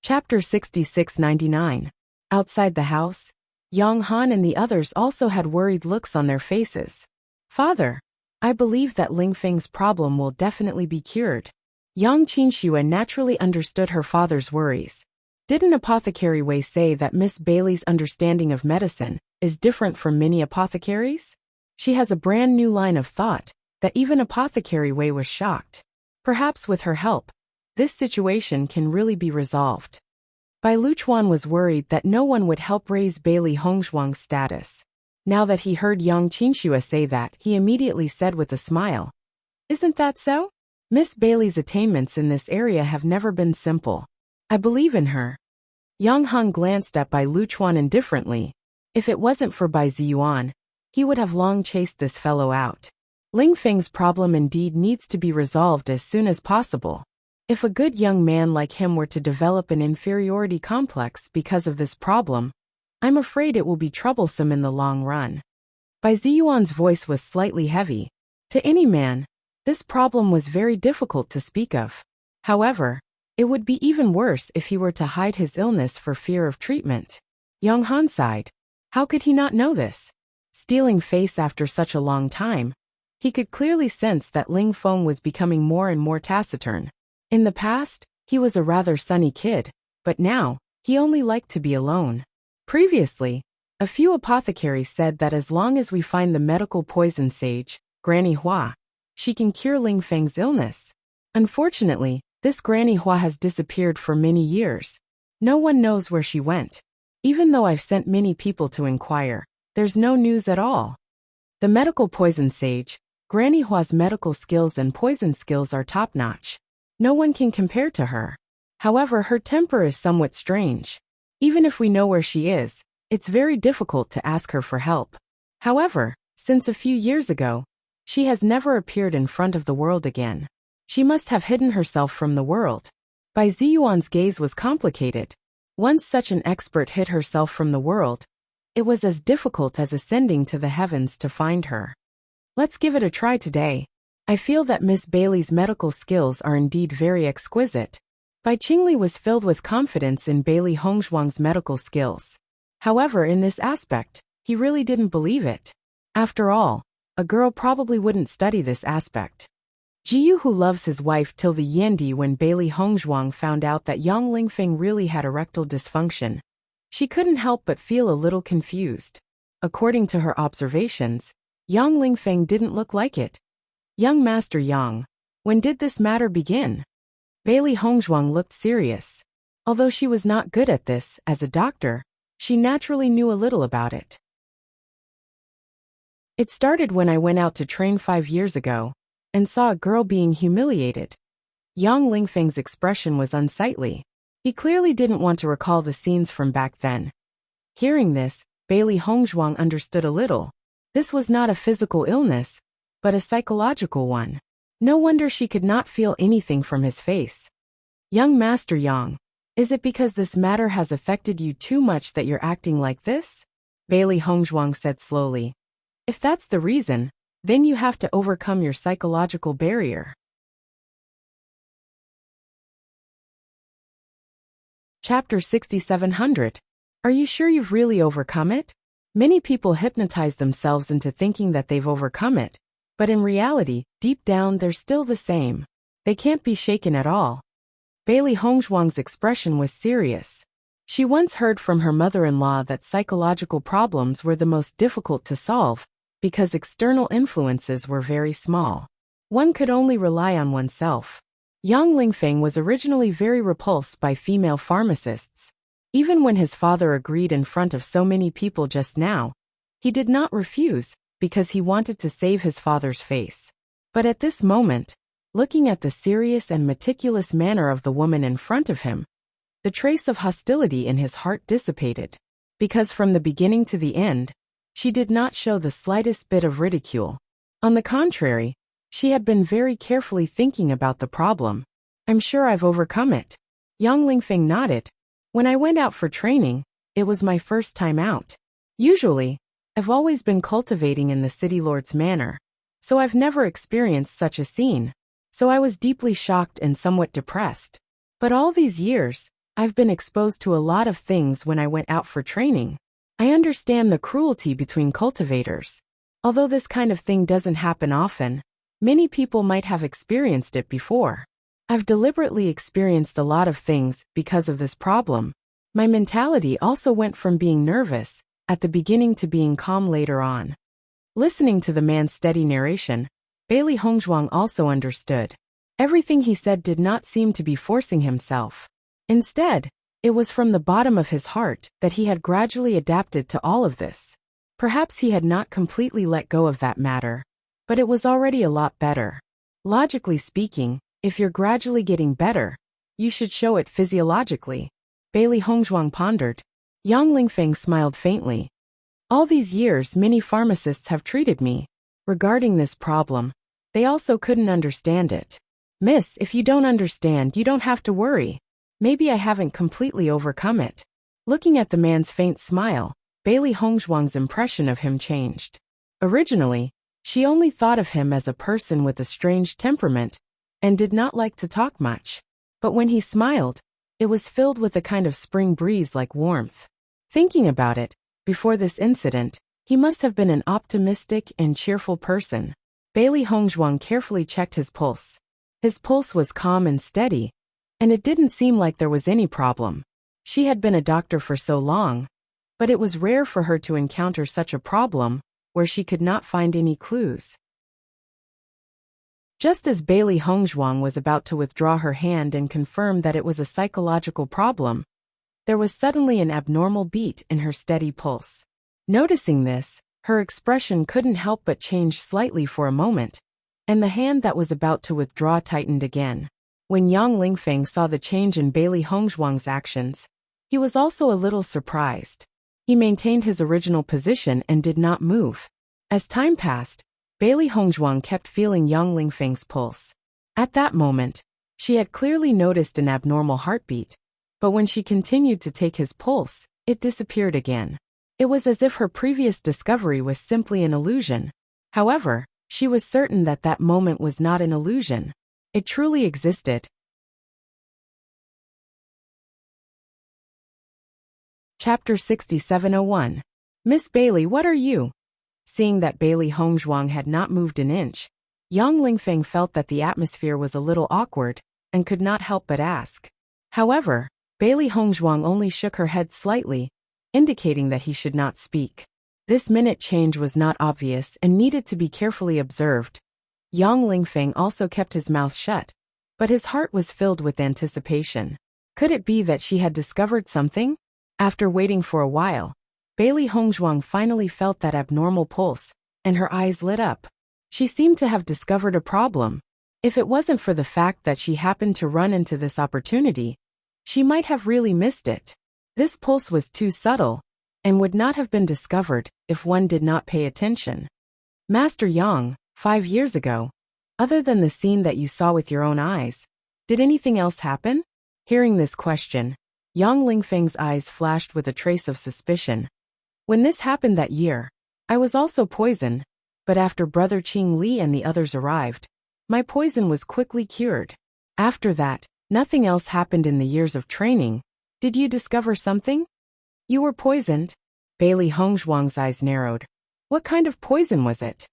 Chapter 6699. Outside the house, Yang Han and the others also had worried looks on their faces. Father, I believe that Ling Feng's problem will definitely be cured. Yang Qinxue naturally understood her father's worries. Didn't Apothecary Wei say that Miss Bailey's understanding of medicine is different from many apothecaries? She has a brand new line of thought that even Apothecary Wei was shocked. Perhaps with her help, this situation can really be resolved. Bai Luchuan was worried that no one would help raise Bailey Hongzhuang's status. Now that he heard Yang Qinxue say that, he immediately said with a smile, "Isn't that so? Miss Bailey's attainments in this area have never been simple. I believe in her." Yang Han glanced at Bai Luchuan indifferently. If it wasn't for Bai Ziyuan, he would have long chased this fellow out. Ling Feng's problem indeed needs to be resolved as soon as possible. If a good young man like him were to develop an inferiority complex because of this problem, I'm afraid it will be troublesome in the long run. Bai Ziyuan's voice was slightly heavy. To any man, this problem was very difficult to speak of. However, it would be even worse if he were to hide his illness for fear of treatment. Yang Han sighed. How could he not know this? Stealing face after such a long time, he could clearly sense that Ling Feng was becoming more and more taciturn. In the past, he was a rather sunny kid, but now, he only liked to be alone. Previously, a few apothecaries said that as long as we find the medical poison sage, Granny Hua, she can cure Ling Feng's illness. Unfortunately, this Granny Hua has disappeared for many years. No one knows where she went. Even though I've sent many people to inquire, there's no news at all. The medical poison sage, Granny Hua's medical skills and poison skills are top-notch. No one can compare to her. However, her temper is somewhat strange. Even if we know where she is, it's very difficult to ask her for help. However, since a few years ago, she has never appeared in front of the world again. She must have hidden herself from the world. Bai Ziyuan's gaze was complicated. Once such an expert hid herself from the world, it was as difficult as ascending to the heavens to find her. Let's give it a try today. I feel that Miss Bailey's medical skills are indeed very exquisite. Bai Qingli was filled with confidence in Bailey Hongzhuang's medical skills. However, in this aspect, he really didn't believe it. After all, a girl probably wouldn't study this aspect. Jiyu, who loves his wife till the Yandi, when Bailey Hongzhuang found out that young Ling Feng really had erectile dysfunction, she couldn't help but feel a little confused. According to her observations, young Ling Feng didn't look like it. Young Master Yang, when did this matter begin? Bailey Hongzhuang looked serious. Although she was not good at this, as a doctor, she naturally knew a little about it. It started when I went out to train 5 years ago, and saw a girl being humiliated. Young Ling Feng's expression was unsightly. He clearly didn't want to recall the scenes from back then. Hearing this, Bailey Hongzhuang understood a little. This was not a physical illness, but a psychological one. No wonder she could not feel anything from his face. Young Master Yang, is it because this matter has affected you too much that you're acting like this? Bailey Hongzhuang said slowly. If that's the reason, then you have to overcome your psychological barrier. Chapter 6700. Are you sure you've really overcome it? Many people hypnotize themselves into thinking that they've overcome it, but in reality, deep down they're still the same. They can't be shaken at all. Bailey Hongzhuang's expression was serious. She once heard from her mother-in-law that psychological problems were the most difficult to solve, because external influences were very small. One could only rely on oneself. Young Ling Feng was originally very repulsed by female pharmacists. Even when his father agreed in front of so many people just now, he did not refuse, because he wanted to save his father's face. But at this moment, looking at the serious and meticulous manner of the woman in front of him, the trace of hostility in his heart dissipated. Because from the beginning to the end, she did not show the slightest bit of ridicule. On the contrary, she had been very carefully thinking about the problem. I'm sure I've overcome it. Young Ling Feng nodded. When I went out for training, it was my first time out. Usually, I've always been cultivating in the city lord's manor, so I've never experienced such a scene. So I was deeply shocked and somewhat depressed. But all these years, I've been exposed to a lot of things when I went out for training. I understand the cruelty between cultivators. Although this kind of thing doesn't happen often, many people might have experienced it before. I've deliberately experienced a lot of things because of this problem. My mentality also went from being nervous at the beginning to being calm later on. Listening to the man's steady narration, Bailey Hongzhuang also understood. Everything he said did not seem to be forcing himself. Instead, it was from the bottom of his heart that he had gradually adapted to all of this. Perhaps he had not completely let go of that matter, but it was already a lot better. Logically speaking, if you're gradually getting better, you should show it physiologically. Bailey Hongzhuang pondered. Yang Lingfeng smiled faintly. All these years many pharmacists have treated me. Regarding this problem, they also couldn't understand it. Miss, if you don't understand, you don't have to worry. Maybe I haven't completely overcome it. Looking at the man's faint smile, Bailey Hongzhuang's impression of him changed. Originally, she only thought of him as a person with a strange temperament and did not like to talk much. But when he smiled, it was filled with a kind of spring breeze-like warmth. Thinking about it, before this incident, he must have been an optimistic and cheerful person. Bailey Hongzhuang carefully checked his pulse. His pulse was calm and steady, and it didn't seem like there was any problem. She had been a doctor for so long, but it was rare for her to encounter such a problem where she could not find any clues. Just as Bailey Hongzhuang was about to withdraw her hand and confirm that it was a psychological problem, there was suddenly an abnormal beat in her steady pulse. Noticing this, her expression couldn't help but change slightly for a moment, and the hand that was about to withdraw tightened again. When Yang Lingfeng saw the change in Bailey Hongzhuang's actions, he was also a little surprised. He maintained his original position and did not move. As time passed, Bailey Hongzhuang kept feeling Yang Lingfeng's pulse. At that moment, she had clearly noticed an abnormal heartbeat, but when she continued to take his pulse, it disappeared again. It was as if her previous discovery was simply an illusion. However, she was certain that that moment was not an illusion. It truly existed. Chapter 6701. Miss Bailey, what are you? Seeing that Bailey Hongzhuang had not moved an inch, Yang Lingfeng felt that the atmosphere was a little awkward and could not help but ask. However, Bailey Hongzhuang only shook her head slightly, indicating that he should not speak. This minute change was not obvious and needed to be carefully observed. Yang Lingfeng also kept his mouth shut, but his heart was filled with anticipation. Could it be that she had discovered something? After waiting for a while, Bailey Hongzhuang finally felt that abnormal pulse, and her eyes lit up. She seemed to have discovered a problem. If it wasn't for the fact that she happened to run into this opportunity, she might have really missed it. This pulse was too subtle, and would not have been discovered if one did not pay attention. Master Yang, 5 years ago, other than the scene that you saw with your own eyes, did anything else happen? Hearing this question, Yang Lingfeng's eyes flashed with a trace of suspicion. When this happened that year, I was also poisoned, but after Brother Qing Li and the others arrived, my poison was quickly cured. After that, nothing else happened in the years of training. Did you discover something? You were poisoned? Bailey Hongzhuang's eyes narrowed. What kind of poison was it?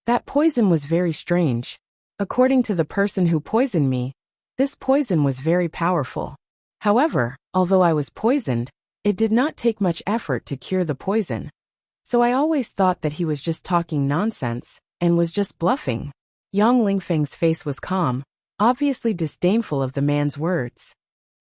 That poison was very strange. According to the person who poisoned me, this poison was very powerful. However, although I was poisoned, it did not take much effort to cure the poison. So I always thought that he was just talking nonsense, and was just bluffing. Yang Lingfeng's face was calm, obviously disdainful of the man's words.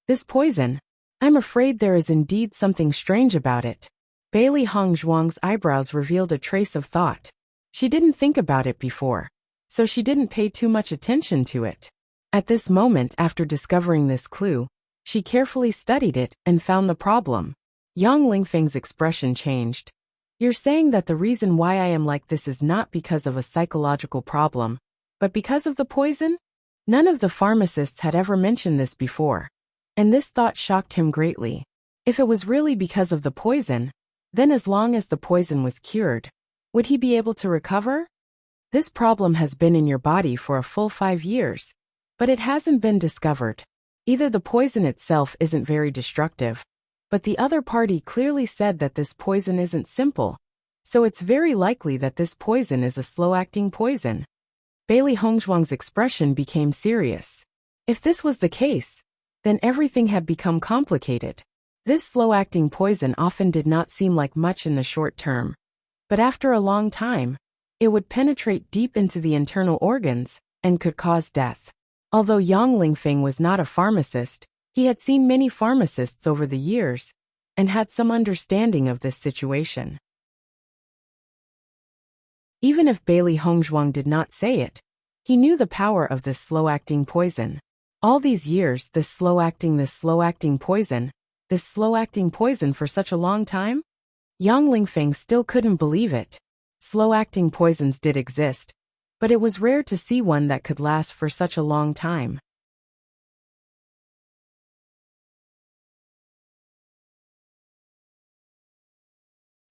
This poison, I'm afraid there is indeed something strange about it. Bailey Hongzhuang's eyebrows revealed a trace of thought. She didn't think about it before, so she didn't pay too much attention to it. At this moment, after discovering this clue, she carefully studied it and found the problem. Yang Lingfeng's expression changed. You're saying that the reason why I am like this is not because of a psychological problem, but because of the poison? None of the pharmacists had ever mentioned this before, and this thought shocked him greatly. If it was really because of the poison, then as long as the poison was cured, would he be able to recover? This problem has been in your body for a full 5 years, but it hasn't been discovered. Either the poison itself isn't very destructive, but the other party clearly said that this poison isn't simple, so it's very likely that this poison is a slow-acting poison. Bailey Hongzhuang's expression became serious. If this was the case, then everything had become complicated. This slow-acting poison often did not seem like much in the short term, but after a long time, it would penetrate deep into the internal organs and could cause death. Although Yang Lingfeng was not a pharmacist, he had seen many pharmacists over the years and had some understanding of this situation. Even if Bailey Hongzhuang did not say it, he knew the power of this slow-acting poison. All these years, this slow-acting poison for such a long time? Yang Lingfeng still couldn't believe it. Slow-acting poisons did exist, but it was rare to see one that could last for such a long time.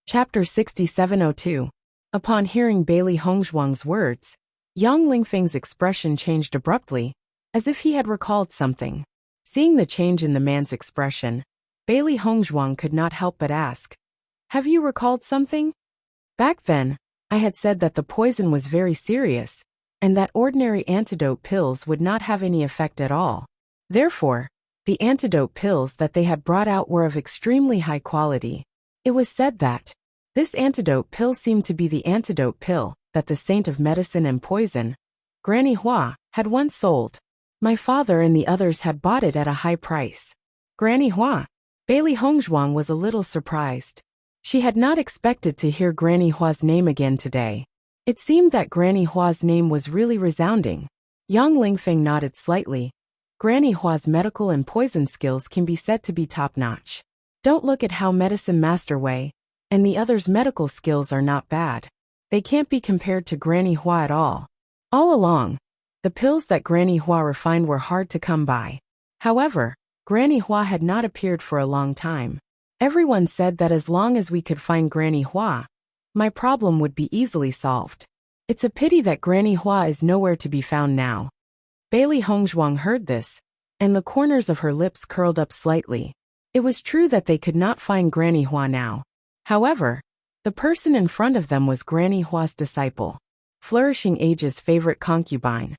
Chapter 6702. Upon hearing Bailey Hongzhuang's words, Yang Lingfeng's expression changed abruptly, as if he had recalled something. Seeing the change in the man's expression, Bailey Hongzhuang could not help but ask, "Have you recalled something?" Back then, I had said that the poison was very serious, and that ordinary antidote pills would not have any effect at all. Therefore, the antidote pills that they had brought out were of extremely high quality. It was said that this antidote pill seemed to be the antidote pill that the saint of medicine and poison, Granny Hua, had once sold. My father and the others had bought it at a high price. Granny Hua. Bailey Hongzhuang was a little surprised. She had not expected to hear Granny Hua's name again today. It seemed that Granny Hua's name was really resounding. Yang Lingfeng nodded slightly. Granny Hua's medical and poison skills can be said to be top-notch. Don't look at how Medicine Master Wei and the others' medical skills are not bad. They can't be compared to Granny Hua at all. All along, the pills that Granny Hua refined were hard to come by. However, Granny Hua had not appeared for a long time. Everyone said that as long as we could find Granny Hua, my problem would be easily solved. It's a pity that Granny Hua is nowhere to be found now. Bailey Hongzhuang heard this, and the corners of her lips curled up slightly. It was true that they could not find Granny Hua now. However, the person in front of them was Granny Hua's disciple, Flourishing Age's favorite concubine.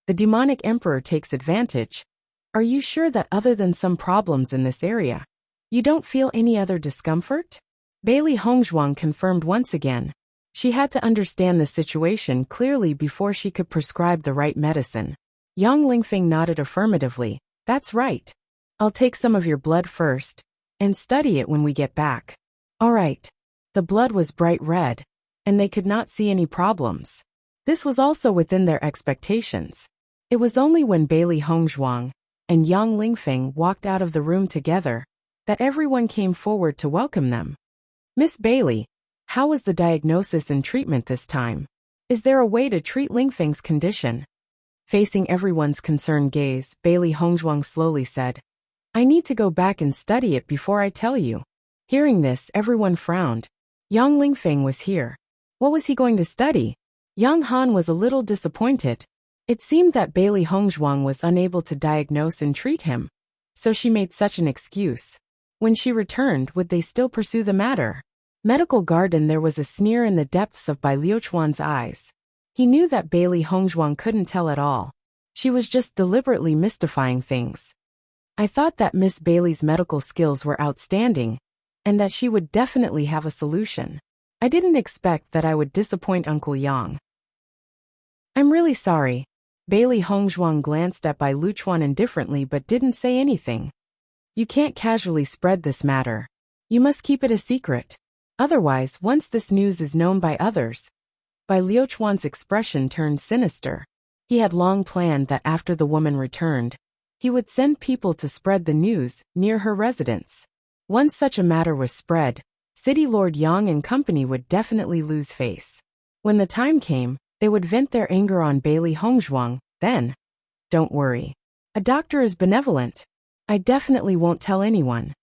The demonic emperor takes advantage. Are you sure that other than some problems in this area, you don't feel any other discomfort? Bailey Hongzhuang confirmed once again. She had to understand the situation clearly before she could prescribe the right medicine. Yang Lingfeng nodded affirmatively. That's right. I'll take some of your blood first, and study it when we get back. All right. The blood was bright red, and they could not see any problems. This was also within their expectations. It was only when Bailey Hongzhuang and Yang Lingfeng walked out of the room together that everyone came forward to welcome them. Miss Bailey, how was the diagnosis and treatment this time? Is there a way to treat Lingfeng's condition? Facing everyone's concerned gaze, Bailey Hongzhuang slowly said, I need to go back and study it before I tell you. Hearing this, everyone frowned. Yang Lingfeng was here. What was he going to study? Yang Han was a little disappointed. It seemed that Bailey Hongzhuang was unable to diagnose and treat him, so she made such an excuse. When she returned, would they still pursue the matter? Medical garden. There was a sneer in the depths of Bai Liuchuan's eyes. He knew that Bailey Hongzhuang couldn't tell at all. She was just deliberately mystifying things. I thought that Miss Bailey's medical skills were outstanding, and that she would definitely have a solution. I didn't expect that I would disappoint Uncle Yang. I'm really sorry. Bailey Hongzhuang glanced at Bai Liuchuan indifferently but didn't say anything. You can't casually spread this matter. You must keep it a secret. Otherwise, once this news is known by others. Bai Liuchuan's expression turned sinister. He had long planned that after the woman returned, he would send people to spread the news near her residence. Once such a matter was spread, City Lord Yang and company would definitely lose face. When the time came, they would vent their anger on Bailey Hongzhuang. Then, don't worry. A doctor is benevolent. I definitely won't tell anyone.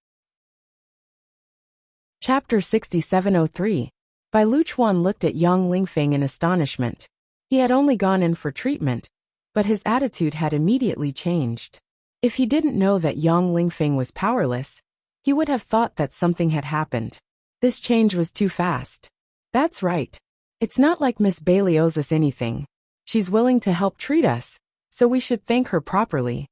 Chapter 6703. Bai Liuchuan looked at Yang Lingfeng in astonishment. He had only gone in for treatment, but his attitude had immediately changed. If he didn't know that Yang Lingfeng was powerless, he would have thought that something had happened. This change was too fast. That's right. It's not like Miss Bailey owes us anything. She's willing to help treat us, so we should thank her properly.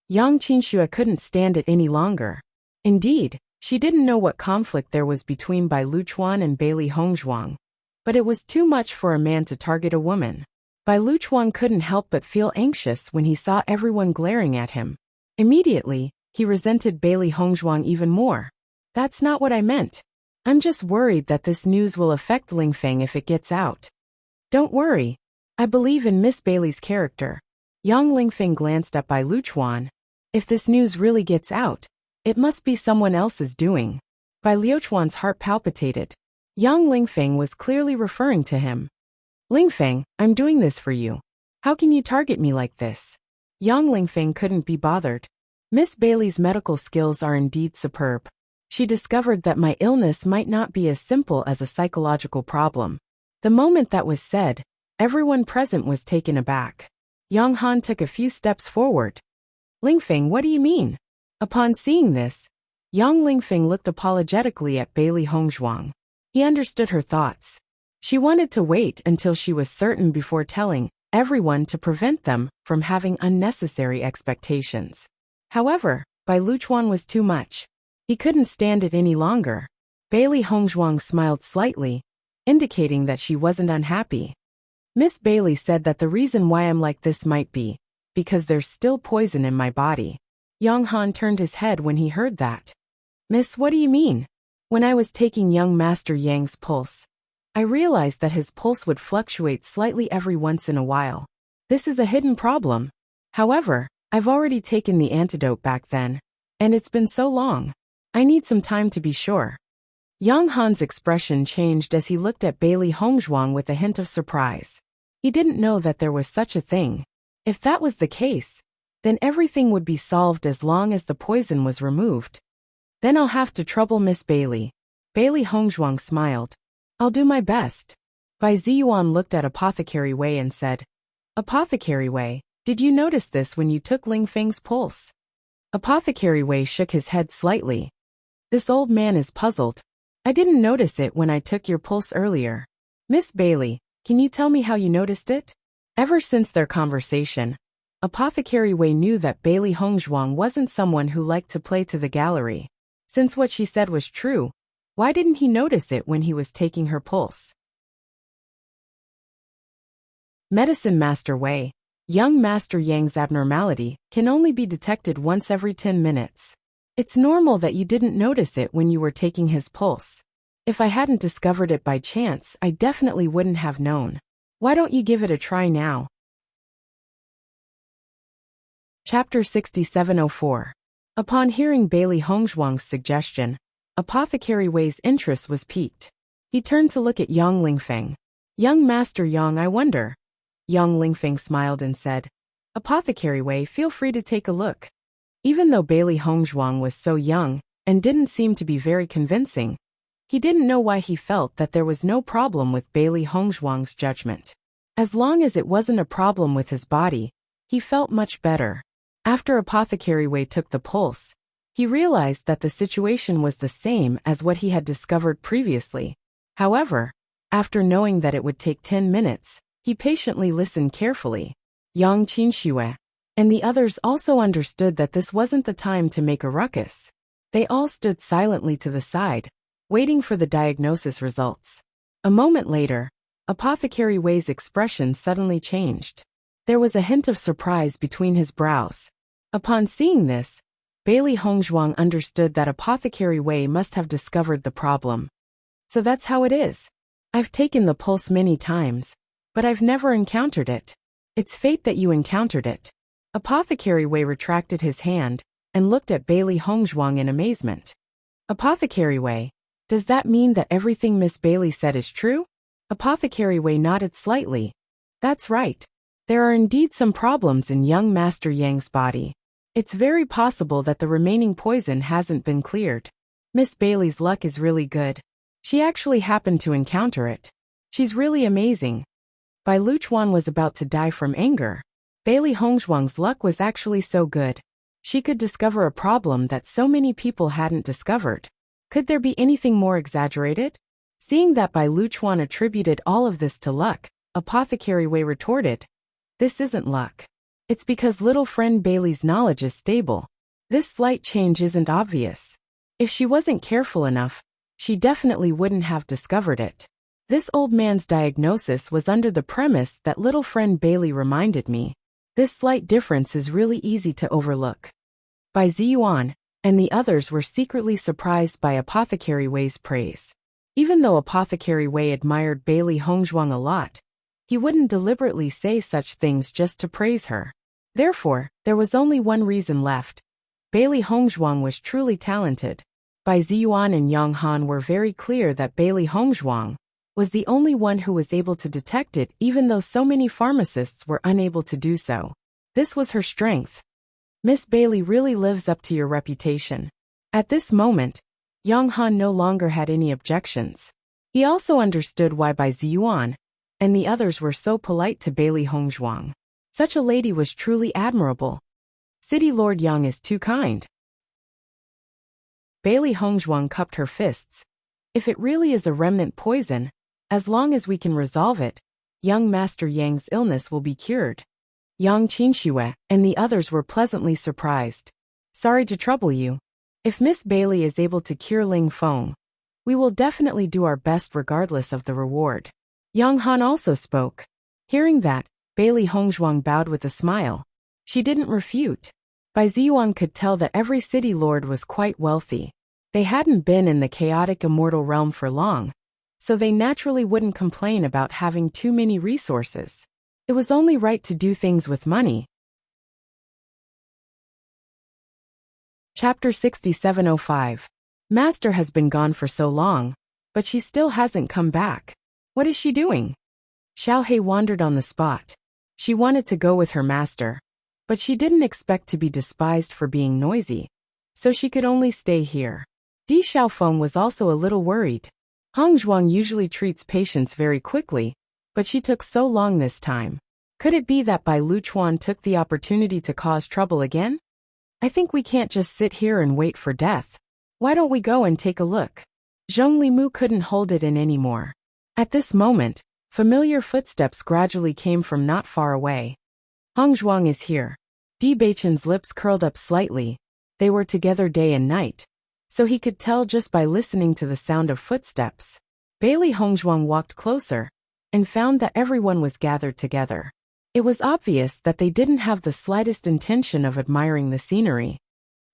Yang Qinxue couldn't stand it any longer. Indeed, she didn't know what conflict there was between Bai Luchuan and Bailey Hongzhuang. But it was too much for a man to target a woman. Bai Luchuan couldn't help but feel anxious when he saw everyone glaring at him. Immediately, he resented Bailey Hongzhuang even more. That's not what I meant. I'm just worried that this news will affect Lingfeng if it gets out. Don't worry. I believe in Miss Bailey's character. Yang Lingfeng glanced at Bai Luchuan. If this news really gets out, it must be someone else's doing. Bai Luchuan's heart palpitated. Yang Lingfeng was clearly referring to him. Lingfeng, I'm doing this for you. How can you target me like this? Yang Lingfeng couldn't be bothered. Miss Bailey's medical skills are indeed superb. She discovered that my illness might not be as simple as a psychological problem. The moment that was said, everyone present was taken aback. Yang Han took a few steps forward. Lingfeng, what do you mean? Upon seeing this, Yang Lingfeng looked apologetically at Bailey Hongzhuang. He understood her thoughts. She wanted to wait until she was certain before telling everyone to prevent them from having unnecessary expectations. However, Bai Luchuan was too much. He couldn't stand it any longer. Bailey Hongzhuang smiled slightly, indicating that she wasn't unhappy. Miss Bailey said that the reason why I'm like this might be because there's still poison in my body. Yang Han turned his head when he heard that. Miss, what do you mean? When I was taking young Master Yang's pulse, I realized that his pulse would fluctuate slightly every once in a while. This is a hidden problem. However, I've already taken the antidote back then, and it's been so long. I need some time to be sure. Yang Han's expression changed as he looked at Bailey Hongzhuang with a hint of surprise. He didn't know that there was such a thing. If that was the case, then everything would be solved as long as the poison was removed. Then I'll have to trouble Miss Bailey. Bailey Hongzhuang smiled. I'll do my best. Bai Ziyuan looked at Apothecary Wei and said, Apothecary Wei, did you notice this when you took Lingfeng's pulse? Apothecary Wei shook his head slightly. This old man is puzzled. I didn't notice it when I took your pulse earlier. Miss Bailey, can you tell me how you noticed it? Ever since their conversation, Apothecary Wei knew that Bailey Hongzhuang wasn't someone who liked to play to the gallery. Since what she said was true, why didn't he notice it when he was taking her pulse? Medicine Master Wei, young Master Yang's abnormality can only be detected once every 10 minutes. It's normal that you didn't notice it when you were taking his pulse. If I hadn't discovered it by chance, I definitely wouldn't have known. Why don't you give it a try now? Chapter 6704. Upon hearing Bailey Hongzhuang's suggestion, Apothecary Wei's interest was piqued. He turned to look at Yang Lingfeng. Young Master Yang, I wonder. Yang Lingfeng smiled and said, Apothecary Wei, feel free to take a look. Even though Bailey Hongzhuang was so young and didn't seem to be very convincing, he didn't know why he felt that there was no problem with Bailey Hongzhuang's judgment. As long as it wasn't a problem with his body, he felt much better. After Apothecary Wei took the pulse, he realized that the situation was the same as what he had discovered previously. However, after knowing that it would take 10 minutes, he patiently listened carefully. Yang Qinxue and the others also understood that this wasn't the time to make a ruckus. They all stood silently to the side, waiting for the diagnosis results. A moment later, Apothecary Wei's expression suddenly changed. There was a hint of surprise between his brows. Upon seeing this, Bailey Hongzhuang understood that Apothecary Wei must have discovered the problem. So that's how it is. I've taken the pulse many times, but I've never encountered it. It's fate that you encountered it. Apothecary Wei retracted his hand and looked at Bailey Hongzhuang in amazement. Apothecary Wei, does that mean that everything Miss Bailey said is true? Apothecary Wei nodded slightly. That's right. There are indeed some problems in young Master Yang's body. It's very possible that the remaining poison hasn't been cleared. Miss Bailey's luck is really good. She actually happened to encounter it. She's really amazing. Bai Luchuan was about to die from anger. Bailey Hongzhuang's luck was actually so good. She could discover a problem that so many people hadn't discovered. Could there be anything more exaggerated? Seeing that Bai Luchuan attributed all of this to luck, Apothecary Wei retorted, "This isn't luck. It's because little friend Bailey's knowledge is stable. This slight change isn't obvious. If she wasn't careful enough, she definitely wouldn't have discovered it." This old man's diagnosis was under the premise that little friend Bailey reminded me. This slight difference is really easy to overlook. Bai Ziyuan and the others were secretly surprised by Apothecary Wei's praise. Even though Apothecary Wei admired Bailey Hongzhuang a lot, he wouldn't deliberately say such things just to praise her. Therefore, there was only one reason left. Bailey Hongzhuang was truly talented. Bai Ziyuan and Yang Han were very clear that Bailey Hongzhuang was the only one who was able to detect it, even though so many pharmacists were unable to do so. This was her strength. Miss Bailey really lives up to your reputation. At this moment, Yang Han no longer had any objections. He also understood why Bai Ziyuan and the others were so polite to Bailey Hongzhuang. Such a lady was truly admirable. City Lord Yang is too kind. Bailey Hongzhuang cupped her fists. If it really is a remnant poison, as long as we can resolve it, young Master Yang's illness will be cured. Yang Qinxue and the others were pleasantly surprised. Sorry to trouble you. If Miss Bailey is able to cure Ling Feng, we will definitely do our best regardless of the reward. Yang Han also spoke. Hearing that, Bailey Hongzhuang bowed with a smile. She didn't refute. Bai Ziyuan could tell that every city lord was quite wealthy. They hadn't been in the chaotic immortal realm for long, so they naturally wouldn't complain about having too many resources. It was only right to do things with money. Chapter 6705. Master has been gone for so long, but she still hasn't come back. What is she doing? Xiao He wandered on the spot. She wanted to go with her master, but she didn't expect to be despised for being noisy, so she could only stay here. Di Xiaofeng was also a little worried. Hongzhuang usually treats patients very quickly, but she took so long this time. Could it be that Bai Luchuan took the opportunity to cause trouble again? I think we can't just sit here and wait for death. Why don't we go and take a look? Zhong Limu couldn't hold it in anymore. At this moment, familiar footsteps gradually came from not far away. Hongzhuang is here. Di Beichen's lips curled up slightly. They were together day and night, so he could tell just by listening to the sound of footsteps. Bailey Hongzhuang walked closer and found that everyone was gathered together. It was obvious that they didn't have the slightest intention of admiring the scenery.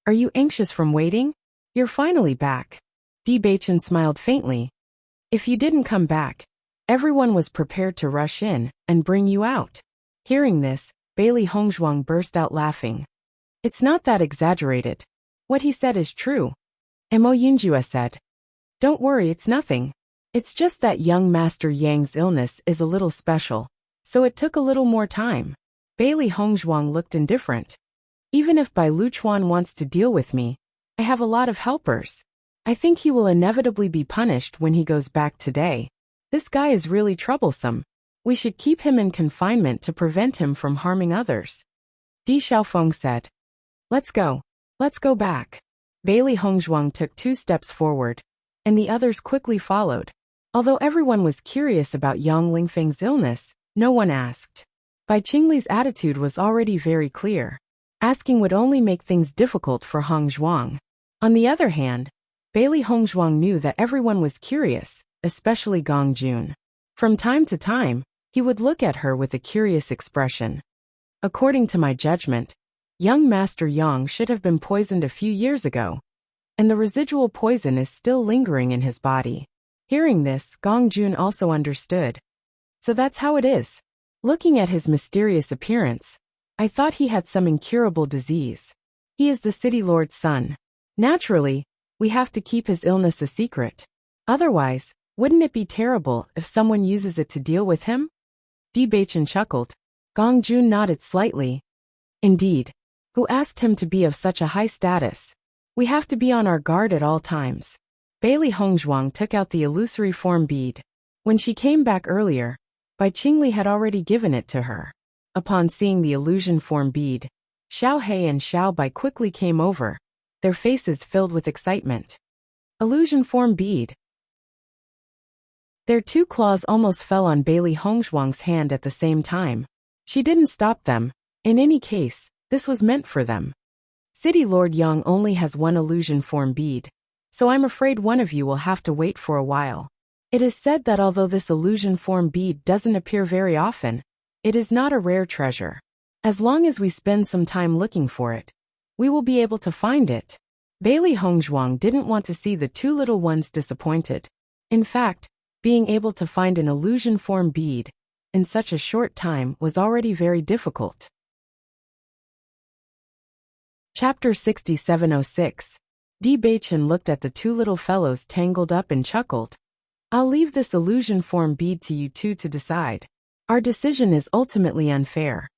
Are you anxious from waiting? You're finally back. Di Beichen smiled faintly. If you didn't come back, everyone was prepared to rush in and bring you out. Hearing this, Bailey Hongzhuang burst out laughing. It's not that exaggerated. What he said is true. Mo Yunjue said. Don't worry, it's nothing. It's just that young Master Yang's illness is a little special, so it took a little more time. Bailey Hongzhuang looked indifferent. Even if Bai Luchuan wants to deal with me, I have a lot of helpers. I think he will inevitably be punished when he goes back today. This guy is really troublesome. We should keep him in confinement to prevent him from harming others. Di Xiaofeng said. Let's go. Let's go back. Bailey Hongzhuang took 2 steps forward, and the others quickly followed. Although everyone was curious about Yang Lingfeng's illness, no one asked. Bai Qingli's attitude was already very clear. Asking would only make things difficult for Hongzhuang. On the other hand, Bailey Hongzhuang knew that everyone was curious, especially Gong Jun. From time to time, he would look at her with a curious expression. According to my judgment, young Master Yang should have been poisoned a few years ago, and the residual poison is still lingering in his body. Hearing this, Gong Jun also understood. So that's how it is. Looking at his mysterious appearance, I thought he had some incurable disease. He is the city lord's son. Naturally, we have to keep his illness a secret. Otherwise, wouldn't it be terrible if someone uses it to deal with him? Di Beichen chuckled. Gong Jun nodded slightly. Indeed. Who asked him to be of such a high status? We have to be on our guard at all times. Bailey Hongzhuang took out the illusory form bead. When she came back earlier, Bai Qingli had already given it to her. Upon seeing the illusion form bead, Xiao He and Xiao Bai quickly came over, their faces filled with excitement. Illusion form bead. Their two claws almost fell on Bailey Hongzhuang's hand at the same time. She didn't stop them. In any case, this was meant for them. City Lord Yang only has one illusion form bead, so I'm afraid one of you will have to wait for a while. It is said that although this illusion form bead doesn't appear very often, it is not a rare treasure. As long as we spend some time looking for it, we will be able to find it. Bailey Hongzhuang didn't want to see the two little ones disappointed. In fact, being able to find an illusion form bead in such a short time was already very difficult. Chapter 6706. Di Beichen looked at the two little fellows tangled up and chuckled. I'll leave this illusion form bead to you two to decide. Our decision is ultimately unfair.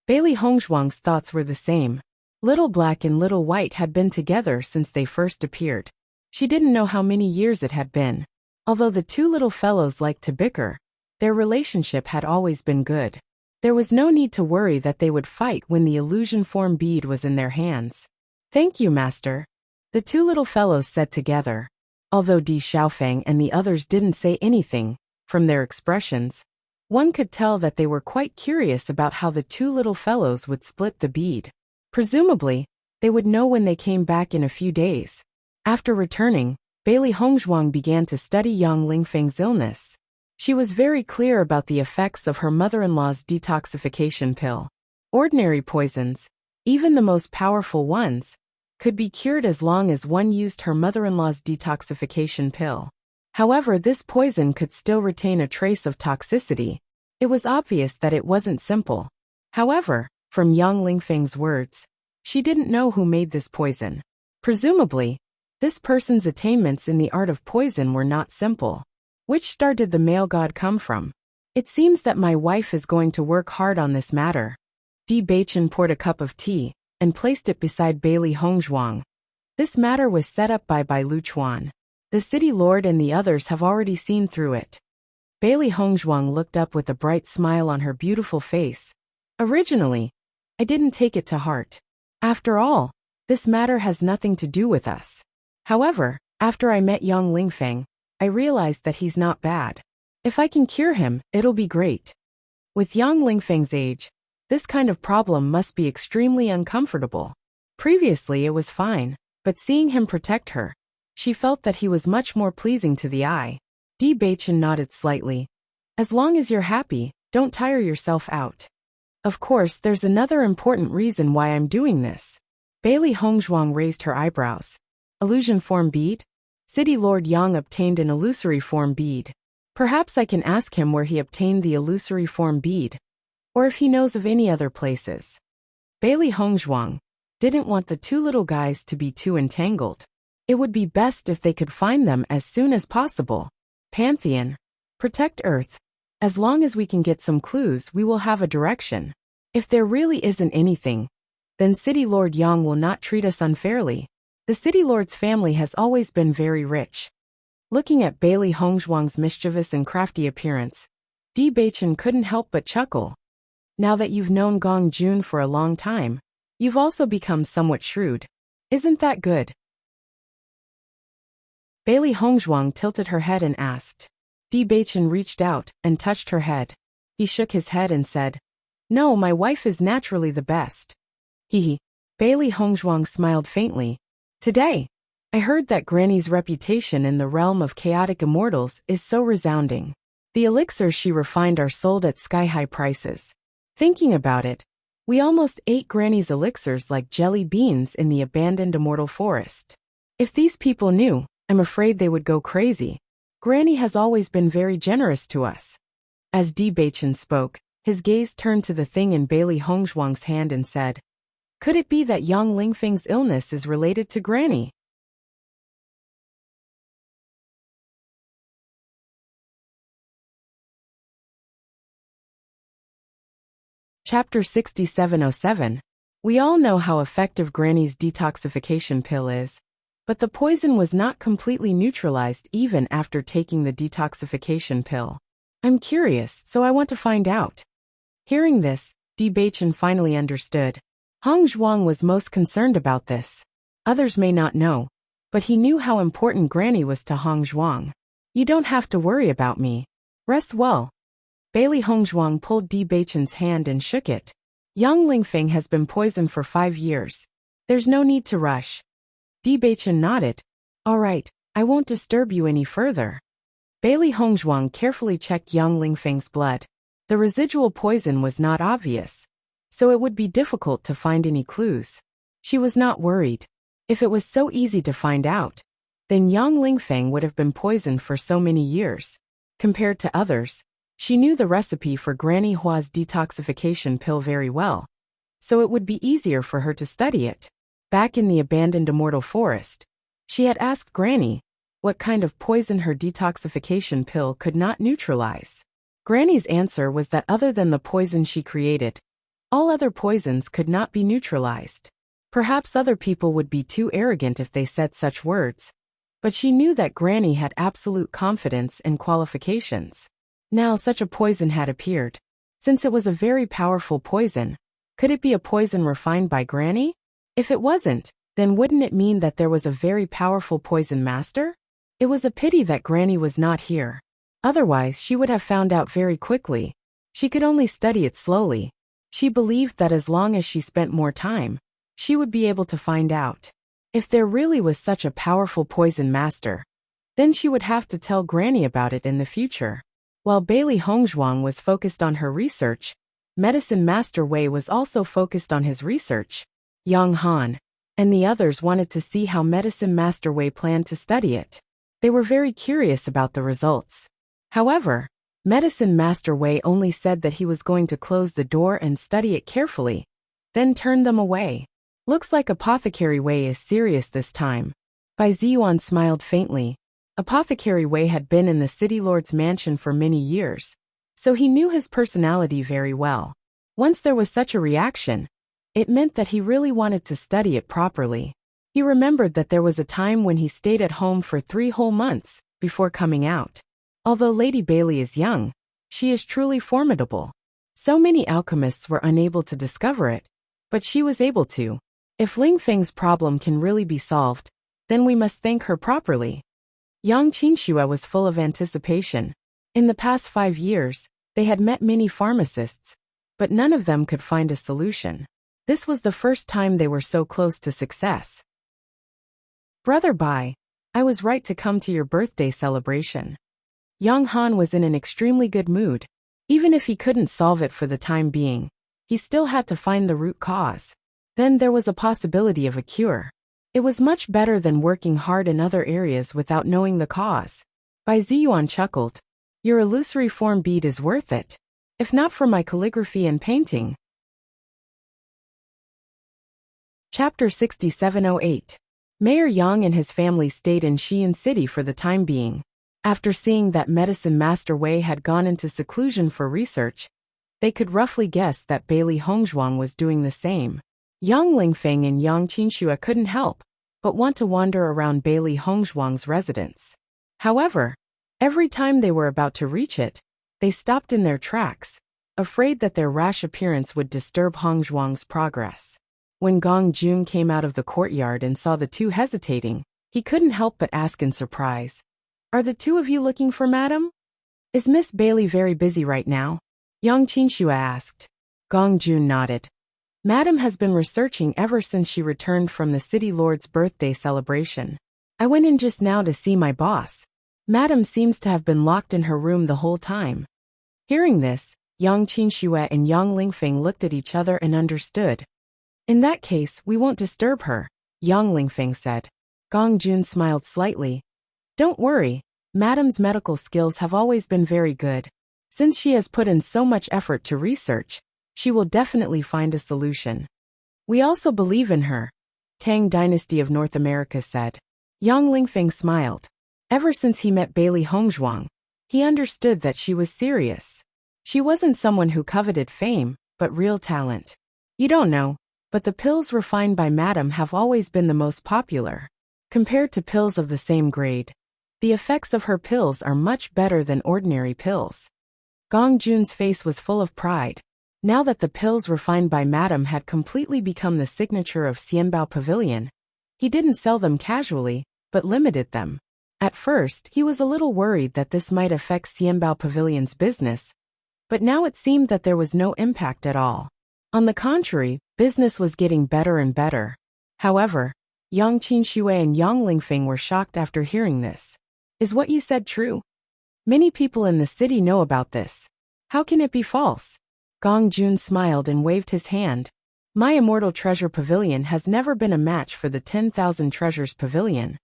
Bailey Hongzhuang's thoughts were the same. Little Black and Little White had been together since they first appeared. She didn't know how many years it had been. Although the two little fellows liked to bicker, their relationship had always been good. There was no need to worry that they would fight when the illusion form bead was in their hands. Thank you, Master, the two little fellows said together. Although Di Xiaofeng and the others didn't say anything, from their expressions, one could tell that they were quite curious about how the two little fellows would split the bead. Presumably, they would know when they came back in a few days. After returning, Bailey Hongzhuang began to study Yang Lingfeng's illness. She was very clear about the effects of her mother-in-law's detoxification pill. Ordinary poisons, even the most powerful ones, could be cured as long as one used her mother-in-law's detoxification pill. However, this poison could still retain a trace of toxicity. It was obvious that it wasn't simple. However, from Yang Lingfeng's words, she didn't know who made this poison. Presumably, this person's attainments in the art of poison were not simple. Which star did the male god come from? It seems that my wife is going to work hard on this matter. Di Beichen poured a cup of tea and placed it beside Bailey Hongzhuang. This matter was set up by Bai Luchuan. The city lord and the others have already seen through it. Bailey Hongzhuang looked up with a bright smile on her beautiful face. Originally, I didn't take it to heart. After all, this matter has nothing to do with us. However, after I met Yang Lingfeng, I realized that he's not bad. If I can cure him, it'll be great. With Yang Lingfeng's age, this kind of problem must be extremely uncomfortable. Previously it was fine, but seeing him protect her, she felt that he was much more pleasing to the eye. Di Beichen nodded slightly. As long as you're happy, don't tire yourself out. Of course, there's another important reason why I'm doing this. Bailey Hongzhuang raised her eyebrows. Illusion form bead? City Lord Yang obtained an illusory form bead. Perhaps I can ask him where he obtained the illusory form bead, or if he knows of any other places. Bailey Hongzhuang didn't want the two little guys to be too entangled. It would be best if they could find them as soon as possible. Pantheon, protect Earth. As long as we can get some clues, we will have a direction. If there really isn't anything, then City Lord Yang will not treat us unfairly. The City Lord's family has always been very rich. Looking at Bailey Hongzhuang's mischievous and crafty appearance, Di Beichen couldn't help but chuckle. Now that you've known Gong Jun for a long time, you've also become somewhat shrewd. Isn't that good? Bailey Hongzhuang tilted her head and asked. Di Beichen reached out and touched her head. He shook his head and said, "No, my wife is naturally the best." Hee. Bailey Hongzhuang smiled faintly. Today, I heard that Granny's reputation in the realm of chaotic immortals is so resounding. The elixirs she refined are sold at sky-high prices. Thinking about it, we almost ate Granny's elixirs like jelly beans in the abandoned immortal forest. If these people knew, I'm afraid they would go crazy. Granny has always been very generous to us. As Di Beichen spoke, his gaze turned to the thing in Bailey Hongzhuang's hand and said, "Could it be that Yang Lingfeng's illness is related to Granny?" Chapter 6707. We all know how effective Granny's detoxification pill is, but the poison was not completely neutralized even after taking the detoxification pill. I'm curious, so I want to find out. Hearing this, Di Beichen finally understood. Hong Zhuang was most concerned about this. Others may not know, but he knew how important Granny was to Hong Zhuang. You don't have to worry about me. Rest well. Bailey Hong Zhuang pulled Di Beichen's hand and shook it. Young Lingfeng has been poisoned for 5 years. There's no need to rush. Di Beichen nodded. All right, I won't disturb you any further. Bailey Hong Zhuang carefully checked young Lingfeng's blood. The residual poison was not obvious, so it would be difficult to find any clues. She was not worried. If it was so easy to find out, then young Lingfeng would have been poisoned for so many years. Compared to others, she knew the recipe for Granny Hua's detoxification pill very well, so it would be easier for her to study it. Back in the abandoned immortal forest, she had asked Granny what kind of poison her detoxification pill could not neutralize. Granny's answer was that other than the poison she created, all other poisons could not be neutralized. Perhaps other people would be too arrogant if they said such words, but she knew that Granny had absolute confidence and qualifications. Now such a poison had appeared. Since it was a very powerful poison, could it be a poison refined by Granny? If it wasn't, then wouldn't it mean that there was a very powerful poison master? It was a pity that Granny was not here. Otherwise she would have found out very quickly. She could only study it slowly. She believed that as long as she spent more time, she would be able to find out. If there really was such a powerful poison master, then she would have to tell Granny about it in the future. While Bailey Hong Zhuang was focused on her research, Medicine Master Wei was also focused on his research. Yang Han and the others wanted to see how Medicine Master Wei planned to study it. They were very curious about the results. However, Medicine Master Wei only said that he was going to close the door and study it carefully, then turn them away. Looks like Apothecary Wei is serious this time. Bai Ziyuan smiled faintly. Apothecary Wei had been in the city lord's mansion for many years, so he knew his personality very well. Once there was such a reaction, it meant that he really wanted to study it properly. He remembered that there was a time when he stayed at home for 3 whole months before coming out. Although Lady Bailey is young, she is truly formidable. So many alchemists were unable to discover it, but she was able to. If Lingfeng's problem can really be solved, then we must thank her properly. Yang Qinxue was full of anticipation. In the past 5 years, they had met many pharmacists, but none of them could find a solution. This was the first time they were so close to success. Brother Bai, I was right to come to your birthday celebration. Yang Han was in an extremely good mood. Even if he couldn't solve it for the time being, he still had to find the root cause. Then there was a possibility of a cure. It was much better than working hard in other areas without knowing the cause. Bai Ziyuan chuckled. Your illusory form bead is worth it. If not for my calligraphy and painting. Chapter 6708. Mayor Yang and his family stayed in Xi'an City for the time being. After seeing that Medicine Master Wei had gone into seclusion for research, they could roughly guess that Bailey Hong Zhuang was doing the same. Yang Lingfeng and Yang Qinxue couldn't help but want to wander around Bailey Hong Zhuang's residence. However, every time they were about to reach it, they stopped in their tracks, afraid that their rash appearance would disturb Hong Zhuang's progress. When Gong Jun came out of the courtyard and saw the two hesitating, he couldn't help but ask in surprise, Are the two of you looking for Madam? Is Miss Bailey very busy right now? Yang Qinxue asked. Gong Jun nodded. Madam has been researching ever since she returned from the city lord's birthday celebration. I went in just now to see my boss. Madam seems to have been locked in her room the whole time. Hearing this, Yang Qinxue and Yang Lingfeng looked at each other and understood. In that case, we won't disturb her, Yang Lingfeng said. Gong Jun smiled slightly. Don't worry, Madam's medical skills have always been very good. Since she has put in so much effort to research, she will definitely find a solution. We also believe in her, Tang Dynasty of North America said. Yang Lingfeng smiled. Ever since he met Bailey Hong Zhuang, he understood that she was serious. She wasn't someone who coveted fame, but real talent. You don't know, but the pills refined by Madam have always been the most popular. Compared to pills of the same grade, the effects of her pills are much better than ordinary pills. Gong Jun's face was full of pride. Now that the pills refined by Madame had completely become the signature of Xianbao Pavilion, he didn't sell them casually, but limited them. At first, he was a little worried that this might affect Xianbao Pavilion's business, but now it seemed that there was no impact at all. On the contrary, business was getting better and better. However, Yang Qinxue and Yang Lingfeng were shocked after hearing this. Is what you said true? Many people in the city know about this. How can it be false? Gong Jun smiled and waved his hand. My Immortal Treasure Pavilion has never been a match for the 10,000 Treasures Pavilion.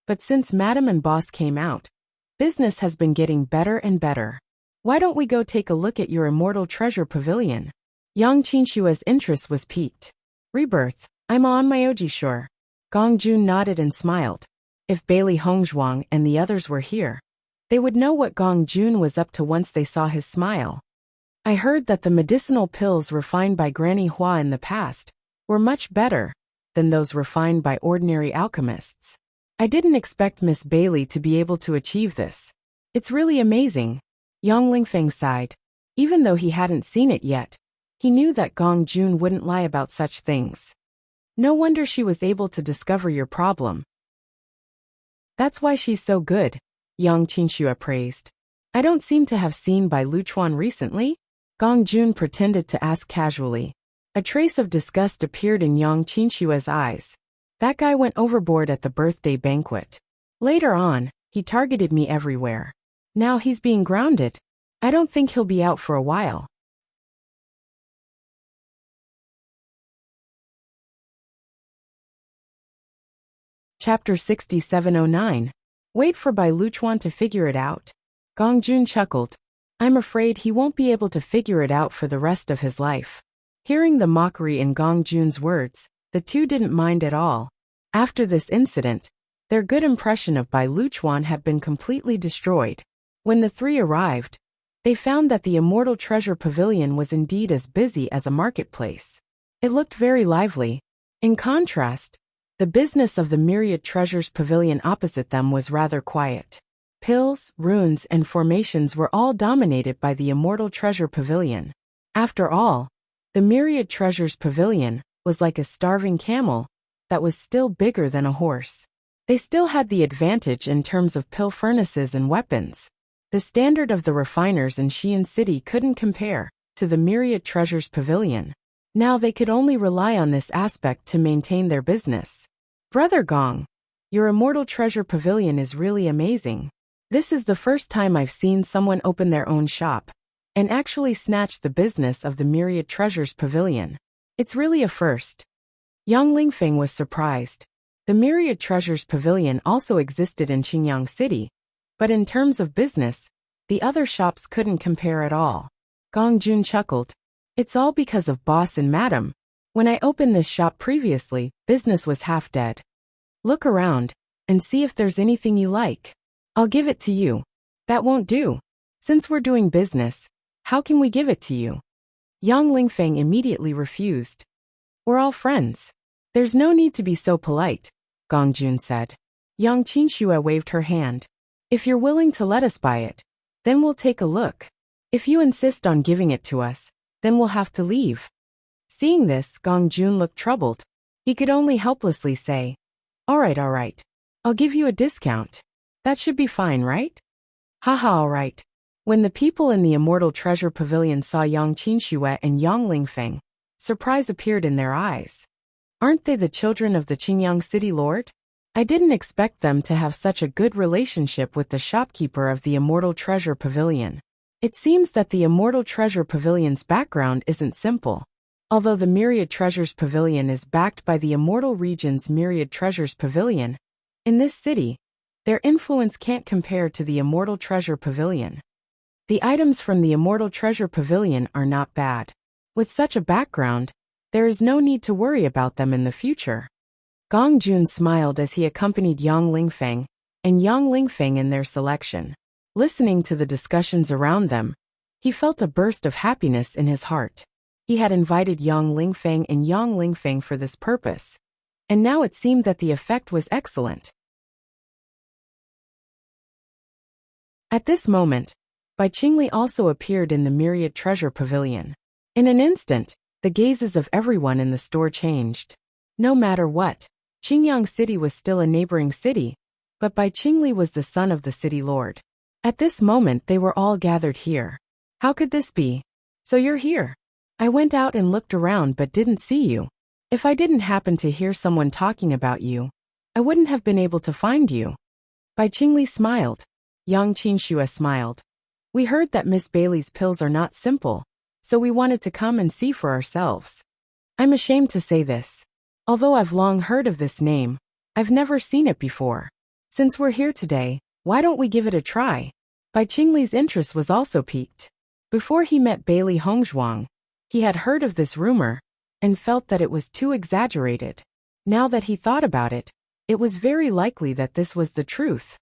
But since Madame and Boss came out, business has been getting better and better. Why don't we go take a look at your Immortal Treasure Pavilion? Yang Qinshua's interest was piqued. Rebirth, I'm on my Oji sure. Gong Jun nodded and smiled. If Bailey Hongzhuang and the others were here, they would know what Gong Jun was up to once they saw his smile. I heard that the medicinal pills refined by Granny Hua in the past were much better than those refined by ordinary alchemists. I didn't expect Miss Bailey to be able to achieve this. It's really amazing. Yang Lingfeng sighed. Even though he hadn't seen it yet, he knew that Gong Jun wouldn't lie about such things. No wonder she was able to discover your problem. That's why she's so good, Yang Qinxue praised. I don't seem to have seen Bai Luchuan recently? Gong Jun pretended to ask casually. A trace of disgust appeared in Yang Qinshue's eyes. That guy went overboard at the birthday banquet. Later on, he targeted me everywhere. Now he's being grounded. I don't think he'll be out for a while. Chapter 6709. Wait for Bai Luchuan to figure it out. Gong Jun chuckled. I'm afraid he won't be able to figure it out for the rest of his life. Hearing the mockery in Gong Jun's words, the two didn't mind at all. After this incident, their good impression of Bai Luchuan had been completely destroyed. When the three arrived, they found that the Immortal Treasure Pavilion was indeed as busy as a marketplace. It looked very lively. In contrast, the business of the Myriad Treasures Pavilion opposite them was rather quiet. Pills, runes, and formations were all dominated by the Immortal Treasure Pavilion. After all, the Myriad Treasures Pavilion was like a starving camel that was still bigger than a horse. They still had the advantage in terms of pill furnaces and weapons. The standard of the refiners in Xi'an City couldn't compare to the Myriad Treasures Pavilion. Now they could only rely on this aspect to maintain their business. Brother Gong, your Immortal Treasure Pavilion is really amazing. This is the first time I've seen someone open their own shop and actually snatch the business of the Myriad Treasures Pavilion. It's really a first. Yang Lingfeng was surprised. The Myriad Treasures Pavilion also existed in Qingyang City, but in terms of business, the other shops couldn't compare at all. Gong Jun chuckled. It's all because of Boss and Madam. When I opened this shop previously, business was half dead. Look around and see if there's anything you like. I'll give it to you. That won't do. Since we're doing business, how can we give it to you? Yang Lingfeng immediately refused. We're all friends. There's no need to be so polite, Gong Jun said. Yang Qinxue waved her hand. If you're willing to let us buy it, then we'll take a look. If you insist on giving it to us, then we'll have to leave. Seeing this, Gong Jun looked troubled. He could only helplessly say, all right. I'll give you a discount. That should be fine, right? Haha, all right. When the people in the Immortal Treasure Pavilion saw Yang Qinxue and Yang Lingfeng, surprise appeared in their eyes. Aren't they the children of the Qingyang City Lord? I didn't expect them to have such a good relationship with the shopkeeper of the Immortal Treasure Pavilion. It seems that the Immortal Treasure Pavilion's background isn't simple. Although the Myriad Treasures Pavilion is backed by the Immortal Region's Myriad Treasures Pavilion, in this city, their influence can't compare to the Immortal Treasure Pavilion. The items from the Immortal Treasure Pavilion are not bad. With such a background, there is no need to worry about them in the future. Gong Jun smiled as he accompanied Yang Lingfeng and Yang Lingfeng in their selection. Listening to the discussions around them, he felt a burst of happiness in his heart. He had invited Yang Lingfeng and Yang Lingfeng for this purpose, and now it seemed that the effect was excellent. At this moment, Bai Qingli also appeared in the Myriad Treasure Pavilion. In an instant, the gazes of everyone in the store changed. No matter what, Qingyang City was still a neighboring city, but Bai Qingli was the son of the city lord. At this moment they were all gathered here. How could this be? So you're here. I went out and looked around but didn't see you. If I didn't happen to hear someone talking about you, I wouldn't have been able to find you. Bai Qingli smiled. Yang Qinxue smiled. We heard that Miss Bailey's pills are not simple, so we wanted to come and see for ourselves. I'm ashamed to say this. Although I've long heard of this name, I've never seen it before. Since we're here today, why don't we give it a try? Bai Qingli's interest was also piqued. Before he met Bailey Hongzhuang, he had heard of this rumor and felt that it was too exaggerated. Now that he thought about it, it was very likely that this was the truth.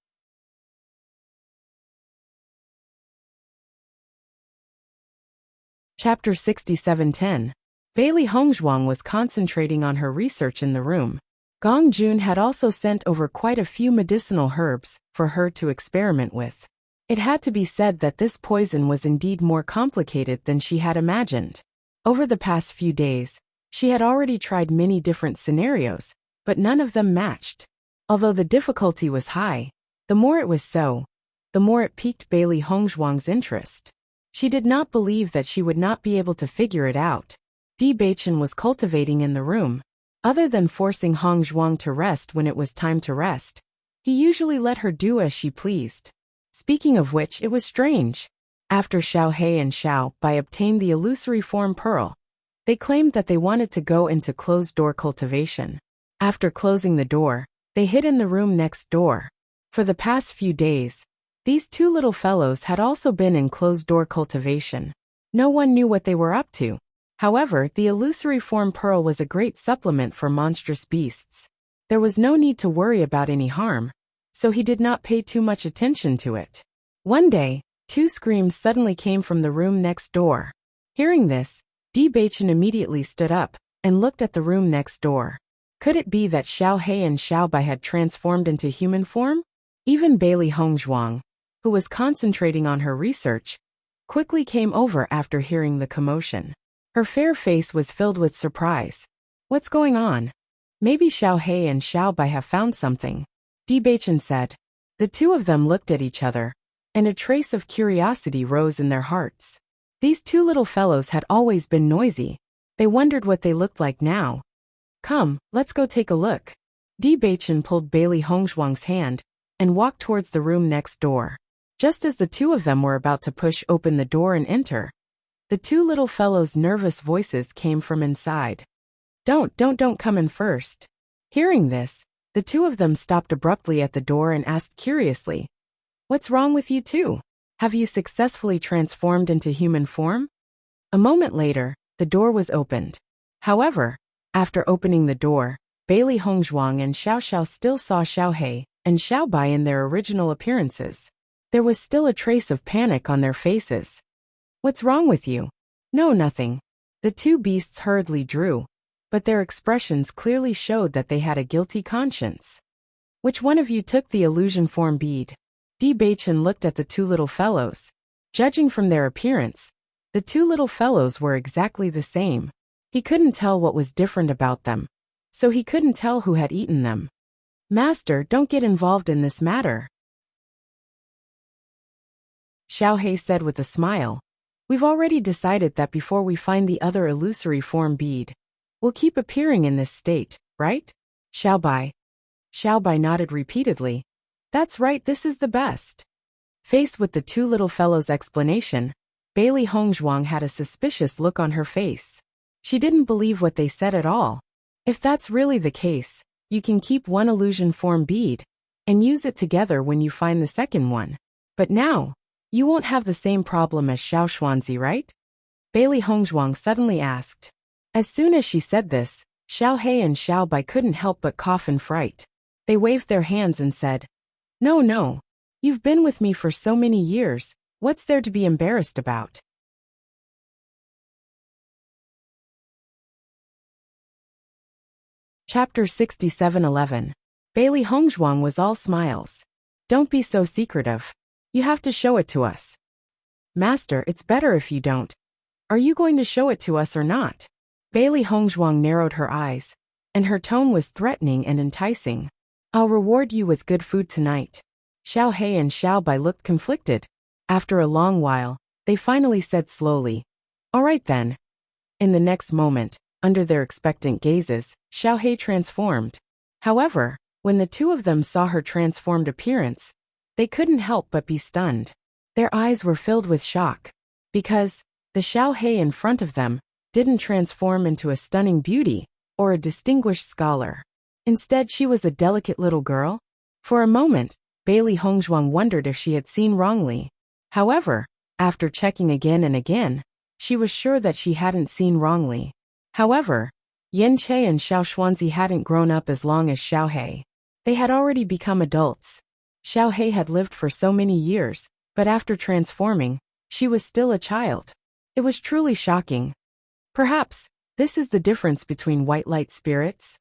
Chapter 67:10. Bailey Hongzhuang was concentrating on her research in the room. Gong Jun had also sent over quite a few medicinal herbs for her to experiment with. It had to be said that this poison was indeed more complicated than she had imagined. Over the past few days, she had already tried many different scenarios, but none of them matched. Although the difficulty was high, the more it was so, the more it piqued Bailey Hongzhuang's interest. She did not believe that she would not be able to figure it out. Di Beichen was cultivating in the room. Other than forcing Hongzhuang to rest when it was time to rest, he usually let her do as she pleased. Speaking of which, it was strange. After Xiao He and Xiao Bai obtained the illusory form pearl, they claimed that they wanted to go into closed-door cultivation. After closing the door, they hid in the room next door. For the past few days, these two little fellows had also been in closed-door cultivation. No one knew what they were up to. However, the illusory form pearl was a great supplement for monstrous beasts. There was no need to worry about any harm, so he did not pay too much attention to it. One day, two screams suddenly came from the room next door. Hearing this, Di Beichen immediately stood up and looked at the room next door. Could it be that Xiao He and Xiao Bai had transformed into human form? Even Bailey Hongzhuang, who was concentrating on her research, quickly came over after hearing the commotion. Her fair face was filled with surprise. What's going on? Maybe Xiao He and Xiao Bai have found something, Di Beichen said. The two of them looked at each other, and a trace of curiosity rose in their hearts. These two little fellows had always been noisy. They wondered what they looked like now. Come, let's go take a look. Di Beichen pulled Bailey Hongzhuang's hand and walked towards the room next door. Just as the two of them were about to push open the door and enter, the two little fellows' nervous voices came from inside. Don't come in first. Hearing this, the two of them stopped abruptly at the door and asked curiously, What's wrong with you two? Have you successfully transformed into human form? A moment later, the door was opened. However, after opening the door, Bailey Hongzhuang and Xiao Xiao still saw Xiao He and Xiao Bai in their original appearances. There was still a trace of panic on their faces. What's wrong with you? No, nothing. The two beasts hurriedly drew, but their expressions clearly showed that they had a guilty conscience. Which one of you took the illusion form bead? Di Beichen looked at the two little fellows. Judging from their appearance, the two little fellows were exactly the same. He couldn't tell what was different about them, so he couldn't tell who had eaten them. Master, don't get involved in this matter, Xiao He said with a smile. We've already decided that before we find the other illusory form bead, we'll keep appearing in this state, right? Xiao Bai nodded repeatedly. That's right, this is the best. Faced with the two little fellows' explanation, Bailey Hongzhuang had a suspicious look on her face. She didn't believe what they said at all. If that's really the case, you can keep one illusion form bead and use it together when you find the second one. But now, you won't have the same problem as Xiao Xuanzi, right? Bailey Hongzhuang suddenly asked. As soon as she said this, Xiao He and Xiao Bai couldn't help but cough in fright. They waved their hands and said, No, you've been with me for so many years, what's there to be embarrassed about? Chapter 67:11. Bailey Hongzhuang was all smiles. Don't be so secretive. You have to show it to us. Master, it's better if you don't. Are you going to show it to us or not? Bailey Hongzhuang narrowed her eyes, and her tone was threatening and enticing. I'll reward you with good food tonight. Xiao He and Xiao Bai looked conflicted. After a long while, they finally said slowly, all right then. In the next moment, under their expectant gazes, Xiao He transformed. However, when the two of them saw her transformed appearance, they couldn't help but be stunned. Their eyes were filled with shock. Because the Xiao He in front of them didn't transform into a stunning beauty or a distinguished scholar. Instead, she was a delicate little girl. For a moment, Bailey Hongzhuang wondered if she had seen wrongly. However, after checking again and again, she was sure that she hadn't seen wrongly. However, Yin Che and Xiao Xuanzi hadn't grown up as long as Xiao He. They had already become adults. Xiao He had lived for so many years, but after transforming, she was still a child. It was truly shocking. Perhaps, this is the difference between white light spirits?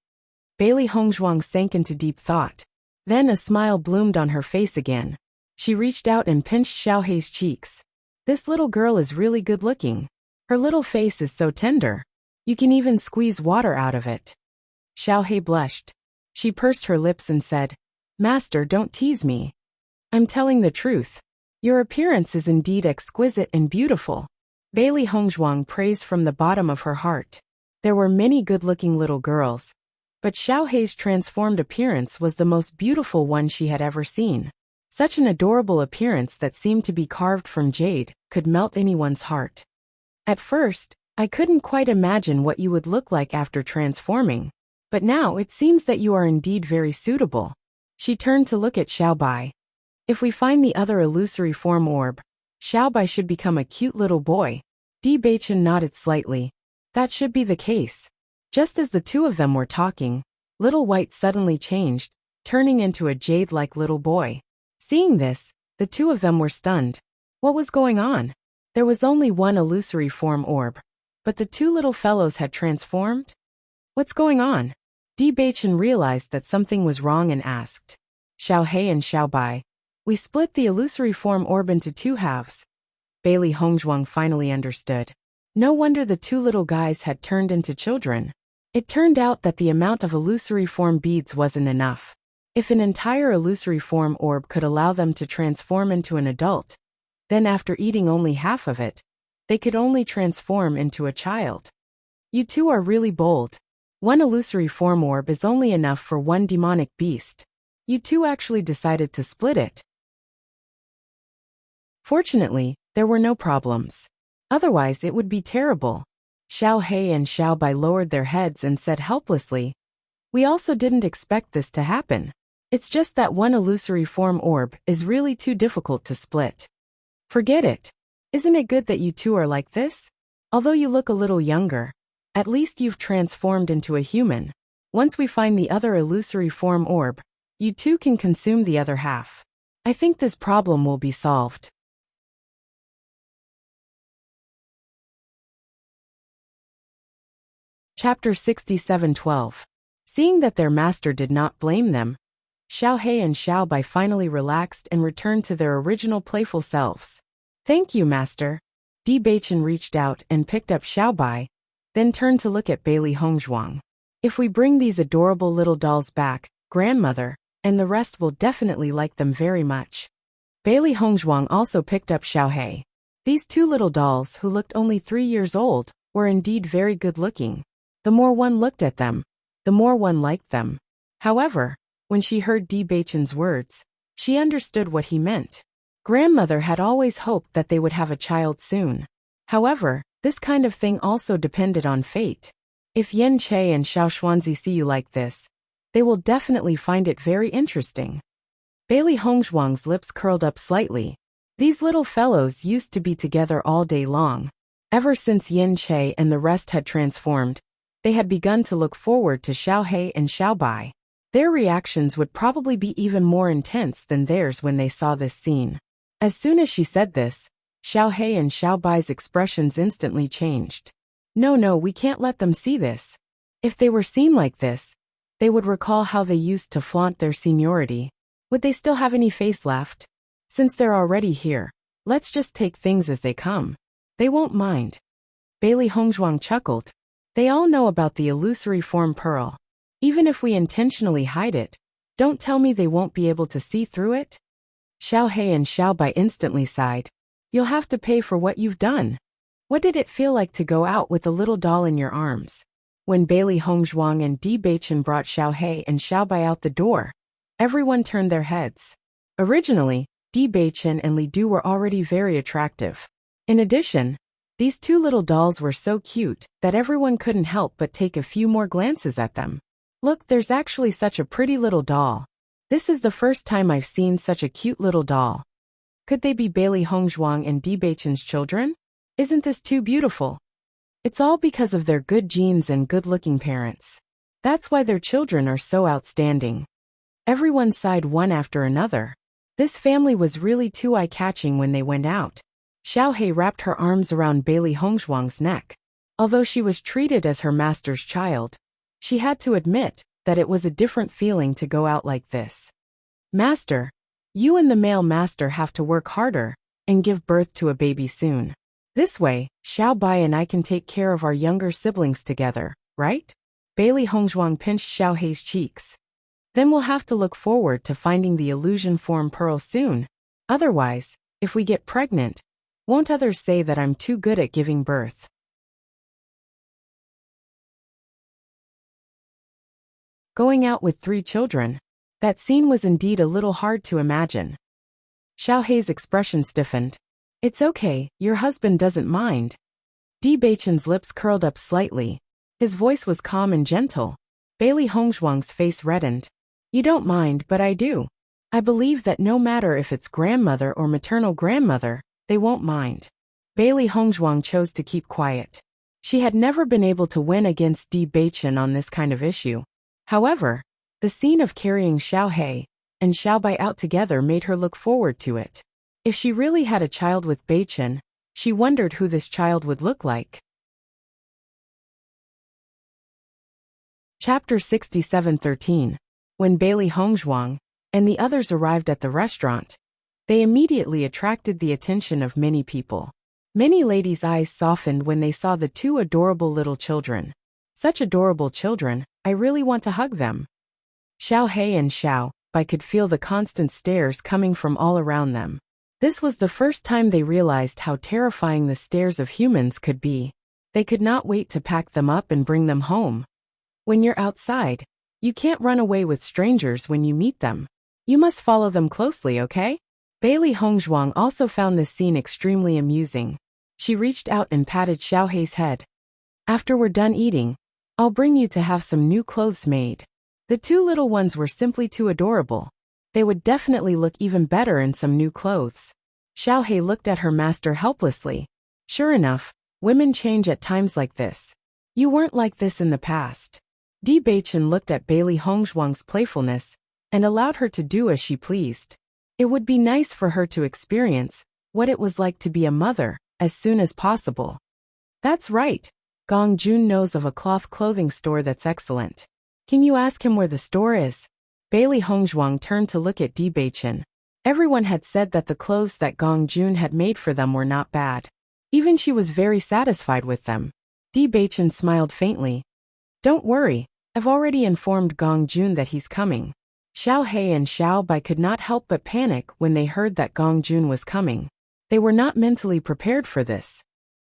Bailey Hongzhuang sank into deep thought. Then a smile bloomed on her face again. She reached out and pinched Xiao He's cheeks. This little girl is really good looking. Her little face is so tender. You can even squeeze water out of it. Xiao He blushed. She pursed her lips and said, Master, don't tease me. I'm telling the truth. Your appearance is indeed exquisite and beautiful. Bailey Hongzhuang praised from the bottom of her heart. There were many good-looking little girls, but Xiao He's transformed appearance was the most beautiful one she had ever seen. Such an adorable appearance that seemed to be carved from jade could melt anyone's heart. At first, I couldn't quite imagine what you would look like after transforming, but now it seems that you are indeed very suitable. She turned to look at Xiao Bai. If we find the other illusory form orb, Xiao Bai should become a cute little boy. Di Beichen nodded slightly. That should be the case. Just as the two of them were talking, Little White suddenly changed, turning into a jade-like little boy. Seeing this, the two of them were stunned. What was going on? There was only one illusory form orb, but the two little fellows had transformed? What's going on? Di Beichen realized that something was wrong and asked. Xiao He and Xiao Bai, we split the illusory form orb into two halves. Bailey Hongzhuang finally understood. No wonder the two little guys had turned into children. It turned out that the amount of illusory form beads wasn't enough. If an entire illusory form orb could allow them to transform into an adult, then after eating only half of it, they could only transform into a child. You two are really bold. One illusory form orb is only enough for one demonic beast. You two actually decided to split it. Fortunately, there were no problems. Otherwise it would be terrible. Xiao He and Xiao Bai lowered their heads and said helplessly, we also didn't expect this to happen. It's just that one illusory form orb is really too difficult to split. Forget it. Isn't it good that you two are like this? Although you look a little younger, at least you've transformed into a human. Once we find the other illusory form orb, you two can consume the other half. I think this problem will be solved. Chapter 67:12. Seeing that their master did not blame them, Xiao He and Xiao Bai finally relaxed and returned to their original playful selves. Thank you, master. Di Beichen reached out and picked up Xiao Bai, then turned to look at Bailey Hongzhuang. If we bring these adorable little dolls back, grandmother, and the rest will definitely like them very much. Bailey Hongzhuang also picked up Xiao He. These two little dolls, who looked only 3 years old, were indeed very good looking. The more one looked at them, the more one liked them. However, when she heard Di Beichen's words, she understood what he meant. Grandmother had always hoped that they would have a child soon. However, this kind of thing also depended on fate. If Yin Che and Xiao Xuanzi see you like this, they will definitely find it very interesting. Bailey Hongzhuang's lips curled up slightly. These little fellows used to be together all day long. Ever since Yin Che and the rest had transformed, they had begun to look forward to Xiao He and Xiao Bai. Their reactions would probably be even more intense than theirs when they saw this scene. As soon as she said this, Xiao He and Xiao Bai's expressions instantly changed. No, we can't let them see this. If they were seen like this, they would recall how they used to flaunt their seniority. Would they still have any face left? Since they're already here, let's just take things as they come. They won't mind. Bailey Hongzhuang chuckled. They all know about the illusory form pearl. Even if we intentionally hide it, don't tell me they won't be able to see through it? Xiao He and Xiao Bai instantly sighed. You'll have to pay for what you've done. What did it feel like to go out with a little doll in your arms? When Bailey Hongzhuang and Di Beichen brought Xiao He and Xiao Bai out the door, everyone turned their heads. Originally, Di Beichen and Li Du were already very attractive. In addition, these two little dolls were so cute that everyone couldn't help but take a few more glances at them. Look, there's actually such a pretty little doll. This is the first time I've seen such a cute little doll. Could they be Bailey Hongzhuang and Di Beichen's children? Isn't this too beautiful? It's all because of their good genes and good-looking parents. That's why their children are so outstanding. Everyone sighed one after another. This family was really too eye-catching when they went out. Xiao He wrapped her arms around Bailey Hongzhuang's neck. Although she was treated as her master's child, she had to admit that it was a different feeling to go out like this. Master, you and the male master have to work harder and give birth to a baby soon. This way, Xiao Bai and I can take care of our younger siblings together, right? Bailey Hongzhuang pinched Xiao He's cheeks. Then we'll have to look forward to finding the illusion form pearl soon. Otherwise, if we get pregnant, won't others say that I'm too good at giving birth? Going out with 3 children. That scene was indeed a little hard to imagine. Xiao He's expression stiffened. It's okay, your husband doesn't mind. Di Beichen's lips curled up slightly. His voice was calm and gentle. Bailey Hongzhuang's face reddened. You don't mind, but I do. I believe that no matter if it's grandmother or maternal grandmother, they won't mind. Bailey Hongzhuang chose to keep quiet. She had never been able to win against Di Beichen on this kind of issue. However, the scene of carrying Xiao He and Xiao Bai out together made her look forward to it. If she really had a child with Beichen, she wondered who this child would look like. Chapter 67:13. When Bailey Hongzhuang and the others arrived at the restaurant, they immediately attracted the attention of many people. Many ladies' eyes softened when they saw the 2 adorable little children. Such adorable children, I really want to hug them. Xiao He and Xiao Bai could feel the constant stares coming from all around them. This was the first time they realized how terrifying the stares of humans could be. They could not wait to pack them up and bring them home. When you're outside, you can't run away with strangers when you meet them. You must follow them closely, okay? Bailey Hongzhuang also found this scene extremely amusing. She reached out and patted Xiao He's head. After we're done eating, I'll bring you to have some new clothes made. The 2 little ones were simply too adorable. They would definitely look even better in some new clothes. Xiao He looked at her master helplessly. Sure enough, women change at times like this. You weren't like this in the past. Di Beichen looked at Bailey Hongzhuang's playfulness and allowed her to do as she pleased. It would be nice for her to experience what it was like to be a mother as soon as possible. That's right. Gong Jun knows of a cloth clothing store that's excellent. Can you ask him where the store is? Bailey Hongzhuang turned to look at Di Beichen. Everyone had said that the clothes that Gong Jun had made for them were not bad. Even she was very satisfied with them. Di Beichen smiled faintly. Don't worry, I've already informed Gong Jun that he's coming. Xiao He and Xiao Bai could not help but panic when they heard that Gong Jun was coming. They were not mentally prepared for this.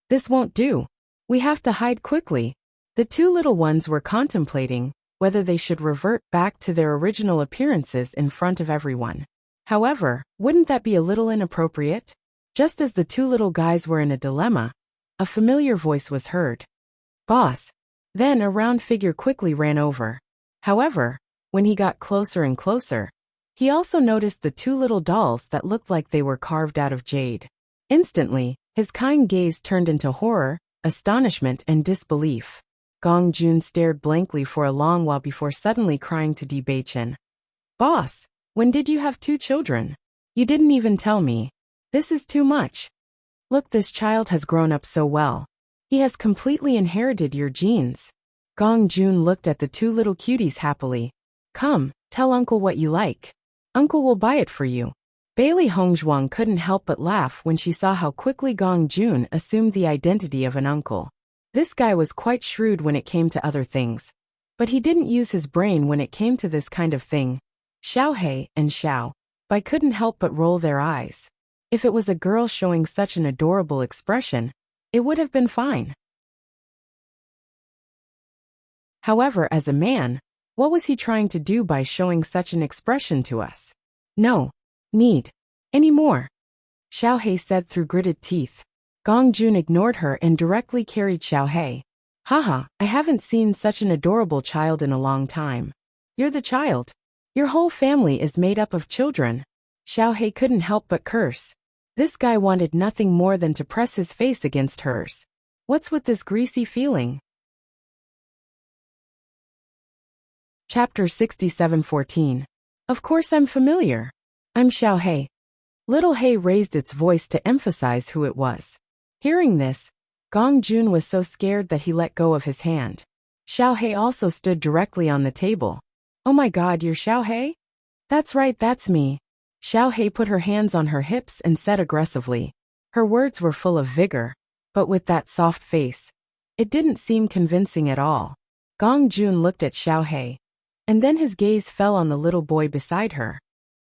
This won't do. We have to hide quickly. The 2 little ones were contemplating whether they should revert back to their original appearances in front of everyone. However, wouldn't that be a little inappropriate? Just as the 2 little guys were in a dilemma, a familiar voice was heard. Boss. Then a round figure quickly ran over. However, when he got closer and closer, he also noticed the 2 little dolls that looked like they were carved out of jade. Instantly, his kind gaze turned into horror, astonishment and disbelief. Gong Jun stared blankly for a long while before suddenly crying to Di Beichen. Boss, when did you have 2 children? You didn't even tell me. This is too much. Look, this child has grown up so well. He has completely inherited your genes. Gong Jun looked at the 2 little cuties happily. Come, tell uncle what you like. Uncle will buy it for you. Bailey Hongzhuang couldn't help but laugh when she saw how quickly Gong Jun assumed the identity of an uncle. This guy was quite shrewd when it came to other things. But he didn't use his brain when it came to this kind of thing. Xiaohei and Xiao Bai couldn't help but roll their eyes. If it was a girl showing such an adorable expression, it would have been fine. However, as a man, what was he trying to do by showing such an expression to us? No need anymore, Xiaohei said through gritted teeth. Gong Jun ignored her and directly carried Xiaohei. Haha, I haven't seen such an adorable child in a long time. You're the child. Your whole family is made up of children. Xiaohei couldn't help but curse. This guy wanted nothing more than to press his face against hers. What's with this greasy feeling? Chapter 67:14. Of course I'm familiar. I'm Xiaohei. Little Hei raised its voice to emphasize who it was. Hearing this, Gong Jun was so scared that he let go of his hand. Xiaohei also stood directly on the table. Oh my god, you're Xiaohei? That's right, that's me. Xiaohei put her hands on her hips and said aggressively. Her words were full of vigor, but with that soft face, it didn't seem convincing at all. Gong Jun looked at Xiaohei, and then his gaze fell on the little boy beside her.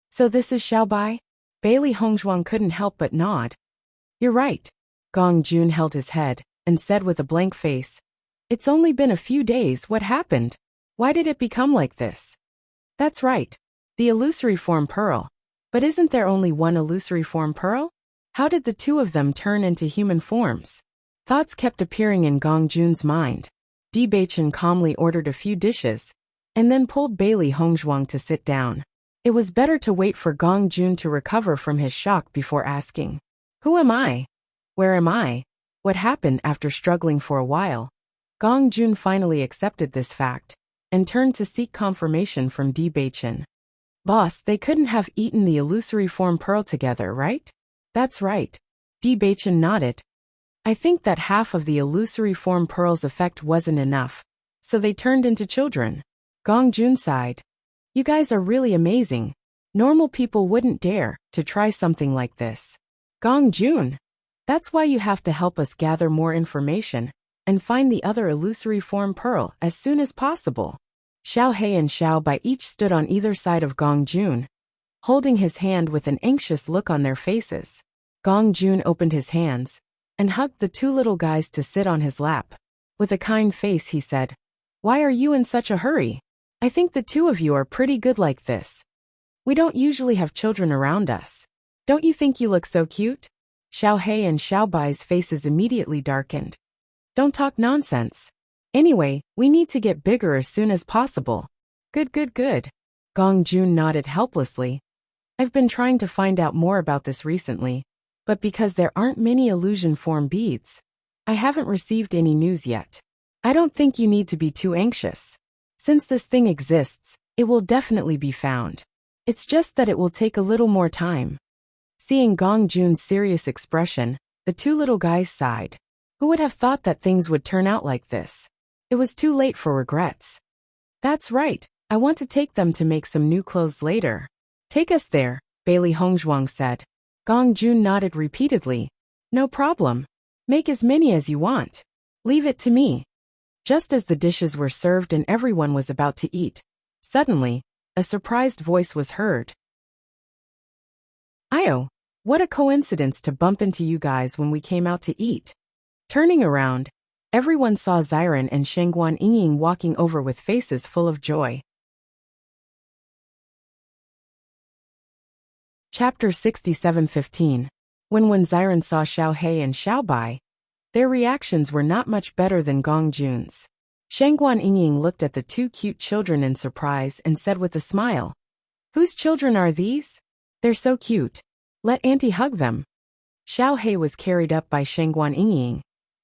So this is Xiao Bai? Bailey Hongzhuang couldn't help but nod. You're right. Gong Jun held his head and said with a blank face, It's only been a few days, what happened? Why did it become like this? That's right. The illusory form pearl. But isn't there only one illusory form pearl? How did the two of them turn into human forms? Thoughts kept appearing in Gong Jun's mind. Di Beichen calmly ordered a few dishes, and then pulled Bailey Hongzhuang to sit down. It was better to wait for Gong Jun to recover from his shock before asking, Who am I? Where am I? What happened after struggling for a while? Gong Jun finally accepted this fact, and turned to seek confirmation from Di Beichen. Boss, they couldn't have eaten the illusory form pearl together, right? That's right. Di Beichen nodded. I think that half of the illusory form pearl's effect wasn't enough, so they turned into children. Gong Jun sighed. You guys are really amazing. Normal people wouldn't dare to try something like this. Gong Jun, that's why you have to help us gather more information and find the other illusory form pearl as soon as possible. Xiaohei and Xiao Bai each stood on either side of Gong Jun, holding his hand with an anxious look on their faces. Gong Jun opened his hands and hugged the two little guys to sit on his lap. With a kind face he said, Why are you in such a hurry? I think the two of you are pretty good like this. We don't usually have children around us. Don't you think you look so cute? Xiaohei and Xiao Bai's faces immediately darkened. Don't talk nonsense. Anyway, we need to get bigger as soon as possible. Good. Gong Jun nodded helplessly. I've been trying to find out more about this recently, but because there aren't many illusion form beads, I haven't received any news yet. I don't think you need to be too anxious. Since this thing exists, it will definitely be found. It's just that it will take a little more time. Seeing Gong Jun's serious expression, the two little guys sighed. Who would have thought that things would turn out like this? It was too late for regrets. That's right, I want to take them to make some new clothes later. Take us there, Bailey Hongzhuang said. Gong Jun nodded repeatedly. No problem. Make as many as you want. Leave it to me. Just as the dishes were served and everyone was about to eat, suddenly, a surprised voice was heard. Io, what a coincidence to bump into you guys when we came out to eat. Turning around, everyone saw Xiren and Shengguan Yingying walking over with faces full of joy. Chapter 67:15. When Xiren saw Xiaohei and Xiao Bai, their reactions were not much better than Gong Jun's. Shengguan Yingying looked at the two cute children in surprise and said with a smile, Whose children are these? They're so cute. Let Auntie hug them. Xiaohei was carried up by Shengguan Yingying,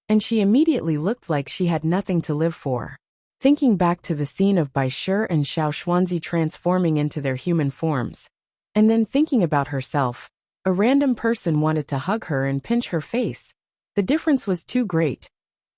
and she immediately looked like she had nothing to live for. Thinking back to the scene of Bai Shi and Xiao Xuanzi transforming into their human forms, and then thinking about herself, a random person wanted to hug her and pinch her face. The difference was too great.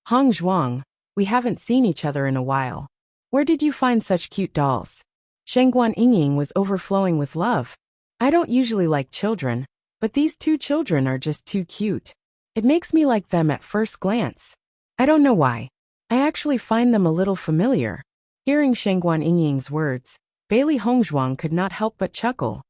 Hong Zhuang, we haven't seen each other in a while. Where did you find such cute dolls? Shengguan Yingying was overflowing with love. I don't usually like children, but these two children are just too cute. It makes me like them at first glance. I don't know why. I actually find them a little familiar. Hearing Shengguan Yingying's words, Bailey Hongzhuang could not help but chuckle.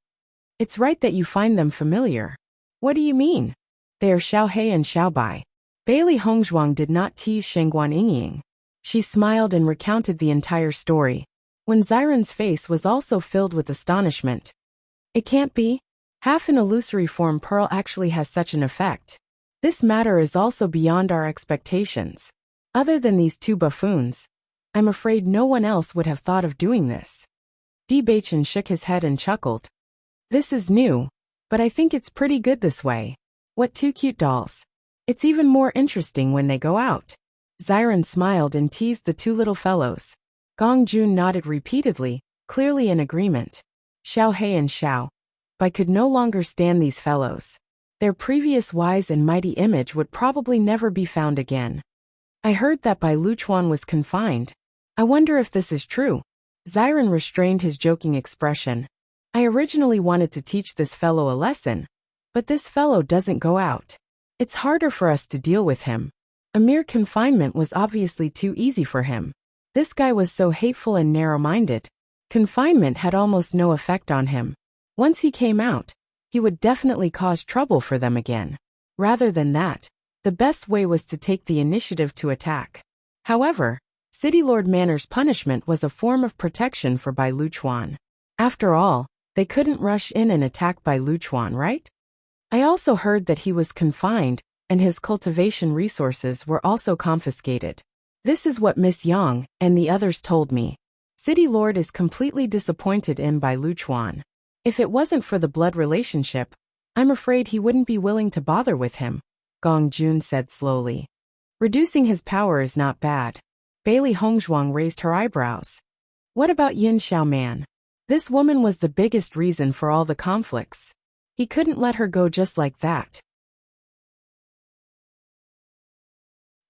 It's right that you find them familiar. What do you mean? They are Xiaohei and Xiaobai. Bailey Hongzhuang did not tease Shengguan Yingying. She smiled and recounted the entire story, when Xiren's face was also filled with astonishment. It can't be. Half an illusory form pearl actually has such an effect. This matter is also beyond our expectations. Other than these two buffoons, I'm afraid no one else would have thought of doing this. Di Baichen shook his head and chuckled. This is new, but I think it's pretty good this way. What two cute dolls. It's even more interesting when they go out. Xiren smiled and teased the two little fellows. Gong Jun nodded repeatedly, clearly in agreement. Xiaohei and Xiaobai could no longer stand these fellows. Their previous wise and mighty image would probably never be found again. I heard that Bai Luchuan was confined. I wonder if this is true. Xiren restrained his joking expression. I originally wanted to teach this fellow a lesson, but this fellow doesn't go out. It's harder for us to deal with him. A mere confinement was obviously too easy for him. This guy was so hateful and narrow-minded. Confinement had almost no effect on him. Once he came out, he would definitely cause trouble for them again. Rather than that, the best way was to take the initiative to attack. However, City Lord Manor's punishment was a form of protection for Bai Luchuan. After all, they couldn't rush in and attack Bai Luchuan, right? I also heard that he was confined, and his cultivation resources were also confiscated. This is what Miss Yang and the others told me. City Lord is completely disappointed in Bai Luchuan. If it wasn't for the blood relationship, I'm afraid he wouldn't be willing to bother with him, Gong Jun said slowly. Reducing his power is not bad. Bailey Hongzhuang raised her eyebrows. What about Yin Xiaoman? This woman was the biggest reason for all the conflicts. He couldn't let her go just like that.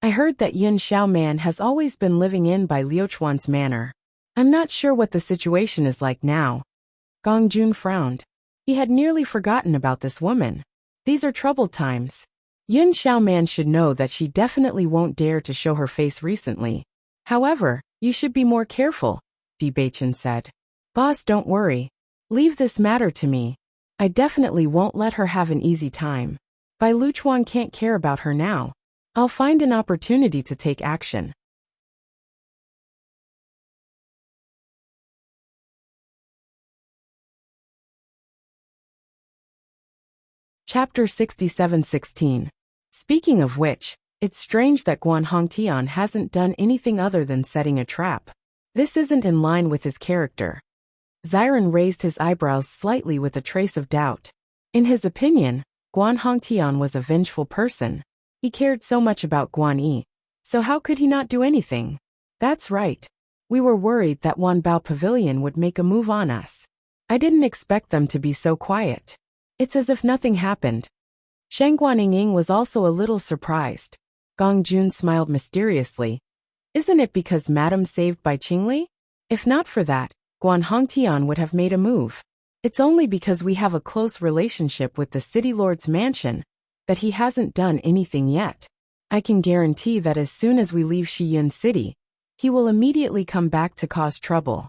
I heard that Yin Xiaoman has always been living in Bai Liuchuan's manor. I'm not sure what the situation is like now. Gong Jun frowned. He had nearly forgotten about this woman. These are troubled times. Yin Xiaoman should know that she definitely won't dare to show her face recently. However, you should be more careful, Di Baichen said. Boss, don't worry. Leave this matter to me. I definitely won't let her have an easy time. Bai Luchuan can't care about her now. I'll find an opportunity to take action. Chapter 67-16. Speaking of which, it's strange that Guan Hongtian hasn't done anything other than setting a trap. This isn't in line with his character. Xiren raised his eyebrows slightly with a trace of doubt. In his opinion, Guan Hongtian was a vengeful person. He cared so much about Guan Yi, so how could he not do anything? That's right. We were worried that Wanbao Pavilion would make a move on us. I didn't expect them to be so quiet. It's as if nothing happened. Shengguan Yingying was also a little surprised. Gong Jun smiled mysteriously. Isn't it because Madam saved by Qingli? If not for that, Guan Hongtian would have made a move. It's only because we have a close relationship with the City Lord's mansion that he hasn't done anything yet. I can guarantee that as soon as we leave Shiyun City, he will immediately come back to cause trouble.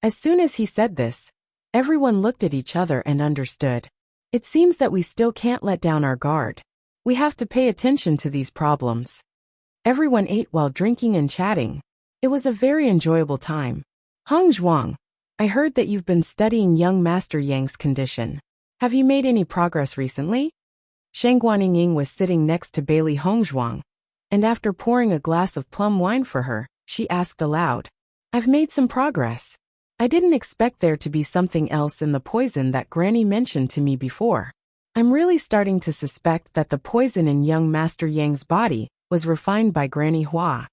As soon as he said this, everyone looked at each other and understood. It seems that we still can't let down our guard. We have to pay attention to these problems. Everyone ate while drinking and chatting. It was a very enjoyable time. Hongzhuang, I heard that you've been studying young Master Yang's condition. Have you made any progress recently? Shengguan Yingying was sitting next to Bailey Hongzhuang, and after pouring a glass of plum wine for her, she asked aloud. I've made some progress. I didn't expect there to be something else in the poison that Granny mentioned to me before. I'm really starting to suspect that the poison in young Master Yang's body was refined by Granny Hua.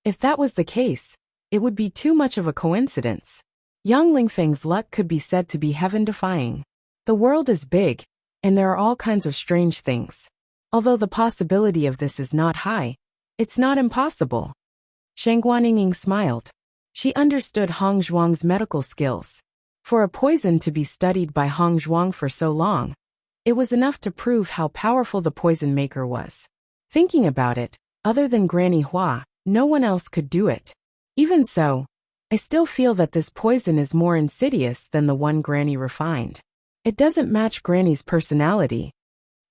If that was the case, it would be too much of a coincidence. Young Lingfeng's luck could be said to be heaven-defying. The world is big, and there are all kinds of strange things. Although the possibility of this is not high, it's not impossible. Shengguan Yingying smiled. She understood Hongzhuang's medical skills. For a poison to be studied by Hongzhuang for so long, it was enough to prove how powerful the poison maker was. Thinking about it, Other than Granny Hua, no one else could do it. Even so, I still feel that this poison is more insidious than the one Granny refined. It doesn't match Granny's personality.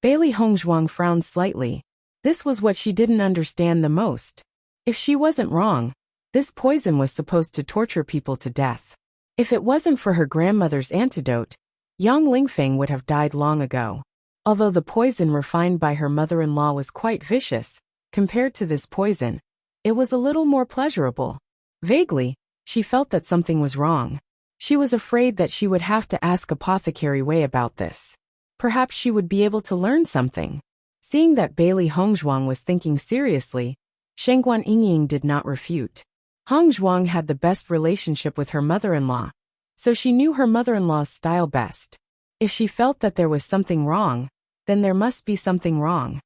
Bailey Hongzhuang frowned slightly. This was what she didn't understand the most. If she wasn't wrong, this poison was supposed to torture people to death. If it wasn't for her grandmother's antidote, young Lingfeng would have died long ago. Although the poison refined by her mother-in-law was quite vicious, compared to this poison, it was a little more pleasurable. Vaguely, she felt that something was wrong. She was afraid that she would have to ask Apothecary Wei about this. Perhaps she would be able to learn something. Seeing that Bailey Hongzhuang was thinking seriously, Shengguan Yingying did not refute. Hongzhuang had the best relationship with her mother-in-law, so she knew her mother-in-law's style best. If she felt that there was something wrong, then there must be something wrong.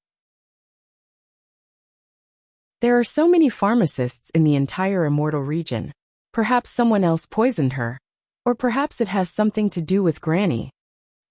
There are so many pharmacists in the entire immortal region. Perhaps someone else poisoned her. Or perhaps it has something to do with Granny.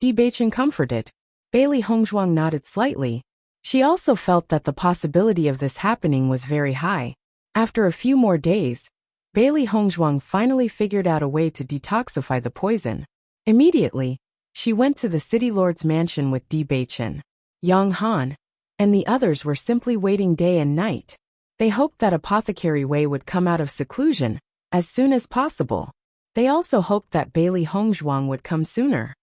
Di Beichen comforted. Bailey Hongzhuang nodded slightly. She also felt that the possibility of this happening was very high. After a few more days, Bailey Hongzhuang finally figured out a way to detoxify the poison. Immediately, she went to the city lord's mansion with Di Beichen. Yang Han and the others were simply waiting day and night. They hoped that Apothecary Wei would come out of seclusion as soon as possible. They also hoped that Bailey Hongzhuang would come sooner.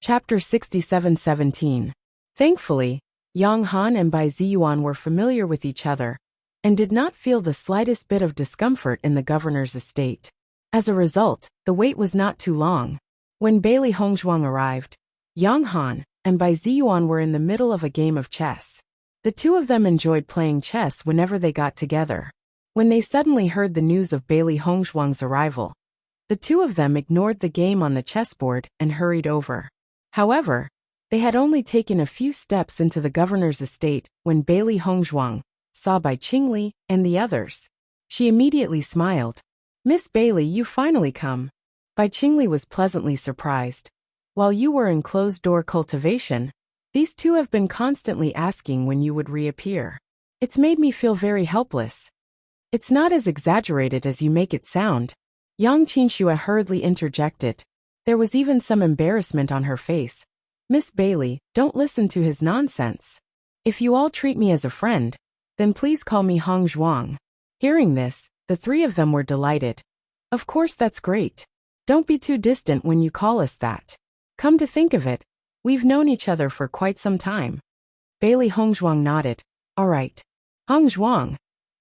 Chapter 67-17. Thankfully, Yang Han and Bai Ziyuan were familiar with each other and did not feel the slightest bit of discomfort in the governor's estate. As a result, the wait was not too long. When Bailey Hongzhuang arrived, Yang Han and Bai Ziyuan were in the middle of a game of chess. The two of them enjoyed playing chess whenever they got together. When they suddenly heard the news of Bailey Hongzhuang's arrival, the two of them ignored the game on the chessboard and hurried over. However, they had only taken a few steps into the governor's estate when Bailey Hongzhuang saw Bai Qingli and the others. She immediately smiled. "Miss Bailey, you finally come." Bai Qingli was pleasantly surprised. "While you were in closed-door cultivation, these two have been constantly asking when you would reappear. It's made me feel very helpless." "It's not as exaggerated as you make it sound," Yang Qinxue hurriedly interjected. There was even some embarrassment on her face. "Miss Bailey, don't listen to his nonsense. If you all treat me as a friend, then please call me Hongzhuang." Hearing this, the three of them were delighted. "Of course, that's great. Don't be too distant when you call us that. Come to think of it, we've known each other for quite some time." Bailey Hongzhuang nodded. "All right. Hongzhuang,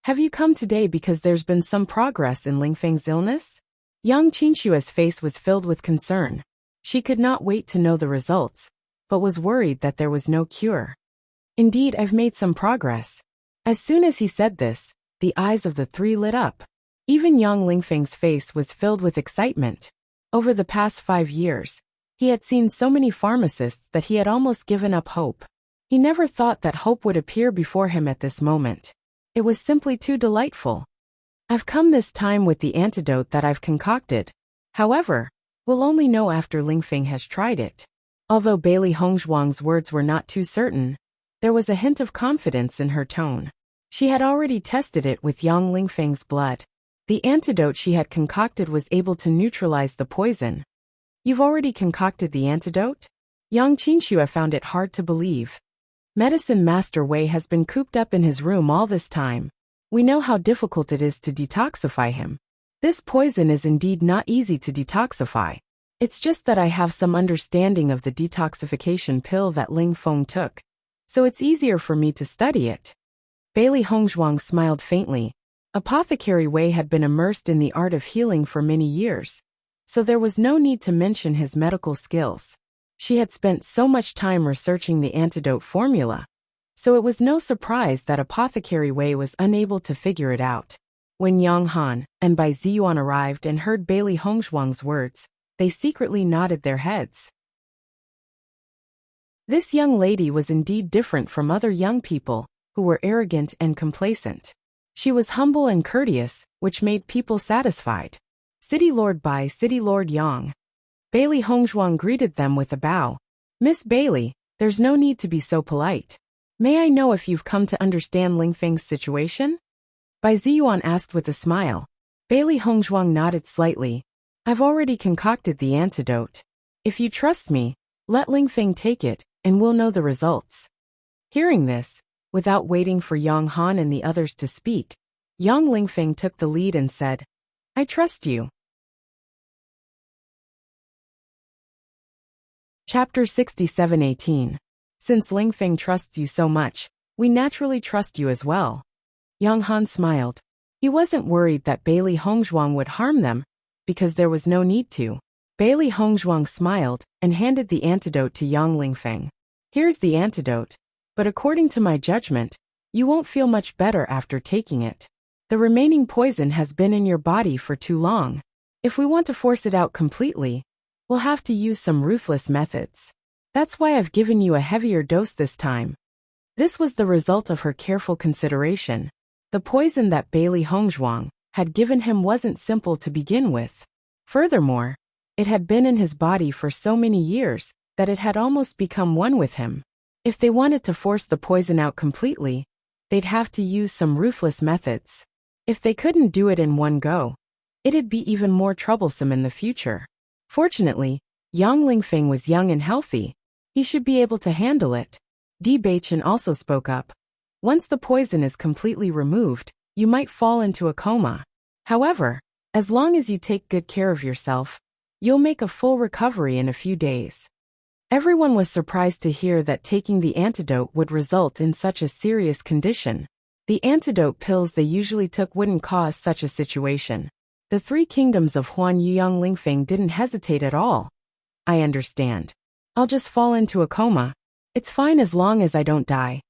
have you come today because there's been some progress in Lingfeng's illness?" Yang Qinshua's face was filled with concern. She could not wait to know the results, but was worried that there was no cure. "Indeed, I've made some progress." As soon as he said this, the eyes of the three lit up. Even young Lingfeng's face was filled with excitement. Over the past 5 years, he had seen so many pharmacists that he had almost given up hope. He never thought that hope would appear before him at this moment. It was simply too delightful. "I've come this time with the antidote that I've concocted. However, we'll only know after Lingfeng has tried it." Although Bailey Hongzhuang's words were not too certain, there was a hint of confidence in her tone. She had already tested it with young Lingfeng's blood. The antidote she had concocted was able to neutralize the poison. "You've already concocted the antidote?" Yang Qinxue found it hard to believe. "Medicine Master Wei has been cooped up in his room all this time. We know how difficult it is to detoxify him. This poison is indeed not easy to detoxify. It's just that I have some understanding of the detoxification pill that Ling Feng took, so it's easier for me to study it." Bailey Hongzhuang smiled faintly. Apothecary Wei had been immersed in the art of healing for many years, so there was no need to mention his medical skills. She had spent so much time researching the antidote formula, so it was no surprise that Apothecary Wei was unable to figure it out. When Yang Han and Bai Ziyuan arrived and heard Bailey Hongzhuang's words, they secretly nodded their heads. This young lady was indeed different from other young people, who were arrogant and complacent. She was humble and courteous, which made people satisfied. "City Lord Bai, City Lord Yang." Bailey Hongzhuang greeted them with a bow. "Miss Bailey, There's no need to be so polite. May I know if you've come to understand Lingfeng's situation? Bai Ziyuan asked with a smile. Bailey Hongzhuang nodded slightly. I've already concocted the antidote. If you trust me, let Lingfeng take it, and we'll know the results. Hearing this, without waiting for Yang Han and the others to speak, Yang Lingfeng took the lead and said, I trust you. Chapter 67:18. Since Lingfeng trusts you so much, we naturally trust you as well. Yang Han smiled. He wasn't worried that Bailey Hongzhuang would harm them, because there was no need to. Bailey Hongzhuang smiled and handed the antidote to Yang Lingfeng. Here's the antidote, but according to my judgment, you won't feel much better after taking it. The remaining poison has been in your body for too long. If we want to force it out completely, we'll have to use some ruthless methods. That's why I've given you a heavier dose this time. This was the result of her careful consideration. The poison that Bailey Hongzhuang had given him wasn't simple to begin with. Furthermore, it had been in his body for so many years that it had almost become one with him. If they wanted to force the poison out completely, they'd have to use some ruthless methods. If they couldn't do it in one go, it'd be even more troublesome in the future. Fortunately, Yang Lingfeng was young and healthy. He should be able to handle it. Di Beichen also spoke up. Once the poison is completely removed, you might fall into a coma. However, as long as you take good care of yourself, you'll make a full recovery in a few days. Everyone was surprised to hear that taking the antidote would result in such a serious condition. The antidote pills they usually took wouldn't cause such a situation. The three kingdoms of Huan Yang Lingfeng didn't hesitate at all. I understand. I'll just fall into a coma. It's fine as long as I don't die.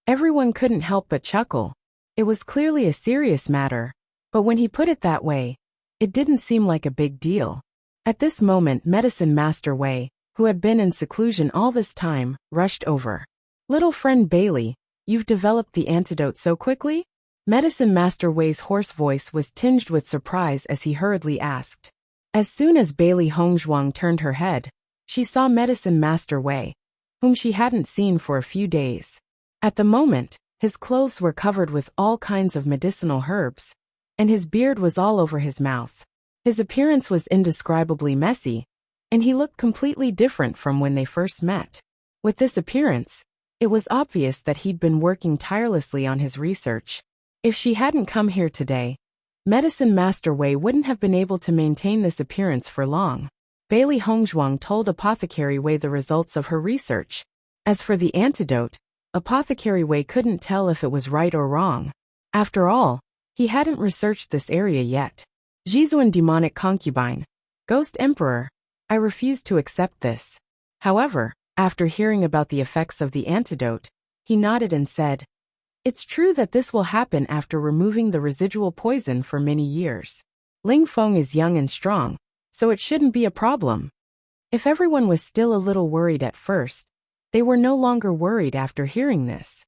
Everyone couldn't help but chuckle. It was clearly a serious matter, but when he put it that way, it didn't seem like a big deal. At this moment, Medicine Master Wei, who had been in seclusion all this time, rushed over. Little friend Bailey, you've developed the antidote so quickly? Medicine Master Wei's hoarse voice was tinged with surprise as he hurriedly asked. As soon as Bailey Hongzhuang turned her head, she saw Medicine Master Wei, whom she hadn't seen for a few days. At the moment, his clothes were covered with all kinds of medicinal herbs, and his beard was all over his mouth. His appearance was indescribably messy, and he looked completely different from when they first met. With this appearance, it was obvious that he'd been working tirelessly on his research. If she hadn't come here today, Medicine Master Wei wouldn't have been able to maintain this appearance for long. Bailey Hongzhuang told Apothecary Wei the results of her research. As for the antidote, Apothecary Wei couldn't tell if it was right or wrong. After all, he hadn't researched this area yet. Jizuan Demonic Concubine, Ghost Emperor, I refuse to accept this. However, after hearing about the effects of the antidote, he nodded and said, It's true that this will happen after removing the residual poison for many years. Ling Feng is young and strong, so it shouldn't be a problem. If everyone was still a little worried at first, they were no longer worried after hearing this.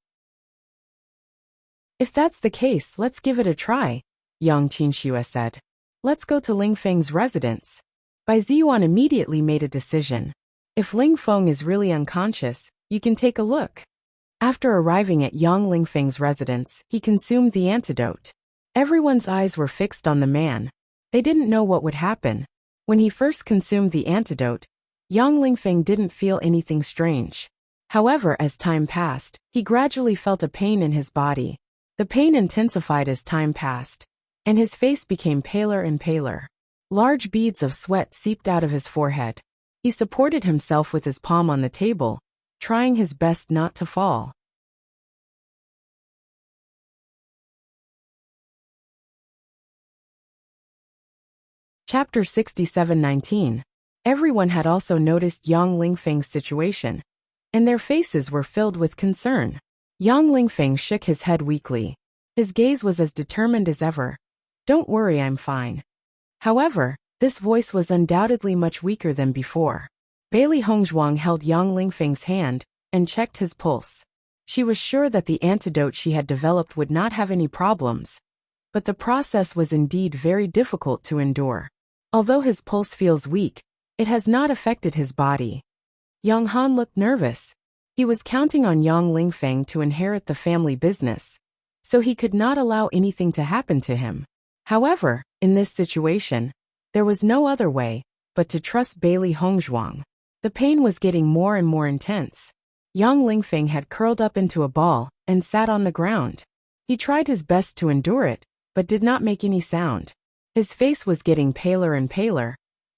If that's the case, let's give it a try, Yang Qinxue said. Let's go to Ling Feng's residence. Bai Ziyuan immediately made a decision. If Ling Feng is really unconscious, you can take a look. After arriving at Yang Lingfeng's residence, he consumed the antidote. Everyone's eyes were fixed on the man. They didn't know what would happen. When he first consumed the antidote, Yang Lingfeng didn't feel anything strange. However, as time passed, he gradually felt a pain in his body. The pain intensified as time passed, and his face became paler and paler. Large beads of sweat seeped out of his forehead. He supported himself with his palm on the table, trying his best not to fall. Chapter 67:19. Everyone had also noticed Yang Lingfeng's situation, and their faces were filled with concern. Yang Lingfeng shook his head weakly. His gaze was as determined as ever. Don't worry, I'm fine. However, this voice was undoubtedly much weaker than before. Bailey Hongzhuang held Yang Lingfeng's hand and checked his pulse. She was sure that the antidote she had developed would not have any problems, but the process was indeed very difficult to endure. Although his pulse feels weak, it has not affected his body. Yang Han looked nervous. He was counting on Yang Lingfeng to inherit the family business, so he could not allow anything to happen to him. However, in this situation, there was no other way but to trust Bailey Hongzhuang. The pain was getting more and more intense. Yang Lingfeng had curled up into a ball and sat on the ground. He tried his best to endure it, but did not make any sound. His face was getting paler and paler,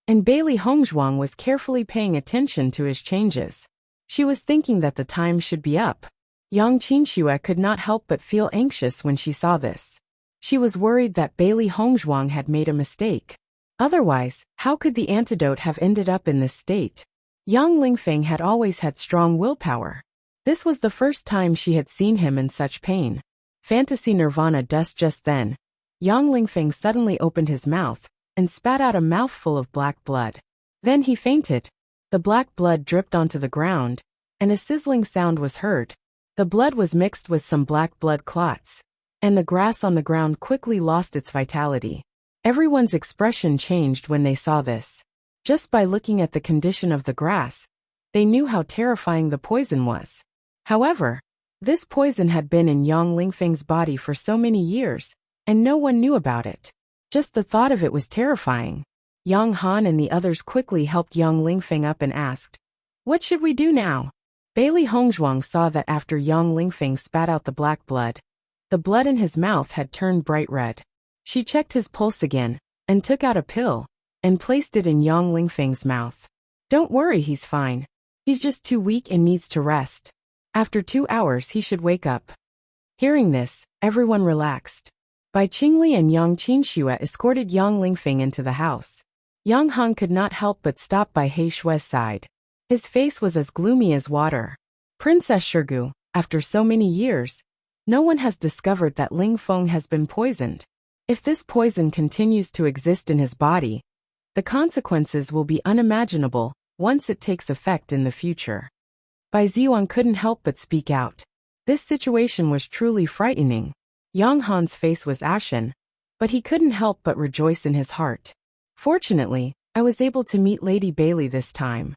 and Bailey Hongzhuang was carefully paying attention to his changes. She was thinking that the time should be up. Yang Qinxue could not help but feel anxious when she saw this. She was worried that Bailey Hongzhuang had made a mistake. Otherwise, how could the antidote have ended up in this state? Yang Lingfeng had always had strong willpower. This was the first time she had seen him in such pain. Fantasy nirvana dust. Just then, Yang Lingfeng suddenly opened his mouth and spat out a mouthful of black blood. Then he fainted. The black blood dripped onto the ground, and a sizzling sound was heard. The blood was mixed with some black blood clots, and the grass on the ground quickly lost its vitality. Everyone's expression changed when they saw this. Just by looking at the condition of the grass, they knew how terrifying the poison was. However, this poison had been in Yang Lingfeng's body for so many years, and no one knew about it. Just the thought of it was terrifying. Yang Han and the others quickly helped Yang Lingfeng up and asked, "What should we do now?" Bailey Hongzhuang saw that after Yang Lingfeng spat out the black blood, the blood in his mouth had turned bright red. She checked his pulse again, and took out a pill, and placed it in Yang Lingfeng's mouth. "Don't worry, he's fine. He's just too weak and needs to rest. After 2 hours he should wake up." Hearing this, everyone relaxed. Bai Qingli and Yang Qinxue escorted Yang Lingfeng into the house. Yang Han could not help but stop by He Shui's side. His face was as gloomy as water. "Princess Shirgu, after so many years, no one has discovered that Ling Feng has been poisoned. If this poison continues to exist in his body, the consequences will be unimaginable once it takes effect in the future." Bai Ziyuan couldn't help but speak out. This situation was truly frightening. Yang Han's face was ashen, but he couldn't help but rejoice in his heart. "Fortunately, I was able to meet Lady Bailey this time.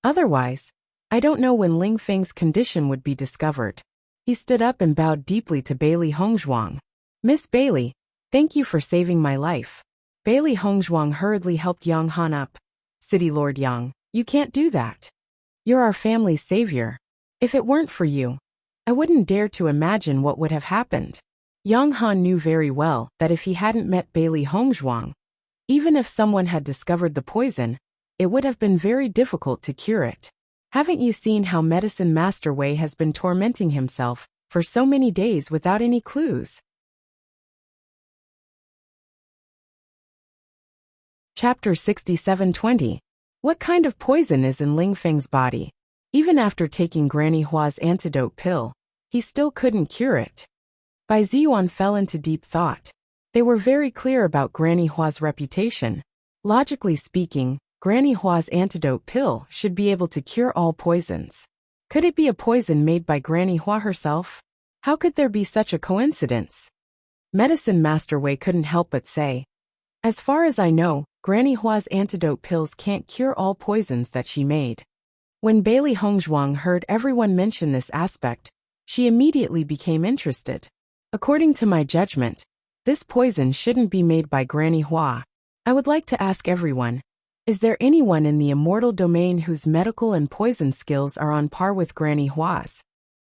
Otherwise, I don't know when Ling Feng's condition would be discovered." He stood up and bowed deeply to Bailey Hongzhuang. "Miss Bailey, thank you for saving my life." Bailey Hongzhuang hurriedly helped Yang Han up. "City Lord Yang, you can't do that. You're our family's savior. If it weren't for you, I wouldn't dare to imagine what would have happened." Yang Han knew very well that if he hadn't met Bailey Hongzhuang, even if someone had discovered the poison, it would have been very difficult to cure it. Haven't you seen how Medicine Master Wei has been tormenting himself for so many days without any clues? Chapter 6720. What kind of poison is in Ling Feng's body? Even after taking Granny Hua's antidote pill, he still couldn't cure it. Bai Ziyuan fell into deep thought. They were very clear about Granny Hua's reputation. Logically speaking, Granny Hua's antidote pill should be able to cure all poisons. Could it be a poison made by Granny Hua herself? How could there be such a coincidence? Medicine Master Wei couldn't help but say, "As far as I know, Granny Hua's antidote pills can't cure all poisons that she made." When Bailey Hongzhuang heard everyone mention this aspect, she immediately became interested. "According to my judgment, this poison shouldn't be made by Granny Hua. I would like to ask everyone, is there anyone in the immortal domain whose medical and poison skills are on par with Granny Hua's?"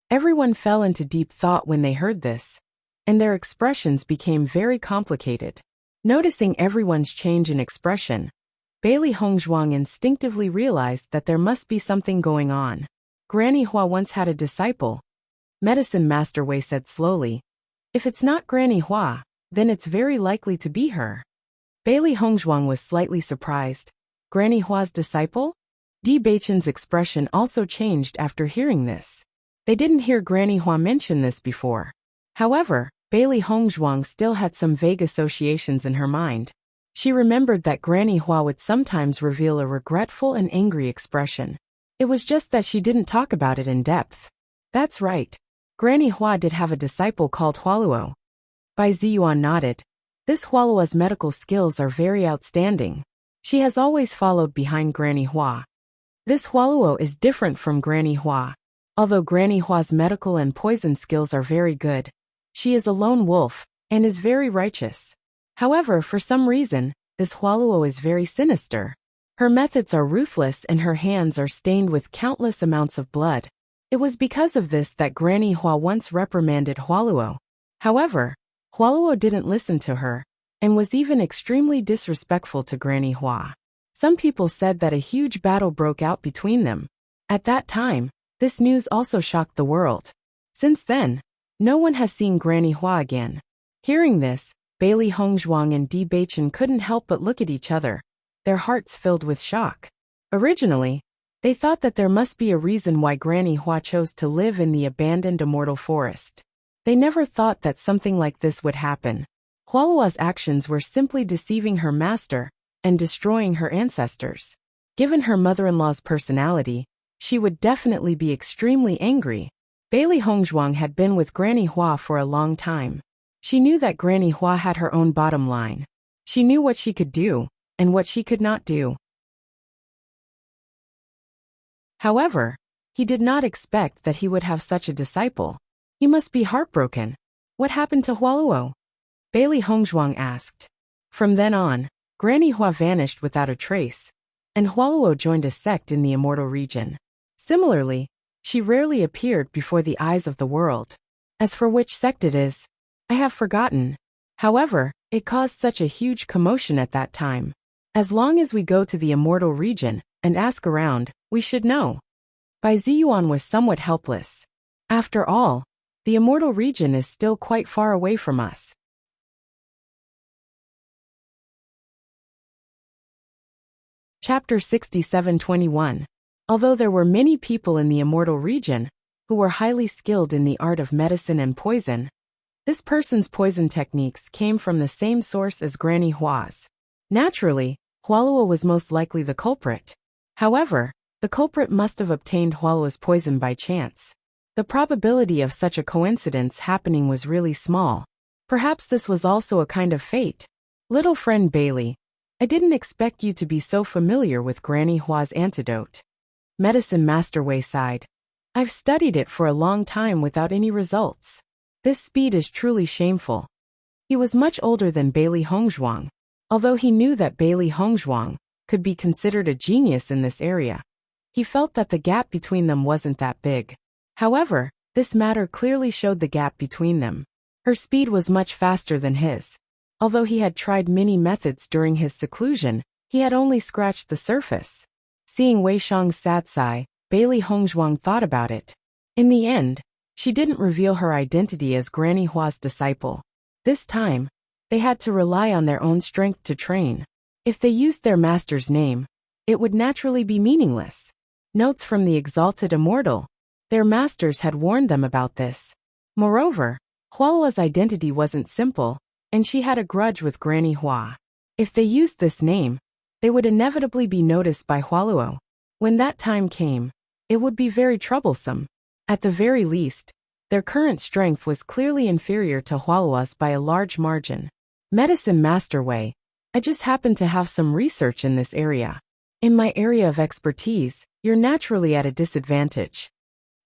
Everyone fell into deep thought when they heard this, and their expressions became very complicated. Noticing everyone's change in expression, Bailey Hongzhuang instinctively realized that there must be something going on. "Granny Hua once had a disciple," Medicine Master Wei said slowly. "If it's not Granny Hua, then it's very likely to be her." Bailey Hongzhuang was slightly surprised. Granny Hua's disciple? Di Beichen's expression also changed after hearing this. They didn't hear Granny Hua mention this before. However, Bailey Hongzhuang still had some vague associations in her mind. She remembered that Granny Hua would sometimes reveal a regretful and angry expression. It was just that she didn't talk about it in depth. That's right. Granny Hua did have a disciple called Hualuo. Bai Ziyuan nodded. This Hualuo's medical skills are very outstanding. She has always followed behind Granny Hua. This Hualuo is different from Granny Hua. Although Granny Hua's medical and poison skills are very good, she is a lone wolf and is very righteous. However, for some reason, this Hualuo is very sinister. Her methods are ruthless and her hands are stained with countless amounts of blood. It was because of this that Granny Hua once reprimanded Hualuo. However, Hualuo didn't listen to her, and was even extremely disrespectful to Granny Hua. Some people said that a huge battle broke out between them. At that time, this news also shocked the world. Since then, no one has seen Granny Hua again. Hearing this, Bailey Hongzhuang and Di Beichen couldn't help but look at each other, their hearts filled with shock. Originally, they thought that there must be a reason why Granny Hua chose to live in the abandoned immortal forest. They never thought that something like this would happen. Hualuo's actions were simply deceiving her master and destroying her ancestors. Given her mother-in-law's personality, she would definitely be extremely angry. Bailey Hongzhuang had been with Granny Hua for a long time. She knew that Granny Hua had her own bottom line. She knew what she could do and what she could not do. However, he did not expect that he would have such a disciple. He must be heartbroken. What happened to Hualuo? Bailey Hongzhuang asked. From then on, Granny Hua vanished without a trace, and Hualuo joined a sect in the immortal region. Similarly, she rarely appeared before the eyes of the world. As for which sect it is, I have forgotten. However, it caused such a huge commotion at that time. As long as we go to the immortal region and ask around, we should know. Bai Ziyuan was somewhat helpless. After all, the immortal region is still quite far away from us. Chapter 67:21. Although there were many people in the immortal region who were highly skilled in the art of medicine and poison, this person's poison techniques came from the same source as Granny Hua's. Naturally, Hualuo was most likely the culprit. However, the culprit must have obtained Hualuo's poison by chance. The probability of such a coincidence happening was really small. Perhaps this was also a kind of fate. Little friend Bailey, I didn't expect you to be so familiar with Granny Hua's antidote. Medicine Master Wei sighed. I've studied it for a long time without any results. This speed is truly shameful. He was much older than Bailey Hongzhuang. Although he knew that Bailey Hongzhuang could be considered a genius in this area, he felt that the gap between them wasn't that big. However, this matter clearly showed the gap between them. Her speed was much faster than his. Although he had tried many methods during his seclusion, he had only scratched the surface. Seeing Wei Shang's sad sigh, Bailey Hongzhuang thought about it. In the end, she didn't reveal her identity as Granny Hua's disciple. This time, they had to rely on their own strength to train. If they used their master's name, it would naturally be meaningless. Notes from the Exalted Immortal. Their masters had warned them about this. Moreover, Hualuo's identity wasn't simple, and she had a grudge with Granny Hua. If they used this name, they would inevitably be noticed by Hualuo. When that time came, it would be very troublesome. At the very least, their current strength was clearly inferior to Hualuo's by a large margin. Medicine Master Wei, I just happen to have some research in this area. In my area of expertise, you're naturally at a disadvantage.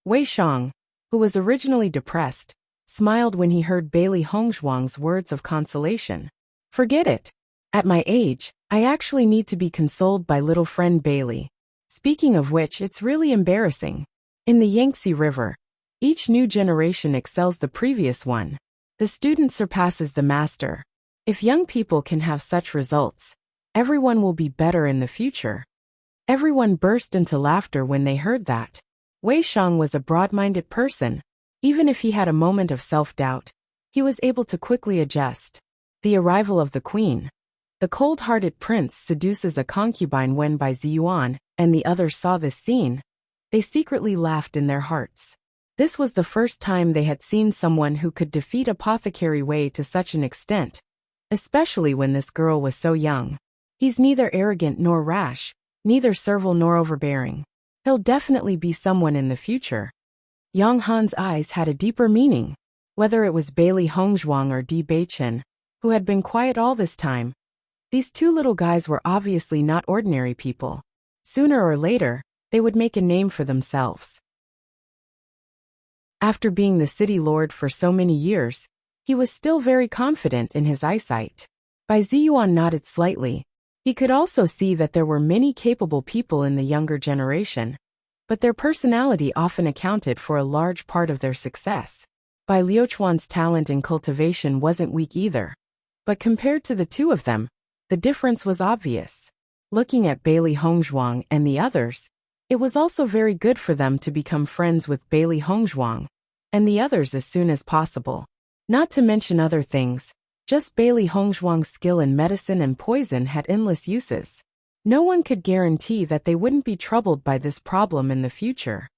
Wei Shang, who was originally depressed, smiled when he heard Bailey Hongzhuang's words of consolation. Forget it. At my age, I actually need to be consoled by little friend Bailey. Speaking of which, it's really embarrassing. In the Yangtze River, each new generation excels the previous one. The student surpasses the master. If young people can have such results, everyone will be better in the future. Everyone burst into laughter when they heard that. Wei Shang was a broad-minded person. Even if he had a moment of self-doubt, he was able to quickly adjust. The arrival of the queen. The cold-hearted prince seduces a concubine when Bai Ziyuan and the others saw this scene. They secretly laughed in their hearts. This was the first time they had seen someone who could defeat Apothecary Wei to such an extent, especially when this girl was so young. He's neither arrogant nor rash, neither servile nor overbearing. He'll definitely be someone in the future. Yang Han's eyes had a deeper meaning. Whether it was Bailey Hongzhuang or Di Beichen, who had been quiet all this time, these two little guys were obviously not ordinary people. Sooner or later, they would make a name for themselves. After being the city lord for so many years, he was still very confident in his eyesight. Bai Ziyuan nodded slightly. He could also see that there were many capable people in the younger generation, but their personality often accounted for a large part of their success. Bai Liuchuan's talent in cultivation wasn't weak either, but compared to the two of them, the difference was obvious. Looking at Bailey Hongzhuang and the others, it was also very good for them to become friends with Bailey Hongzhuang and the others as soon as possible. Not to mention other things, just Bailey Hongzhuang's skill in medicine and poison had endless uses. No one could guarantee that they wouldn't be troubled by this problem in the future.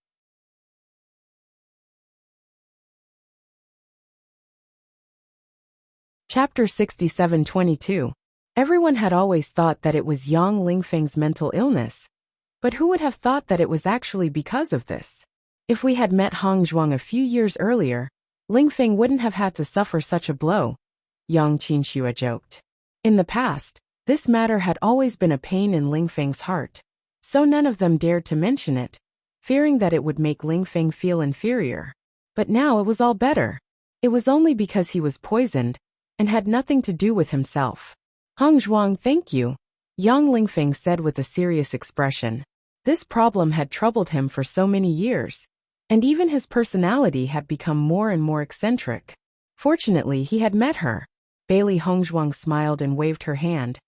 Chapter 67:22. Everyone had always thought that it was Yang Lingfeng's mental illness, but who would have thought that it was actually because of this? If we had met Hong Zhuang a few years earlier, Lingfeng wouldn't have had to suffer such a blow, Yang Qinxue joked. In the past, this matter had always been a pain in Lingfeng's heart, so none of them dared to mention it, fearing that it would make Lingfeng feel inferior. But now it was all better. It was only because he was poisoned, and had nothing to do with himself. Hong Zhuang, thank you, Yang Lingfeng said with a serious expression. This problem had troubled him for so many years, and even his personality had become more and more eccentric. Fortunately, he had met her. Bailey Hongzhuang smiled and waved her hand.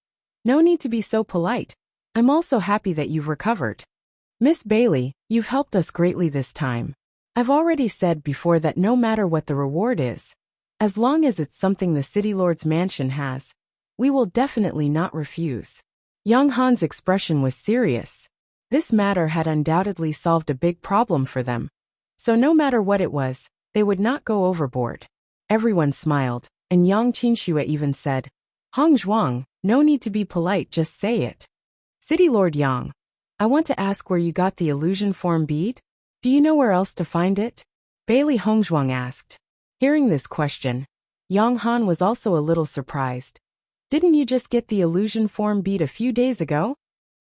No need to be so polite. I'm also happy that you've recovered. Miss Bailey, you've helped us greatly this time. I've already said before that no matter what the reward is, as long as it's something the city lord's mansion has, we will definitely not refuse. Yang Han's expression was serious. This matter had undoubtedly solved a big problem for them, so no matter what it was, they would not go overboard. Everyone smiled, and Yang Qinxue even said, Hong Zhuang, no need to be polite, just say it. City Lord Yang, I want to ask where you got the illusion form bead? Do you know where else to find it? Bailey Hongzhuang asked. Hearing this question, Yang Han was also a little surprised. Didn't you just get the illusion form bead a few days ago?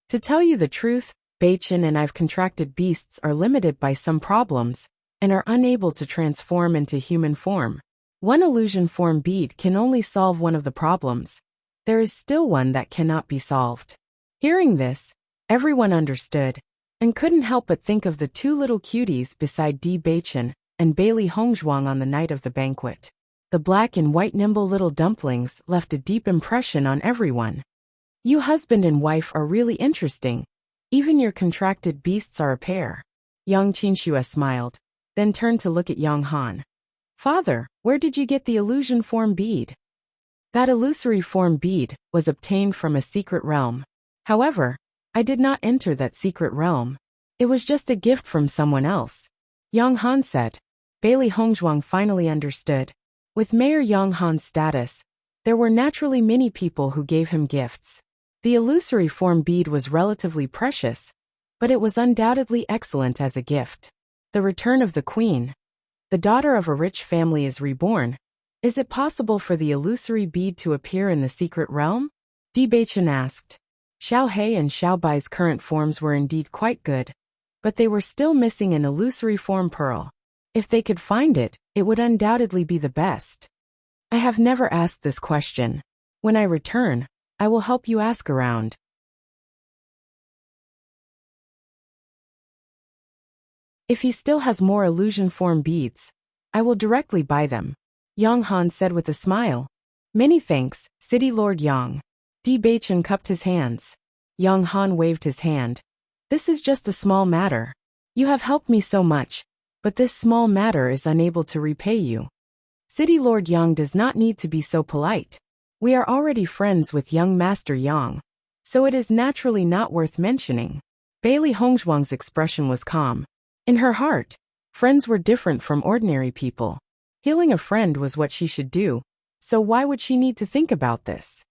To tell you the truth, Beichen and I've contracted beasts are limited by some problems, and are unable to transform into human form. One illusion form bead can only solve one of the problems. There is still one that cannot be solved. Hearing this, everyone understood, and couldn't help but think of the two little cuties beside Di Beichen and Bailey Hongzhuang on the night of the banquet. The black and white nimble little dumplings left a deep impression on everyone. You husband and wife are really interesting. Even your contracted beasts are a pair. Yang Qinxue smiled, then turned to look at Yang Han. Father, where did you get the illusion form bead? That illusory form bead was obtained from a secret realm. However, I did not enter that secret realm. It was just a gift from someone else. Yang Han said. Bailey Hongzhuang finally understood. With Mayor Yang Han's status, there were naturally many people who gave him gifts. The illusory form bead was relatively precious, but it was undoubtedly excellent as a gift. The return of the queen. The daughter of a rich family is reborn. Is it possible for the illusory bead to appear in the secret realm? Di Beichen asked. Xiao He and Xiao Bai's current forms were indeed quite good, but they were still missing an illusory form pearl. If they could find it, it would undoubtedly be the best. I have never asked this question. When I return, I will help you ask around. If he still has more illusion form beads, I will directly buy them, Yang Han said with a smile. Many thanks, City Lord Yang. Di Beichen cupped his hands. Yang Han waved his hand. This is just a small matter. You have helped me so much, but this small matter is unable to repay you. City Lord Yang does not need to be so polite. We are already friends with young Master Yang, so it is naturally not worth mentioning. Bailey Hongzhuang's expression was calm. In her heart, friends were different from ordinary people. Healing a friend was what she should do, so why would she need to think about this?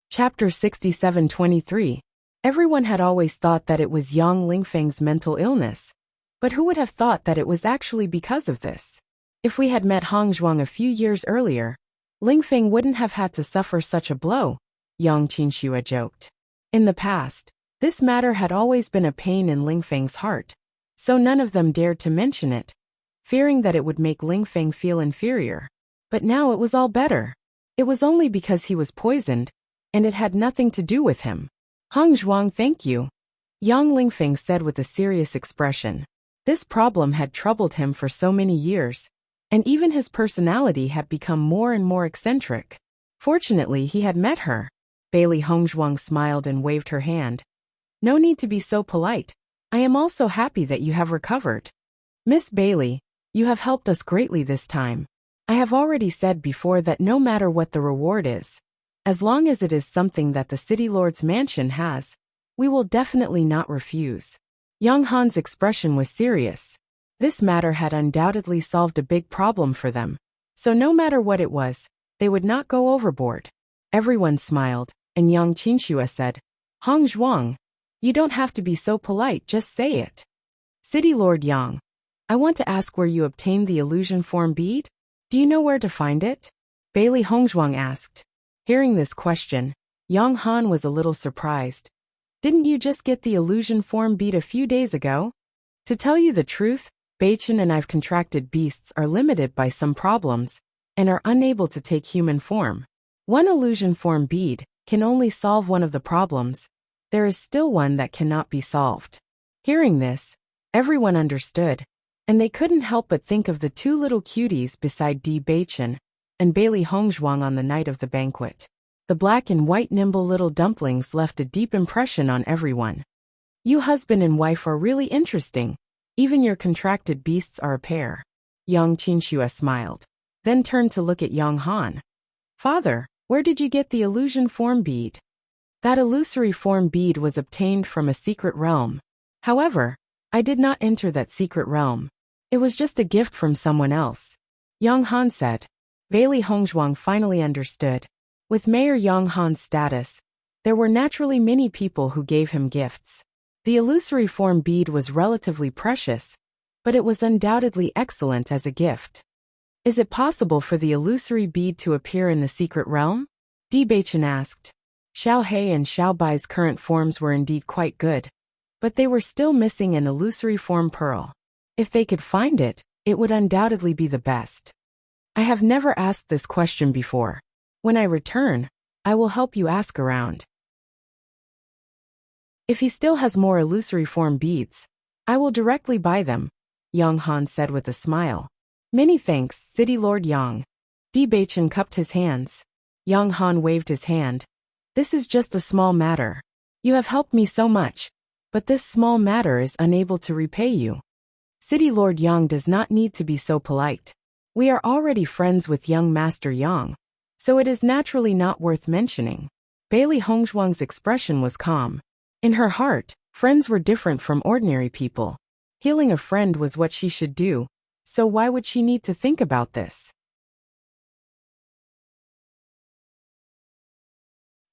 Chapter 67:23. Everyone had always thought that it was Yang Lingfeng's mental illness, but who would have thought that it was actually because of this? If we had met Hong Zhuang a few years earlier, Lingfeng wouldn't have had to suffer such a blow, Yang Qinxue joked. In the past, this matter had always been a pain in Lingfeng's heart, so none of them dared to mention it, fearing that it would make Lingfeng feel inferior. But now it was all better. It was only because he was poisoned, and it had nothing to do with him. Hong Zhuang, thank you, Yang Lingfeng said with a serious expression. This problem had troubled him for so many years, and even his personality had become more and more eccentric. Fortunately, he had met her. Bailey Hongzhuang smiled and waved her hand. No need to be so polite. I am also happy that you have recovered. Miss Bailey, you have helped us greatly this time. I have already said before that no matter what the reward is, as long as it is something that the City Lord's mansion has, we will definitely not refuse. Yang Han's expression was serious. This matter had undoubtedly solved a big problem for them, so no matter what it was, they would not go overboard. Everyone smiled, and Yang Qinxue said, Hong Zhuang, you don't have to be so polite, just say it. City Lord Yang, I want to ask where you obtained the illusion form bead? Do you know where to find it? Bailey Hongzhuang asked. Hearing this question, Yang Han was a little surprised. Didn't you just get the illusion form bead a few days ago? To tell you the truth, Beichen and I've contracted beasts are limited by some problems, and are unable to take human form. One illusion form bead can only solve one of the problems. There is still one that cannot be solved. Hearing this, everyone understood, and they couldn't help but think of the two little cuties beside Di Beichen and Bailey Hongzhuang on the night of the banquet. The black and white nimble little dumplings left a deep impression on everyone. You husband and wife are really interesting. Even your contracted beasts are a pair. Yang Qinxue smiled, then turned to look at Yang Han. Father, where did you get the illusion form bead? That illusory form bead was obtained from a secret realm. However, I did not enter that secret realm. It was just a gift from someone else. Yang Han said. Bailey Hongzhuang finally understood. With Mayor Yang Han's status, there were naturally many people who gave him gifts. The illusory form bead was relatively precious, but it was undoubtedly excellent as a gift. Is it possible for the illusory bead to appear in the secret realm? Di Beichen asked. Xiao He and Xiao Bai's current forms were indeed quite good, but they were still missing an illusory form pearl. If they could find it, it would undoubtedly be the best. I have never asked this question before. When I return, I will help you ask around. If he still has more illusory form beads, I will directly buy them, Yang Han said with a smile. Many thanks, City Lord Yang. Di Beichen cupped his hands. Yang Han waved his hand. This is just a small matter. You have helped me so much, but this small matter is unable to repay you. City Lord Yang does not need to be so polite. We are already friends with young Master Yang, so it is naturally not worth mentioning. Bailey Hongzhuang's expression was calm. In her heart, friends were different from ordinary people. Healing a friend was what she should do, so why would she need to think about this?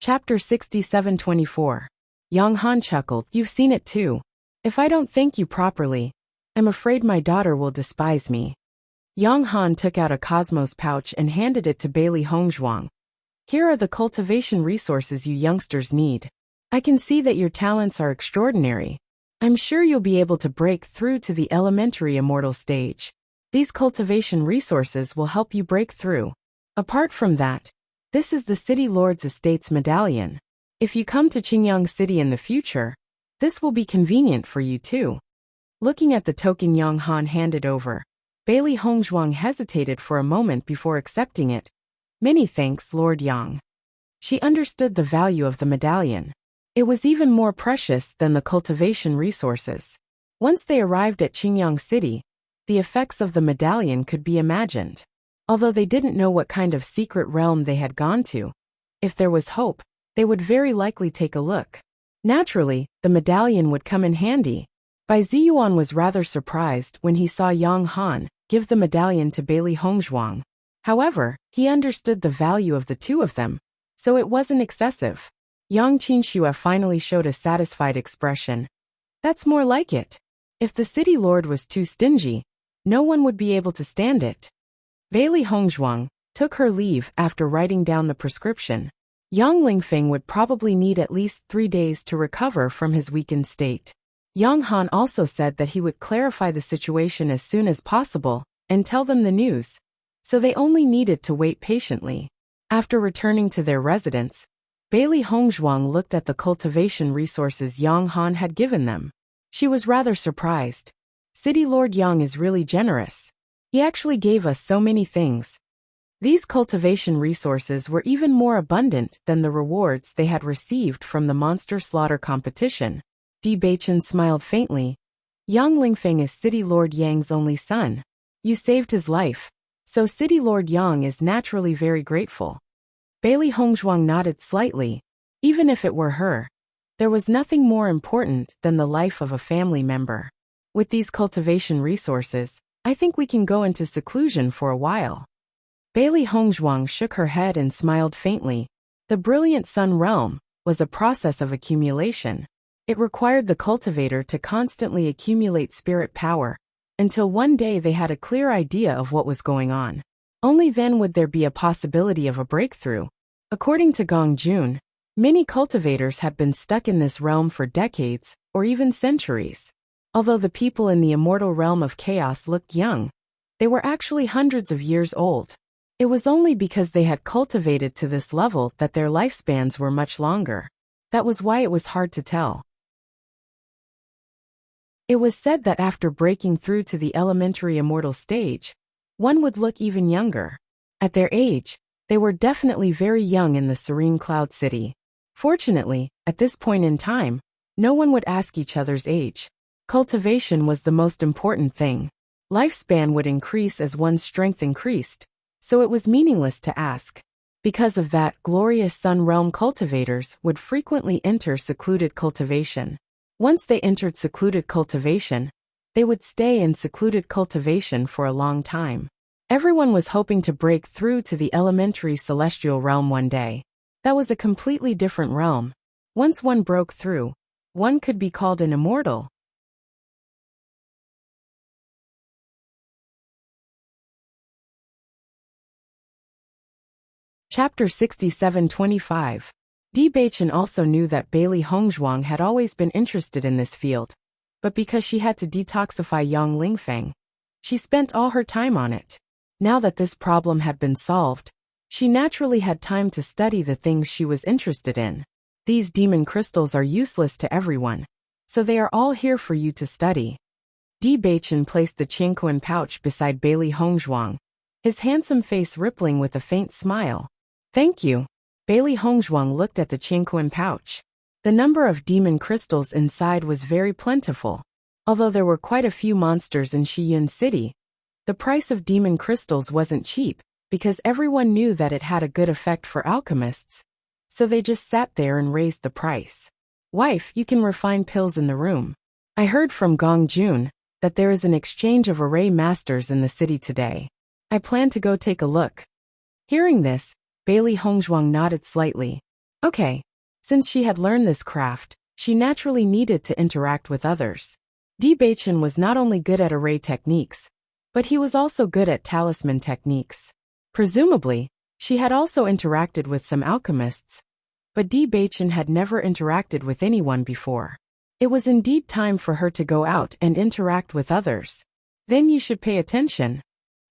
Chapter 67-24. Yang Han chuckled. You've seen it too. If I don't thank you properly, I'm afraid my daughter will despise me. Yang Han took out a Cosmos pouch and handed it to Bailey Hongzhuang. Here are the cultivation resources you youngsters need. I can see that your talents are extraordinary. I'm sure you'll be able to break through to the elementary immortal stage. These cultivation resources will help you break through. Apart from that, this is the City Lord's Estate's medallion. If you come to Qingyang City in the future, this will be convenient for you too. Looking at the token Yang Han handed over, Bailey Hongzhuang hesitated for a moment before accepting it. Many thanks, Lord Yang. She understood the value of the medallion. It was even more precious than the cultivation resources. Once they arrived at Qingyang City, the effects of the medallion could be imagined. Although they didn't know what kind of secret realm they had gone to, if there was hope, they would very likely take a look. Naturally, the medallion would come in handy. Bai Ziyuan was rather surprised when he saw Yang Han give the medallion to Bailey Hongzhuang. However, he understood the value of the two of them, so it wasn't excessive. Yang Qinxue finally showed a satisfied expression. That's more like it. If the city lord was too stingy, no one would be able to stand it. Bailey Hongzhuang took her leave after writing down the prescription. Yang Lingfeng would probably need at least 3 days to recover from his weakened state. Yang Han also said that he would clarify the situation as soon as possible and tell them the news, so they only needed to wait patiently. After returning to their residence, Bailey Hongzhuang looked at the cultivation resources Yang Han had given them. She was rather surprised. City Lord Yang is really generous. He actually gave us so many things. These cultivation resources were even more abundant than the rewards they had received from the monster slaughter competition. Di Beichen smiled faintly. Yang Lingfeng is City Lord Yang's only son. You saved his life, so City Lord Yang is naturally very grateful. Bailey Hongzhuang nodded slightly. Even if it were her, there was nothing more important than the life of a family member. With these cultivation resources, I think we can go into seclusion for a while. Bailey Hongzhuang shook her head and smiled faintly. The Brilliant Sun Realm was a process of accumulation. It required the cultivator to constantly accumulate spirit power, until one day they had a clear idea of what was going on. Only then would there be a possibility of a breakthrough. According to Gong Jun, many cultivators have been stuck in this realm for decades, or even centuries. Although the people in the immortal realm of chaos looked young, they were actually hundreds of years old. It was only because they had cultivated to this level that their lifespans were much longer. That was why it was hard to tell. It was said that after breaking through to the elementary immortal stage, one would look even younger. At their age, they were definitely very young in the serene Cloud City. Fortunately, at this point in time, no one would ask each other's age. Cultivation was the most important thing. Lifespan would increase as one's strength increased, so it was meaningless to ask. Because of that, glorious Sun Realm cultivators would frequently enter secluded cultivation. Once they entered secluded cultivation, they would stay in secluded cultivation for a long time. Everyone was hoping to break through to the elementary celestial realm one day. That was a completely different realm. Once one broke through, one could be called an immortal. Chapter 67-25. Di Beichen also knew that Bailey Hongzhuang had always been interested in this field, but because she had to detoxify Yang Lingfeng, she spent all her time on it. Now that this problem had been solved, she naturally had time to study the things she was interested in. These demon crystals are useless to everyone, so they are all here for you to study. Di Beichen placed the Qingquan pouch beside Bailey Hongzhuang, his handsome face rippling with a faint smile. Thank you. Bailey Hongzhuang looked at the Qingquan pouch. The number of demon crystals inside was very plentiful. Although there were quite a few monsters in Shiyun City, the price of demon crystals wasn't cheap, because everyone knew that it had a good effect for alchemists, so they just sat there and raised the price. Wife, you can refine pills in the room. I heard from Gong Jun that there is an exchange of array masters in the city today. I plan to go take a look. Hearing this, Bailey Hongzhuang nodded slightly. Okay. Since she had learned this craft, she naturally needed to interact with others. Di Beichen was not only good at array techniques, but he was also good at talisman techniques. Presumably, she had also interacted with some alchemists, but Di Beichen had never interacted with anyone before. It was indeed time for her to go out and interact with others. Then you should pay attention.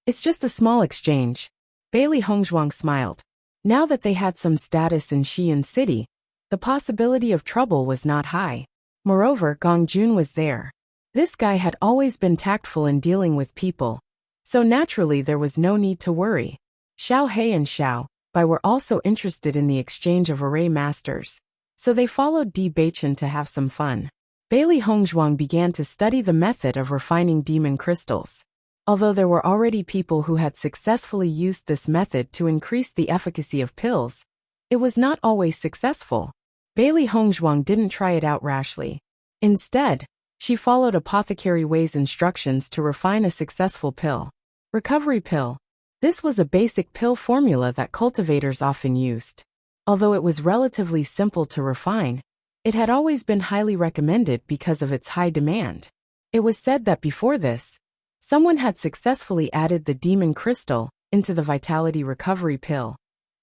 It's just a small exchange. Bailey Hongzhuang smiled. Now that they had some status in Shiyun City, the possibility of trouble was not high. Moreover, Gong Jun was there. This guy had always been tactful in dealing with people, so naturally there was no need to worry. Xiao He and Xiao Bai were also interested in the exchange of array masters, so they followed Di Beichen to have some fun. Bailey Hongzhuang began to study the method of refining demon crystals. Although there were already people who had successfully used this method to increase the efficacy of pills, it was not always successful. Bailey Hongzhuang didn't try it out rashly. Instead, she followed Apothecary Wei's instructions to refine a successful pill. Recovery pill. This was a basic pill formula that cultivators often used. Although it was relatively simple to refine, it had always been highly recommended because of its high demand. It was said that before this, someone had successfully added the demon crystal into the vitality recovery pill,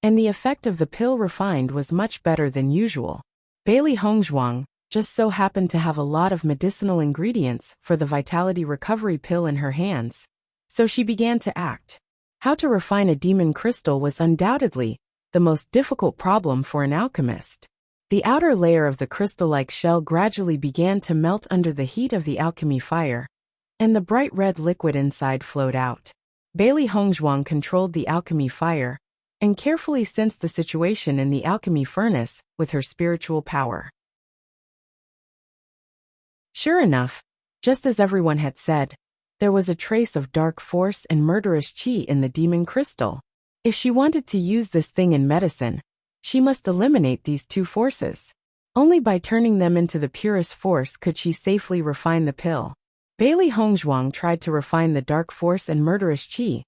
and the effect of the pill refined was much better than usual. Bailey Hongzhuang just so happened to have a lot of medicinal ingredients for the vitality recovery pill in her hands, so she began to act. How to refine a demon crystal was undoubtedly the most difficult problem for an alchemist. The outer layer of the crystal-like shell gradually began to melt under the heat of the alchemy fire, and the bright red liquid inside flowed out. Bailey Hongzhuang controlled the alchemy fire and carefully sensed the situation in the alchemy furnace with her spiritual power. Sure enough, just as everyone had said, there was a trace of dark force and murderous qi in the demon crystal. If she wanted to use this thing in medicine, she must eliminate these two forces. Only by turning them into the purest force could she safely refine the pill. Bailey Hongzhuang tried to refine the dark force and murderous qi,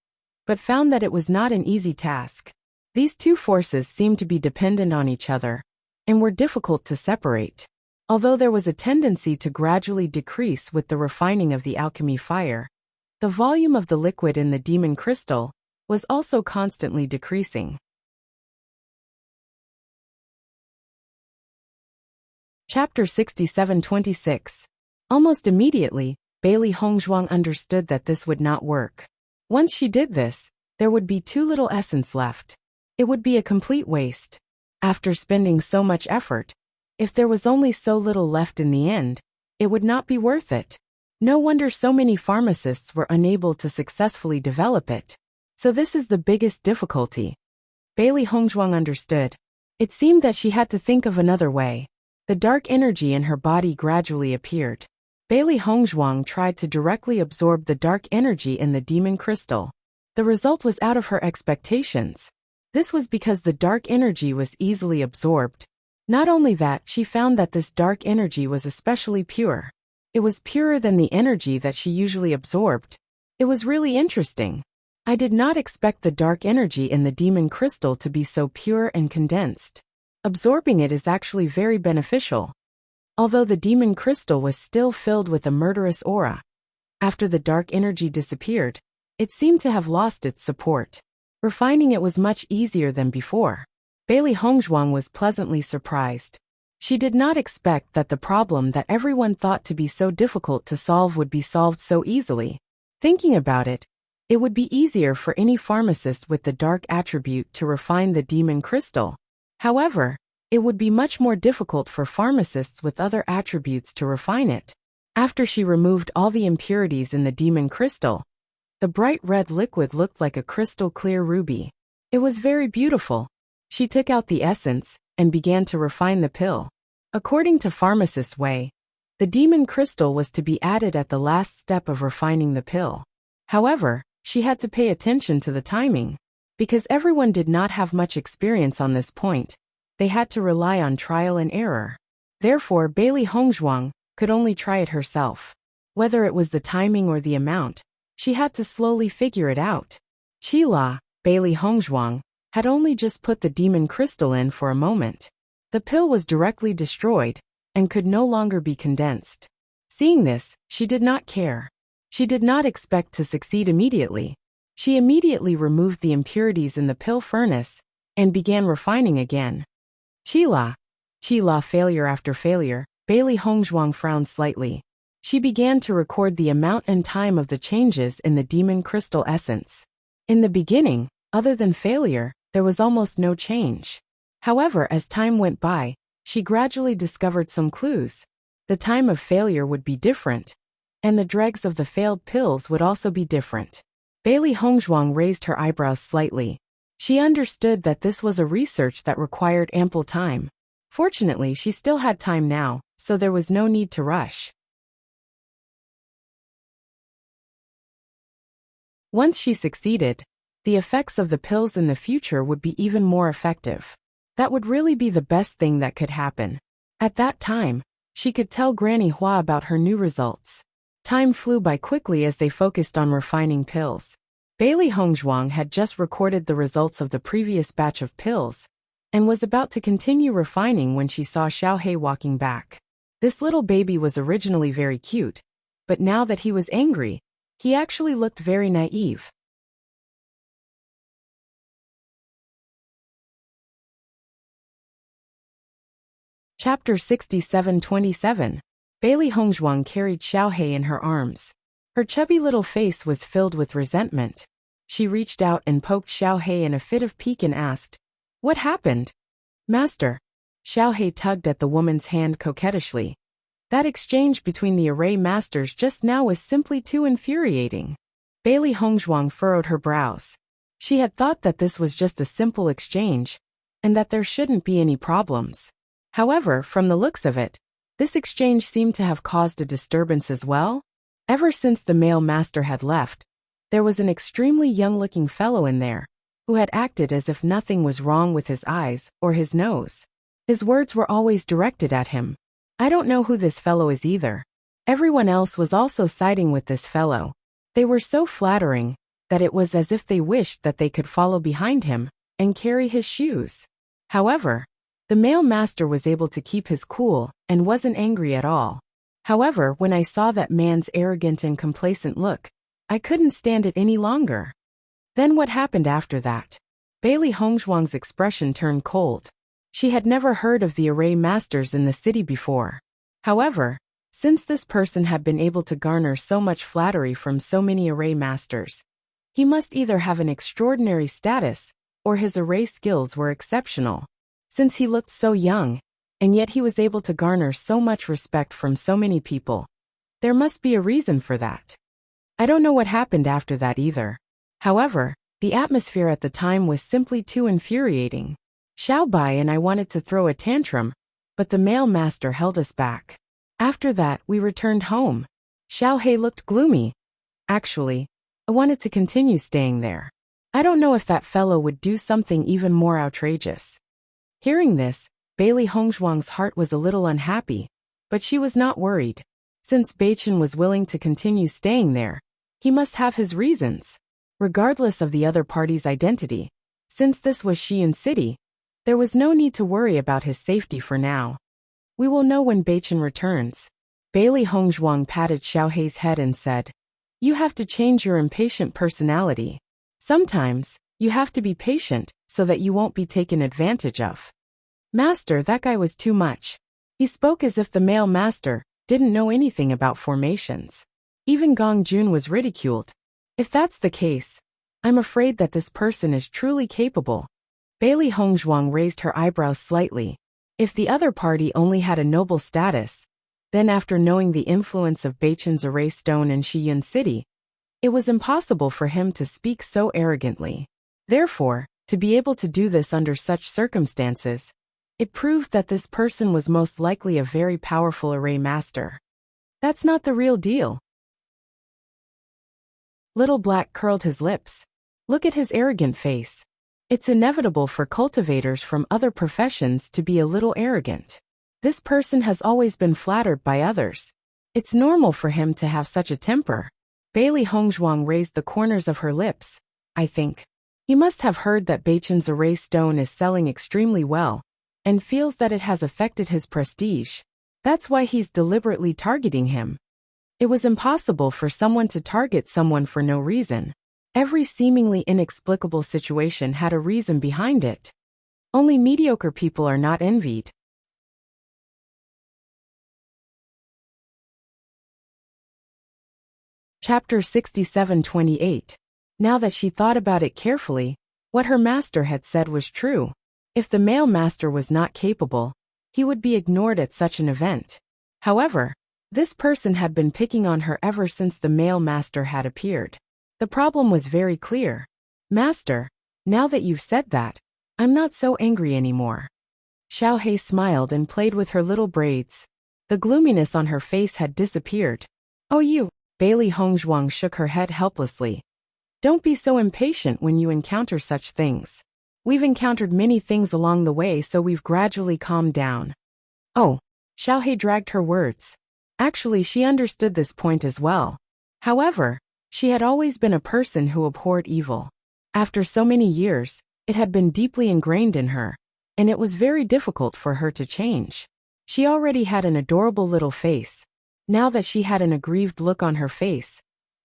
but found that it was not an easy task. These two forces seemed to be dependent on each other, and were difficult to separate. Although there was a tendency to gradually decrease with the refining of the alchemy fire, the volume of the liquid in the demon crystal was also constantly decreasing. Chapter 67-26. Almost immediately, Bailey Hongzhuang understood that this would not work. Once she did this, there would be too little essence left. It would be a complete waste. After spending so much effort, if there was only so little left in the end, it would not be worth it. No wonder so many pharmacists were unable to successfully develop it. So this is the biggest difficulty. Bailey Hongzhuang understood. It seemed that she had to think of another way. The dark energy in her body gradually appeared. Bailey Hongzhuang tried to directly absorb the dark energy in the demon crystal. The result was out of her expectations. This was because the dark energy was easily absorbed. Not only that, she found that this dark energy was especially pure. It was purer than the energy that she usually absorbed. It was really interesting. I did not expect the dark energy in the demon crystal to be so pure and condensed. Absorbing it is actually very beneficial. Although the demon crystal was still filled with a murderous aura, after the dark energy disappeared, it seemed to have lost its support. Refining it was much easier than before. Bailey Hongzhuang was pleasantly surprised. She did not expect that the problem that everyone thought to be so difficult to solve would be solved so easily. Thinking about it, it would be easier for any pharmacist with the dark attribute to refine the demon crystal. However, it would be much more difficult for pharmacists with other attributes to refine it. After she removed all the impurities in the demon crystal, the bright red liquid looked like a crystal clear ruby. It was very beautiful. She took out the essence and began to refine the pill. According to pharmacist's way, the demon crystal was to be added at the last step of refining the pill. However, she had to pay attention to the timing. Because everyone did not have much experience on this point, they had to rely on trial and error. Therefore, Bailey Hongzhuang could only try it herself. Whether it was the timing or the amount, she had to slowly figure it out. Qila, Bailey Hongzhuang, had only just put the demon crystal in for a moment. The pill was directly destroyed and could no longer be condensed. Seeing this, she did not care. She did not expect to succeed immediately. She immediately removed the impurities in the pill furnace and began refining again. Qila, failure after failure. Bailey Hongzhuang frowned slightly. She began to record the amount and time of the changes in the demon crystal essence. In the beginning, other than failure, there was almost no change. However, as time went by, she gradually discovered some clues. The time of failure would be different, and the dregs of the failed pills would also be different. Bailey Hongzhuang raised her eyebrows slightly. She understood that this was a research that required ample time. Fortunately, she still had time now, so there was no need to rush. Once she succeeded, the effects of the pills in the future would be even more effective. That would really be the best thing that could happen. At that time, she could tell Granny Hua about her new results. Time flew by quickly as they focused on refining pills. Bailey Hongzhuang had just recorded the results of the previous batch of pills, and was about to continue refining when she saw Xiaohei walking back. This little baby was originally very cute, but now that he was angry, he actually looked very naive. Chapter 67-27. Bailey Hongzhuang carried Xiaohei in her arms. Her chubby little face was filled with resentment. She reached out and poked Xiaohei in a fit of pique and asked, "What happened?" "Master." Xiaohei tugged at the woman's hand coquettishly. That exchange between the array masters just now was simply too infuriating. Bailey Hongzhuang furrowed her brows. She had thought that this was just a simple exchange, and that there shouldn't be any problems. However, from the looks of it, this exchange seemed to have caused a disturbance as well. Ever since the male master had left, there was an extremely young-looking fellow in there, who had acted as if nothing was wrong with his eyes or his nose. His words were always directed at him. I don't know who this fellow is either. Everyone else was also siding with this fellow. They were so flattering that it was as if they wished that they could follow behind him and carry his shoes. However, the male master was able to keep his cool and wasn't angry at all. However, when I saw that man's arrogant and complacent look, I couldn't stand it any longer. Then what happened after that? Bailey Hongzhuang's expression turned cold. She had never heard of the array masters in the city before. However, since this person had been able to garner so much flattery from so many array masters, he must either have an extraordinary status, or his array skills were exceptional. Since he looked so young, and yet he was able to garner so much respect from so many people, there must be a reason for that. I don't know what happened after that either. However, the atmosphere at the time was simply too infuriating. Xiao Bai and I wanted to throw a tantrum, but the male master held us back. After that, we returned home. Xiaohei looked gloomy. Actually, I wanted to continue staying there. I don't know if that fellow would do something even more outrageous. Hearing this, Bailey Hongzhuang's heart was a little unhappy, but she was not worried. Since Beichen was willing to continue staying there, he must have his reasons. Regardless of the other party's identity, since this was Xi'an City, there was no need to worry about his safety for now. We will know when Beichen returns. Bailey Hongzhuang patted Xiaohei's head and said, "You have to change your impatient personality. Sometimes, you have to be patient so that you won't be taken advantage of." Master, that guy was too much. He spoke as if the male master didn't know anything about formations. Even Gong Jun was ridiculed. If that's the case, I'm afraid that this person is truly capable. Bailey Hongzhuang raised her eyebrows slightly. If the other party only had a noble status, then after knowing the influence of Beichen's array stone in Xi'an City, it was impossible for him to speak so arrogantly. Therefore, to be able to do this under such circumstances, it proved that this person was most likely a very powerful array master. That's not the real deal. Little Black curled his lips. Look at his arrogant face. It's inevitable for cultivators from other professions to be a little arrogant. This person has always been flattered by others. It's normal for him to have such a temper. Bailey Hongzhuang raised the corners of her lips. I think. He must have heard that Beichen's array stone is selling extremely well, and feels that it has affected his prestige. That's why he's deliberately targeting him. It was impossible for someone to target someone for no reason. Every seemingly inexplicable situation had a reason behind it. Only mediocre people are not envied. Chapter 67-28. Now that she thought about it carefully, what her master had said was true. If the male master was not capable, he would be ignored at such an event. However, this person had been picking on her ever since the male master had appeared. The problem was very clear. Master, now that you've said that, I'm not so angry anymore. Xiaohei smiled and played with her little braids. The gloominess on her face had disappeared. Oh you, Bailey Hongzhuang shook her head helplessly. Don't be so impatient when you encounter such things. We've encountered many things along the way, so we've gradually calmed down. Oh, Xiaohei dragged her words. Actually, she understood this point as well. However, she had always been a person who abhorred evil. After so many years, it had been deeply ingrained in her, and it was very difficult for her to change. She already had an adorable little face. Now that she had an aggrieved look on her face,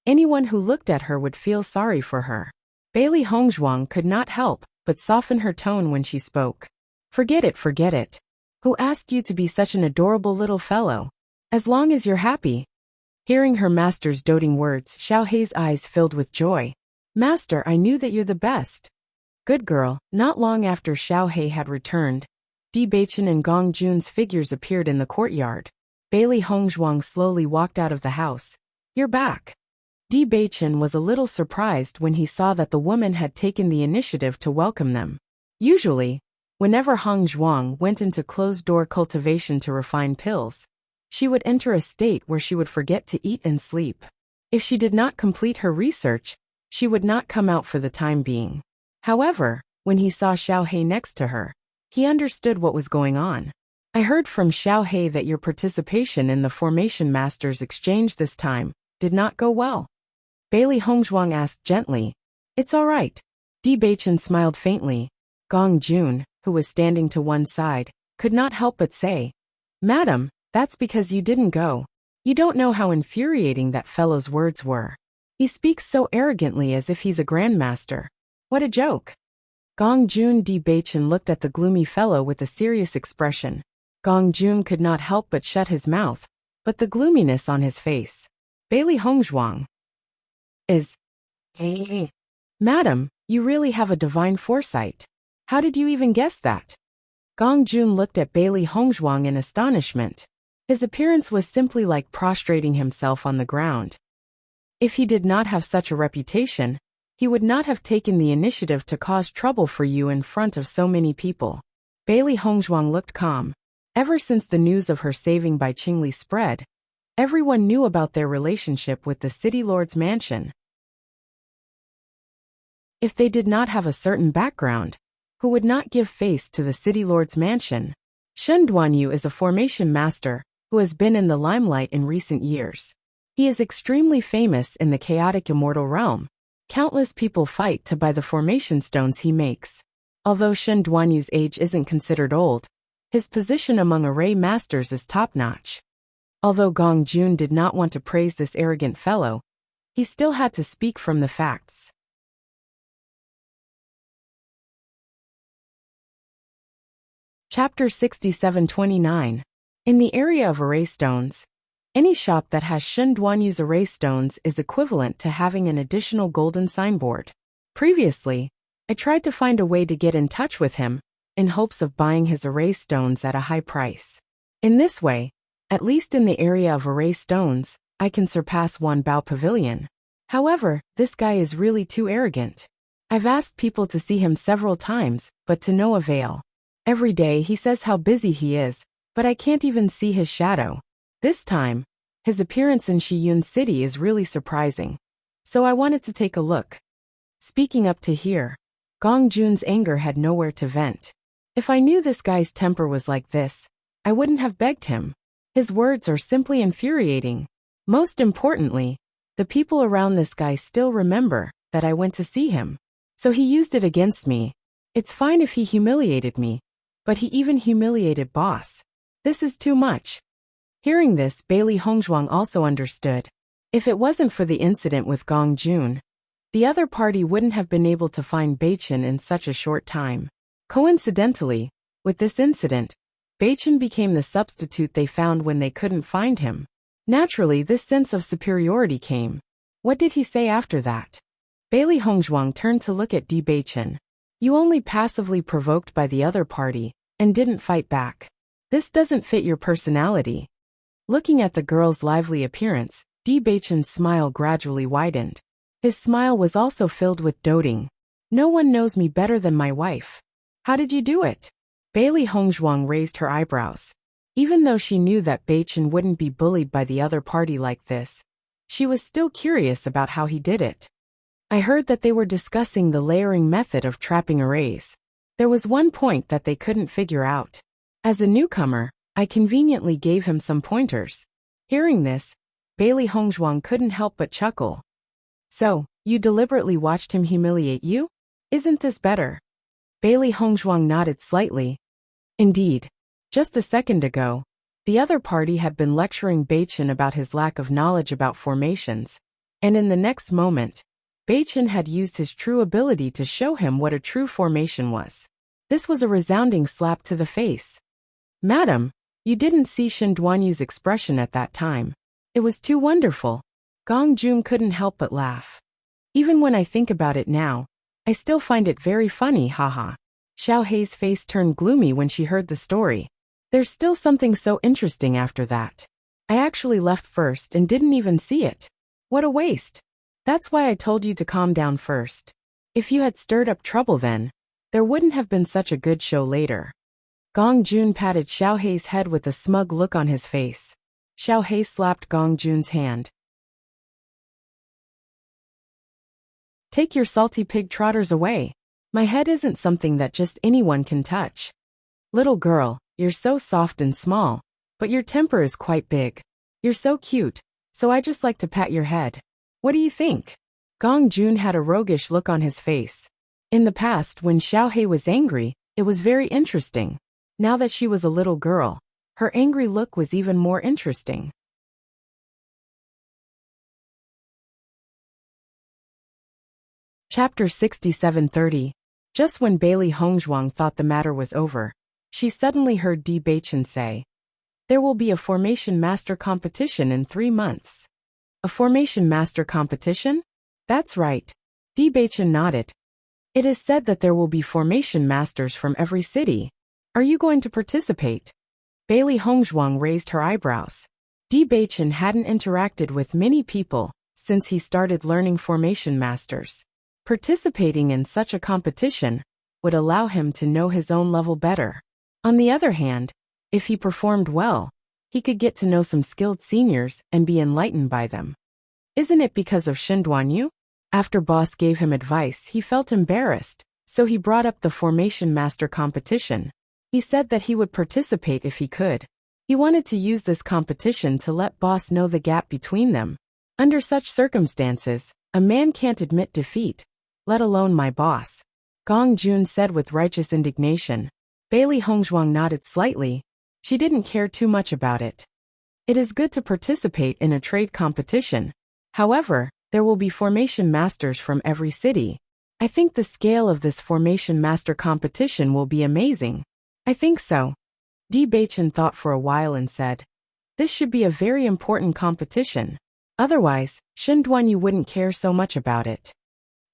anyone who looked at her would feel sorry for her. Bailey Hongzhuang could not help but soften her tone when she spoke. Forget it, forget it. Who asked you to be such an adorable little fellow? As long as you're happy. Hearing her master's doting words, Xiao Hei's eyes filled with joy. Master, I knew that you're the best. Good girl. Not long after Xiao Hei had returned, Di Beichen and Gong Jun's figures appeared in the courtyard. Bailey Hongzhuang slowly walked out of the house. You're back. Di Beichen was a little surprised when he saw that the woman had taken the initiative to welcome them. Usually, whenever Hongzhuang went into closed-door cultivation to refine pills, she would enter a state where she would forget to eat and sleep. If she did not complete her research, she would not come out for the time being. However, when he saw Xiao Hei next to her, he understood what was going on. I heard from Xiao Hei that your participation in the Formation Masters exchange this time did not go well. Bailey Hongzhuang asked gently. It's all right. Di Beichen smiled faintly. Gong Jun, who was standing to one side, could not help but say, Madam, that's because you didn't go. You don't know how infuriating that fellow's words were. He speaks so arrogantly as if he's a grandmaster. What a joke. Gong Jun. Di Beichen looked at the gloomy fellow with a serious expression. Gong Jun could not help but shut his mouth, but the gloominess on his face. Bailey Hongzhuang is... Hey. Madam, you really have a divine foresight. How did you even guess that? Gong Jun looked at Bailey Hongzhuang in astonishment. His appearance was simply like prostrating himself on the ground. If he did not have such a reputation, he would not have taken the initiative to cause trouble for you in front of so many people. Bailey Hongzhuang looked calm. Ever since the news of her saving by Qingli spread, everyone knew about their relationship with the city lord's mansion. If they did not have a certain background, who would not give face to the city lord's mansion? Shen Duanyu is a formation master who has been in the limelight in recent years. He is extremely famous in the chaotic immortal realm. Countless people fight to buy the formation stones he makes. Although Shen Duanyu's age isn't considered old, his position among array masters is top-notch. Although Gong Jun did not want to praise this arrogant fellow, he still had to speak from the facts. Chapter 67-29. In the area of array stones, any shop that has Shen Duanyu's array stones is equivalent to having an additional golden signboard. Previously, I tried to find a way to get in touch with him, in hopes of buying his array stones at a high price. In this way, at least in the area of array stones, I can surpass Wanbao Pavilion. However, this guy is really too arrogant. I've asked people to see him several times, but to no avail. Every day he says how busy he is, but I can't even see his shadow. This time, his appearance in Shiyun City is really surprising. So I wanted to take a look. Speaking up to here, Gong Jun's anger had nowhere to vent. If I knew this guy's temper was like this, I wouldn't have begged him. His words are simply infuriating. Most importantly, the people around this guy still remember that I went to see him. So he used it against me. It's fine if he humiliated me, but he even humiliated boss. This is too much. Hearing this, Bailey Hongzhuang also understood. If it wasn't for the incident with Gong Jun, the other party wouldn't have been able to find Beichen in such a short time. Coincidentally, with this incident, Beichen became the substitute they found when they couldn't find him. Naturally, this sense of superiority came. What did he say after that? Bailey Hongzhuang turned to look at Di Beichen. You only passively provoked by the other party, and didn't fight back. This doesn't fit your personality. Looking at the girl's lively appearance, Di Beichen's smile gradually widened. His smile was also filled with doting. No one knows me better than my wife. How did you do it? Bailey Hongzhuang raised her eyebrows. Even though she knew that Beichen wouldn't be bullied by the other party like this, she was still curious about how he did it. I heard that they were discussing the layering method of trapping arrays. There was one point that they couldn't figure out. As a newcomer, I conveniently gave him some pointers. Hearing this, Bailey Hongzhuang couldn't help but chuckle. So, you deliberately watched him humiliate you? Isn't this better? Bailey Hongzhuang nodded slightly. Indeed. Just a second ago, the other party had been lecturing Beichen about his lack of knowledge about formations, and in the next moment, Beichen had used his true ability to show him what a true formation was. This was a resounding slap to the face. Madam, you didn't see Shen Duanyu's expression at that time. It was too wonderful. Gong Jun couldn't help but laugh. Even when I think about it now, I still find it very funny, haha. Xiao Hei's face turned gloomy when she heard the story. There's still something so interesting after that. I actually left first and didn't even see it. What a waste. That's why I told you to calm down first. If you had stirred up trouble then, there wouldn't have been such a good show later. Gong Jun patted Xiao Hei's head with a smug look on his face. Xiao Hei slapped Gong Jun's hand. Take your salty pig trotters away. My head isn't something that just anyone can touch. Little girl, you're so soft and small, but your temper is quite big. You're so cute, so I just like to pat your head. What do you think? Gong Jun had a roguish look on his face. In the past, when Xiao Hei was angry, it was very interesting. Now that she was a little girl, her angry look was even more interesting. Chapter 67:30. Just when Bailey Hongzhuang thought the matter was over, she suddenly heard Di Beichen say, "There will be a Formation Master competition in 3 months." A Formation Master competition? That's right. Di Beichen nodded. It is said that there will be Formation Masters from every city. Are you going to participate? Bailey Hongzhuang raised her eyebrows. Di Beichen hadn't interacted with many people since he started learning Formation Masters. Participating in such a competition would allow him to know his own level better. On the other hand, if he performed well, he could get to know some skilled seniors and be enlightened by them. Isn't it because of Shen Duanyu? After boss gave him advice, he felt embarrassed, so he brought up the Formation Master competition. He said that he would participate if he could. He wanted to use this competition to let boss know the gap between them. Under such circumstances, a man can't admit defeat, let alone my boss. Gong Jun said with righteous indignation. Bailey Hongzhuang nodded slightly. She didn't care too much about it. It is good to participate in a trade competition. However, there will be Formation Masters from every city. I think the scale of this Formation Master competition will be amazing. I think so. Di Beichen thought for a while and said, this should be a very important competition. Otherwise, Shen Duanyu wouldn't care so much about it.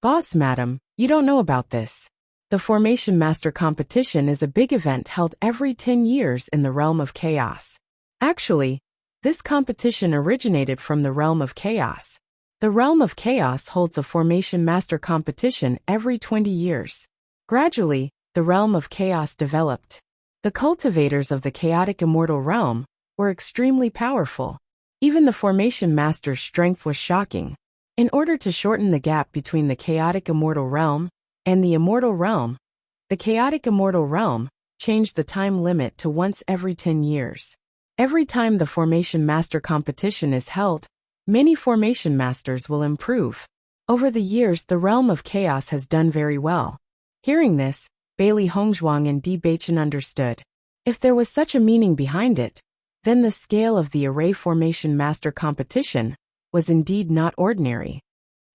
Boss madam, you don't know about this. The Formation Master competition is a big event held every 10 years in the realm of chaos. Actually, this competition originated from the realm of chaos. The realm of chaos holds a Formation Master competition every 20 years. Gradually, the realm of chaos developed. The cultivators of the chaotic immortal realm were extremely powerful. Even the Formation Master's strength was shocking. In order to shorten the gap between the chaotic immortal realm and the immortal realm, the chaotic immortal realm changed the time limit to once every 10 years. Every time the Formation Master competition is held, many Formation Masters will improve. Over the years, the realm of chaos has done very well. Hearing this, Bailey Hongzhuang and Di Beichen understood. If there was such a meaning behind it, then the scale of the Array Formation Master competition was indeed not ordinary.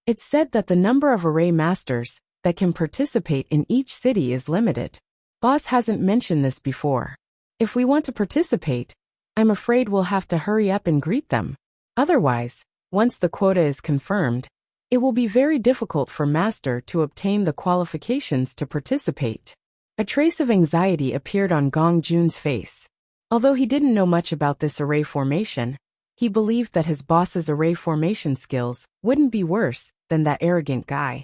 It's said that the number of Array Masters that can participate in each city is limited. Boss hasn't mentioned this before. If we want to participate, I'm afraid we'll have to hurry up and greet them. Otherwise, once the quota is confirmed, it will be very difficult for Master to obtain the qualifications to participate. A trace of anxiety appeared on Gong Jun's face. Although he didn't know much about this array formation, he believed that his boss's array formation skills wouldn't be worse than that arrogant guy.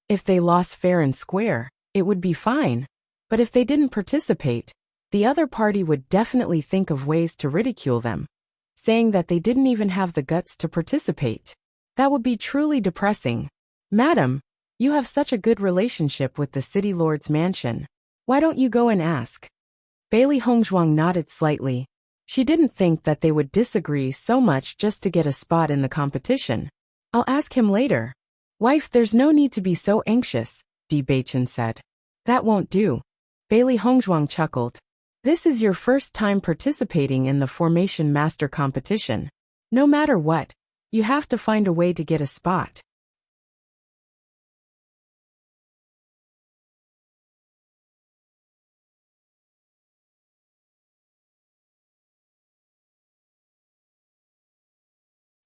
If they lost fair and square, it would be fine. But if they didn't participate, the other party would definitely think of ways to ridicule them, saying that they didn't even have the guts to participate. That would be truly depressing. Madam, you have such a good relationship with the city lord's mansion. Why don't you go and ask? Bailey Hongzhuang nodded slightly. She didn't think that they would disagree so much just to get a spot in the competition. I'll ask him later. Wife, there's no need to be so anxious, Di Beichen said. That won't do. Bailey Hongzhuang chuckled. This is your first time participating in the Formation Master competition. No matter what, you have to find a way to get a spot.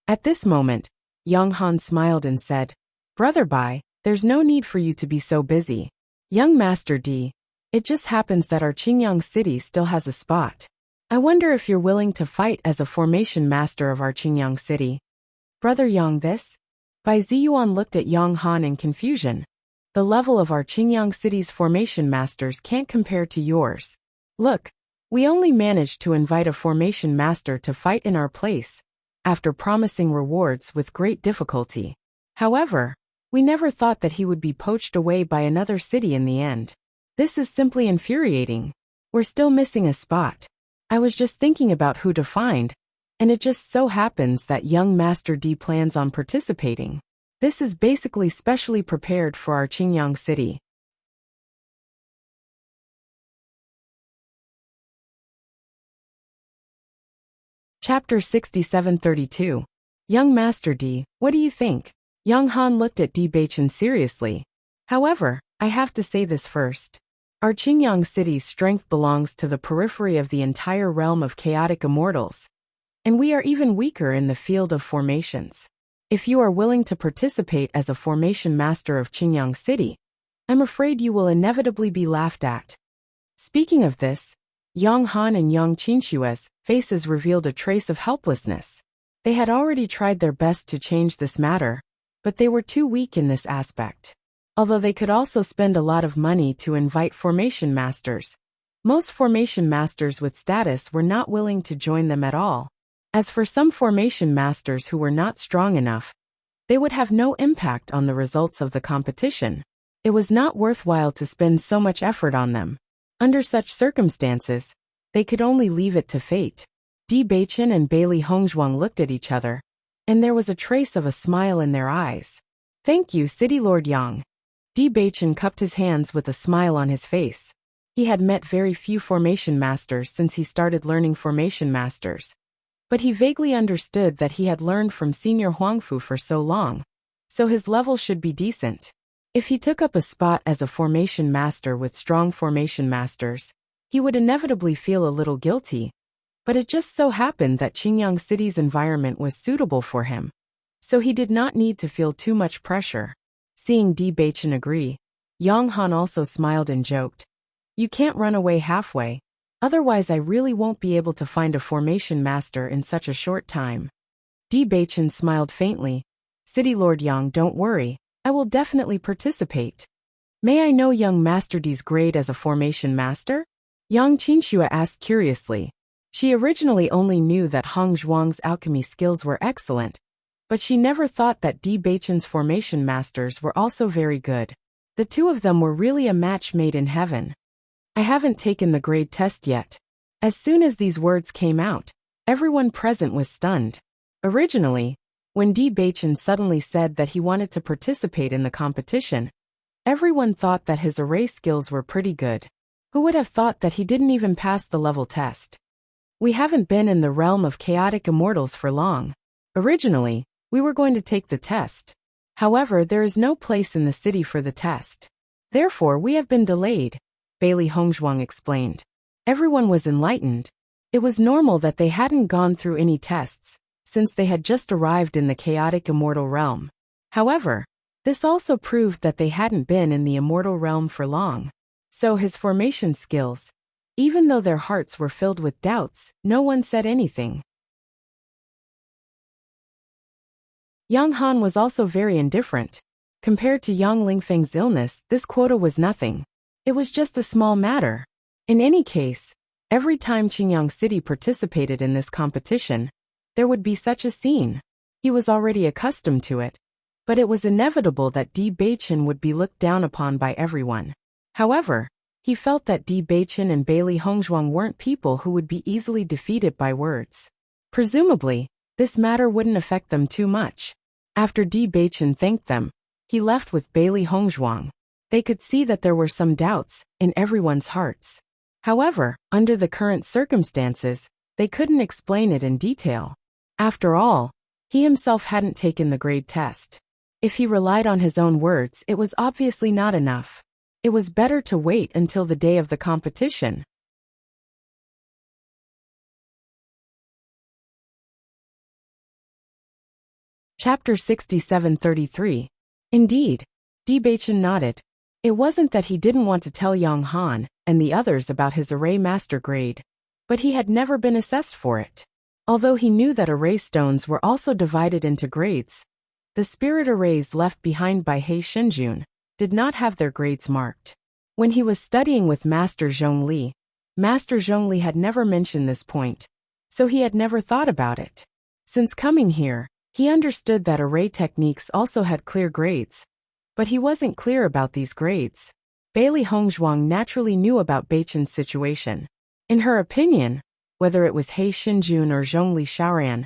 At this moment, young Han smiled and said, Brother Bai, there's no need for you to be so busy. Young Master D, it just happens that our Qingyang city still has a spot. I wonder if you're willing to fight as a formation master of our Qingyang city. Brother Yang this? Bai Ziyuan looked at Yang Han in confusion. The level of our Qingyang city's formation masters can't compare to yours. Look, we only managed to invite a formation master to fight in our place, after promising rewards with great difficulty. However, we never thought that he would be poached away by another city in the end. This is simply infuriating. We're still missing a spot. I was just thinking about who to find, and it just so happens that young Master D plans on participating. This is basically specially prepared for our Qingyang city. Chapter 6732. Young Master D, what do you think? Young Han looked at Di Baichen seriously. However, I have to say this first. Our Qingyang city's strength belongs to the periphery of the entire realm of chaotic immortals, and we are even weaker in the field of formations. If you are willing to participate as a formation master of Qingyang City, I'm afraid you will inevitably be laughed at. Speaking of this, Yang Han and Yang Qinshue's faces revealed a trace of helplessness. They had already tried their best to change this matter, but they were too weak in this aspect. Although they could also spend a lot of money to invite formation masters, most formation masters with status were not willing to join them at all. As for some formation masters who were not strong enough, they would have no impact on the results of the competition. It was not worthwhile to spend so much effort on them. Under such circumstances, they could only leave it to fate. Di Baichen and Bailey Hongzhuang looked at each other, and there was a trace of a smile in their eyes. Thank you, City Lord Yang. Di Baichen cupped his hands with a smile on his face. He had met very few formation masters since he started learning formation masters, but he vaguely understood that he had learned from Senior Huangfu for so long, so his level should be decent. If he took up a spot as a formation master with strong formation masters, he would inevitably feel a little guilty, but it just so happened that Qingyang City's environment was suitable for him, so he did not need to feel too much pressure. Seeing Di Baichen agree, Yang Han also smiled and joked, You can't run away halfway, otherwise I really won't be able to find a formation master in such a short time. Di Baichen smiled faintly. City Lord Yang, don't worry, I will definitely participate. May I know young Master D's grade as a formation master? Yang Qinxue asked curiously. She originally only knew that Hong Zhuang's alchemy skills were excellent, but she never thought that Di Baichen's formation masters were also very good. The two of them were really a match made in heaven. I haven't taken the grade test yet. As soon as these words came out, everyone present was stunned. Originally, when Di Baichen suddenly said that he wanted to participate in the competition, everyone thought that his array skills were pretty good. Who would have thought that he didn't even pass the level test? We haven't been in the realm of chaotic immortals for long. Originally, we were going to take the test. However, there is no place in the city for the test. Therefore, we have been delayed, Bailey Hongzhuang explained. Everyone was enlightened. It was normal that they hadn't gone through any tests, since they had just arrived in the chaotic immortal realm. However, this also proved that they hadn't been in the immortal realm for long. So his formation skills, even though their hearts were filled with doubts, no one said anything. Yang Han was also very indifferent. Compared to Yang Lingfeng's illness, this quota was nothing. It was just a small matter. In any case, every time Qingyang City participated in this competition, there would be such a scene. He was already accustomed to it, but it was inevitable that Di Baichen would be looked down upon by everyone. However, he felt that Di Baichen and Bailey Hongzhuang weren't people who would be easily defeated by words. Presumably, this matter wouldn't affect them too much. After Di Baichen thanked them, he left with Bailey Hongzhuang. They could see that there were some doubts in everyone's hearts. However, under the current circumstances, they couldn't explain it in detail. After all, he himself hadn't taken the grade test. If he relied on his own words, it was obviously not enough. It was better to wait until the day of the competition. Chapter 6733. Indeed. Di Baichen nodded. It wasn't that he didn't want to tell Yang Han and the others about his array master grade, but he had never been assessed for it. Although he knew that array stones were also divided into grades, the spirit arrays left behind by He Shinjun did not have their grades marked. When he was studying with Master Zhongli, Master Zhongli had never mentioned this point, so he had never thought about it. Since coming here, he understood that array techniques also had clear grades, but he wasn't clear about these grades. Bailey Hongzhuang naturally knew about Baichen's situation. In her opinion, whether it was He Shinjun or Zhongli Shaoran,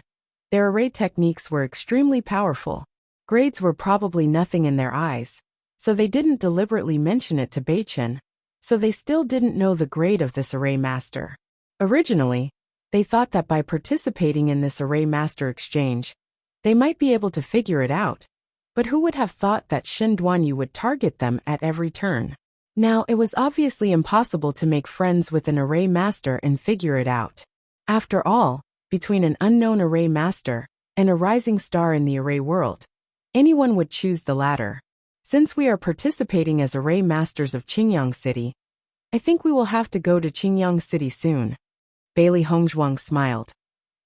their array techniques were extremely powerful. Grades were probably nothing in their eyes, so they didn't deliberately mention it to Baichen, so they still didn't know the grade of this array master. Originally, they thought that by participating in this array master exchange, they might be able to figure it out, but who would have thought that Shin Duanyu would target them at every turn? Now, it was obviously impossible to make friends with an array master and figure it out. After all, between an unknown array master and a rising star in the array world, anyone would choose the latter. Since we are participating as array masters of Qingyang City, I think we will have to go to Qingyang City soon. Bailey Hongzhuang smiled.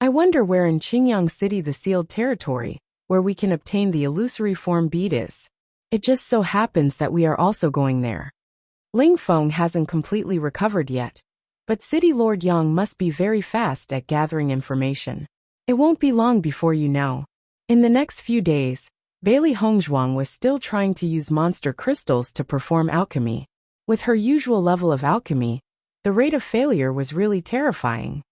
I wonder where in Qingyang City the sealed territory, where we can obtain the illusory form bead is. It just so happens that we are also going there. Ling Feng hasn't completely recovered yet, but City Lord Yang must be very fast at gathering information. It won't be long before you know. In the next few days, Bailey Hongzhuang was still trying to use monster crystals to perform alchemy. With her usual level of alchemy, the rate of failure was really terrifying.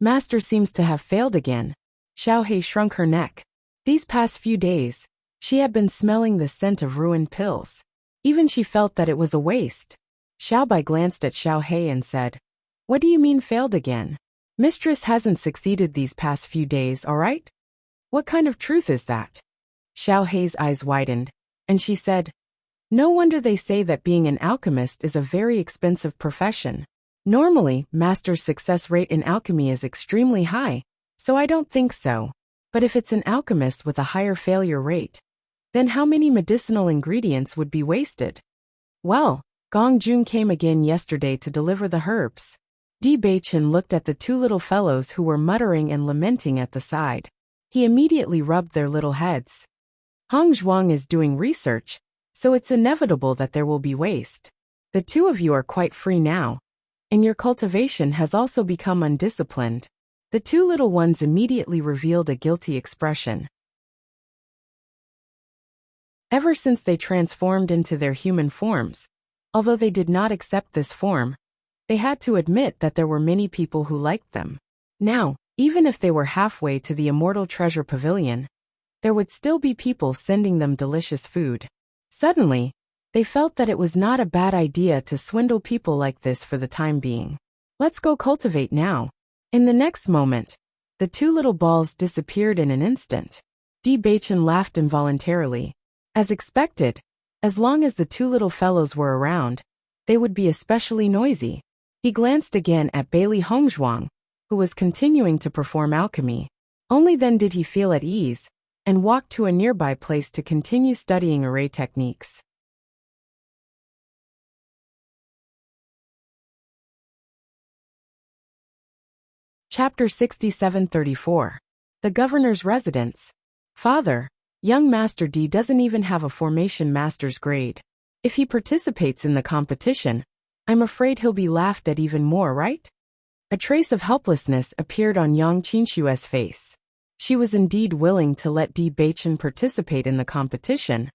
Master seems to have failed again. Xiao He shrunk her neck. These past few days, she had been smelling the scent of ruined pills. Even she felt that it was a waste. Xiao Bai glanced at Xiao He and said, "What do you mean failed again? Mistress hasn't succeeded these past few days, all right? What kind of truth is that?" Xiao He's eyes widened, and she said, "No wonder they say that being an alchemist is a very expensive profession. Normally, master's success rate in alchemy is extremely high, so I don't think so. But if it's an alchemist with a higher failure rate, then how many medicinal ingredients would be wasted?" Well, Gong Jun came again yesterday to deliver the herbs. Di Baichen looked at the two little fellows who were muttering and lamenting at the side. He immediately rubbed their little heads. Hongzhuang is doing research, so it's inevitable that there will be waste. The two of you are quite free now, and your cultivation has also become undisciplined. The two little ones immediately revealed a guilty expression. Ever since they transformed into their human forms, although they did not accept this form, they had to admit that there were many people who liked them. Now, even if they were halfway to the Immortal Treasure Pavilion, there would still be people sending them delicious food. Suddenly, they felt that it was not a bad idea to swindle people like this for the time being. Let's go cultivate now. In the next moment, the two little balls disappeared in an instant. Di Baichen laughed involuntarily. As expected, as long as the two little fellows were around, they would be especially noisy. He glanced again at Bailey Hongzhuang, who was continuing to perform alchemy. Only then did he feel at ease, and walked to a nearby place to continue studying array techniques. Chapter 6734. The Governor's Residence. Father, young Master D doesn't even have a formation master's grade. If he participates in the competition, I'm afraid he'll be laughed at even more, right? A trace of helplessness appeared on Yang Qinshue's face. She was indeed willing to let Di Baichen participate in the competition,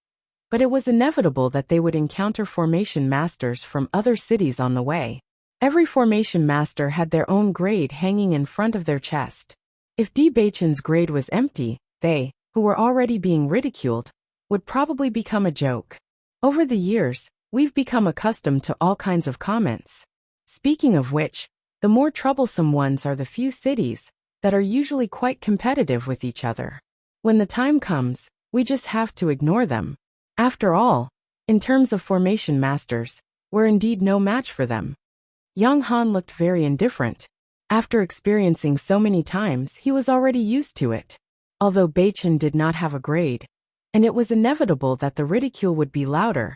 but it was inevitable that they would encounter formation masters from other cities on the way. Every formation master had their own grade hanging in front of their chest. If Di Baichen's grade was empty, they, who were already being ridiculed, would probably become a joke. Over the years, we've become accustomed to all kinds of comments. Speaking of which, the more troublesome ones are the few cities that are usually quite competitive with each other. When the time comes, we just have to ignore them. After all, in terms of formation masters, we're indeed no match for them. Yang Han looked very indifferent. After experiencing so many times, he was already used to it. Although Beichen did not have a grade, and it was inevitable that the ridicule would be louder,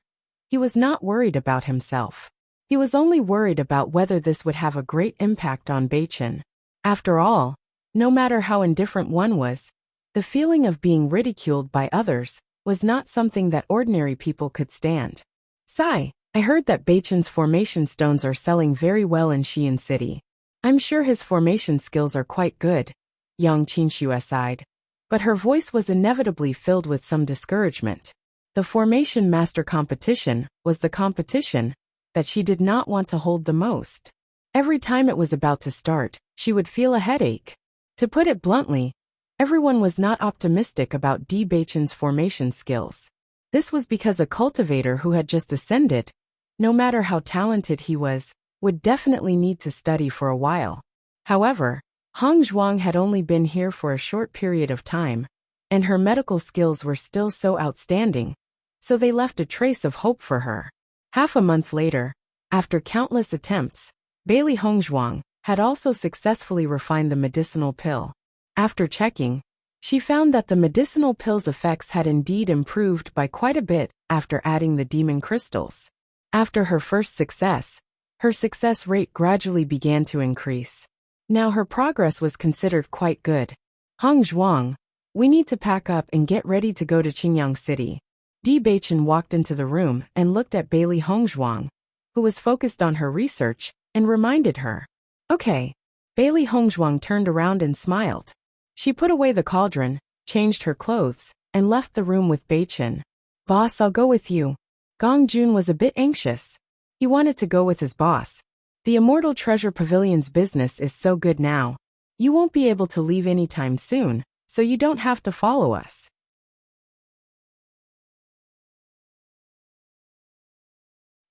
he was not worried about himself. He was only worried about whether this would have a great impact on Beichen. After all, no matter how indifferent one was, the feeling of being ridiculed by others was not something that ordinary people could stand. Sigh, I heard that Beichen's formation stones are selling very well in Xi'an City. I'm sure his formation skills are quite good, Yang Qinxue sighed. But her voice was inevitably filled with some discouragement. The Formation Master competition was the competition that she did not want to hold the most. Every time it was about to start, she would feel a headache. To put it bluntly, everyone was not optimistic about D. Beichen's formation skills. This was because a cultivator who had just ascended, no matter how talented he was, would definitely need to study for a while. However, Hong Zhuang had only been here for a short period of time, and her medical skills were still so outstanding, so they left a trace of hope for her. Half a month later, after countless attempts, Bailey Hongzhuang had also successfully refined the medicinal pill. After checking, she found that the medicinal pill's effects had indeed improved by quite a bit after adding the demon crystals. After her first success, her success rate gradually began to increase. Now her progress was considered quite good. Hong Zhuang, we need to pack up and get ready to go to Qingyang City. Di Beichen walked into the room and looked at Bailey Hongzhuang, who was focused on her research, and reminded her. Okay. Bailey Hongzhuang turned around and smiled. She put away the cauldron, changed her clothes, and left the room with Beichen. Boss, I'll go with you. Gong Jun was a bit anxious. He wanted to go with his boss. The Immortal Treasure Pavilion's business is so good now. You won't be able to leave anytime soon, so you don't have to follow us.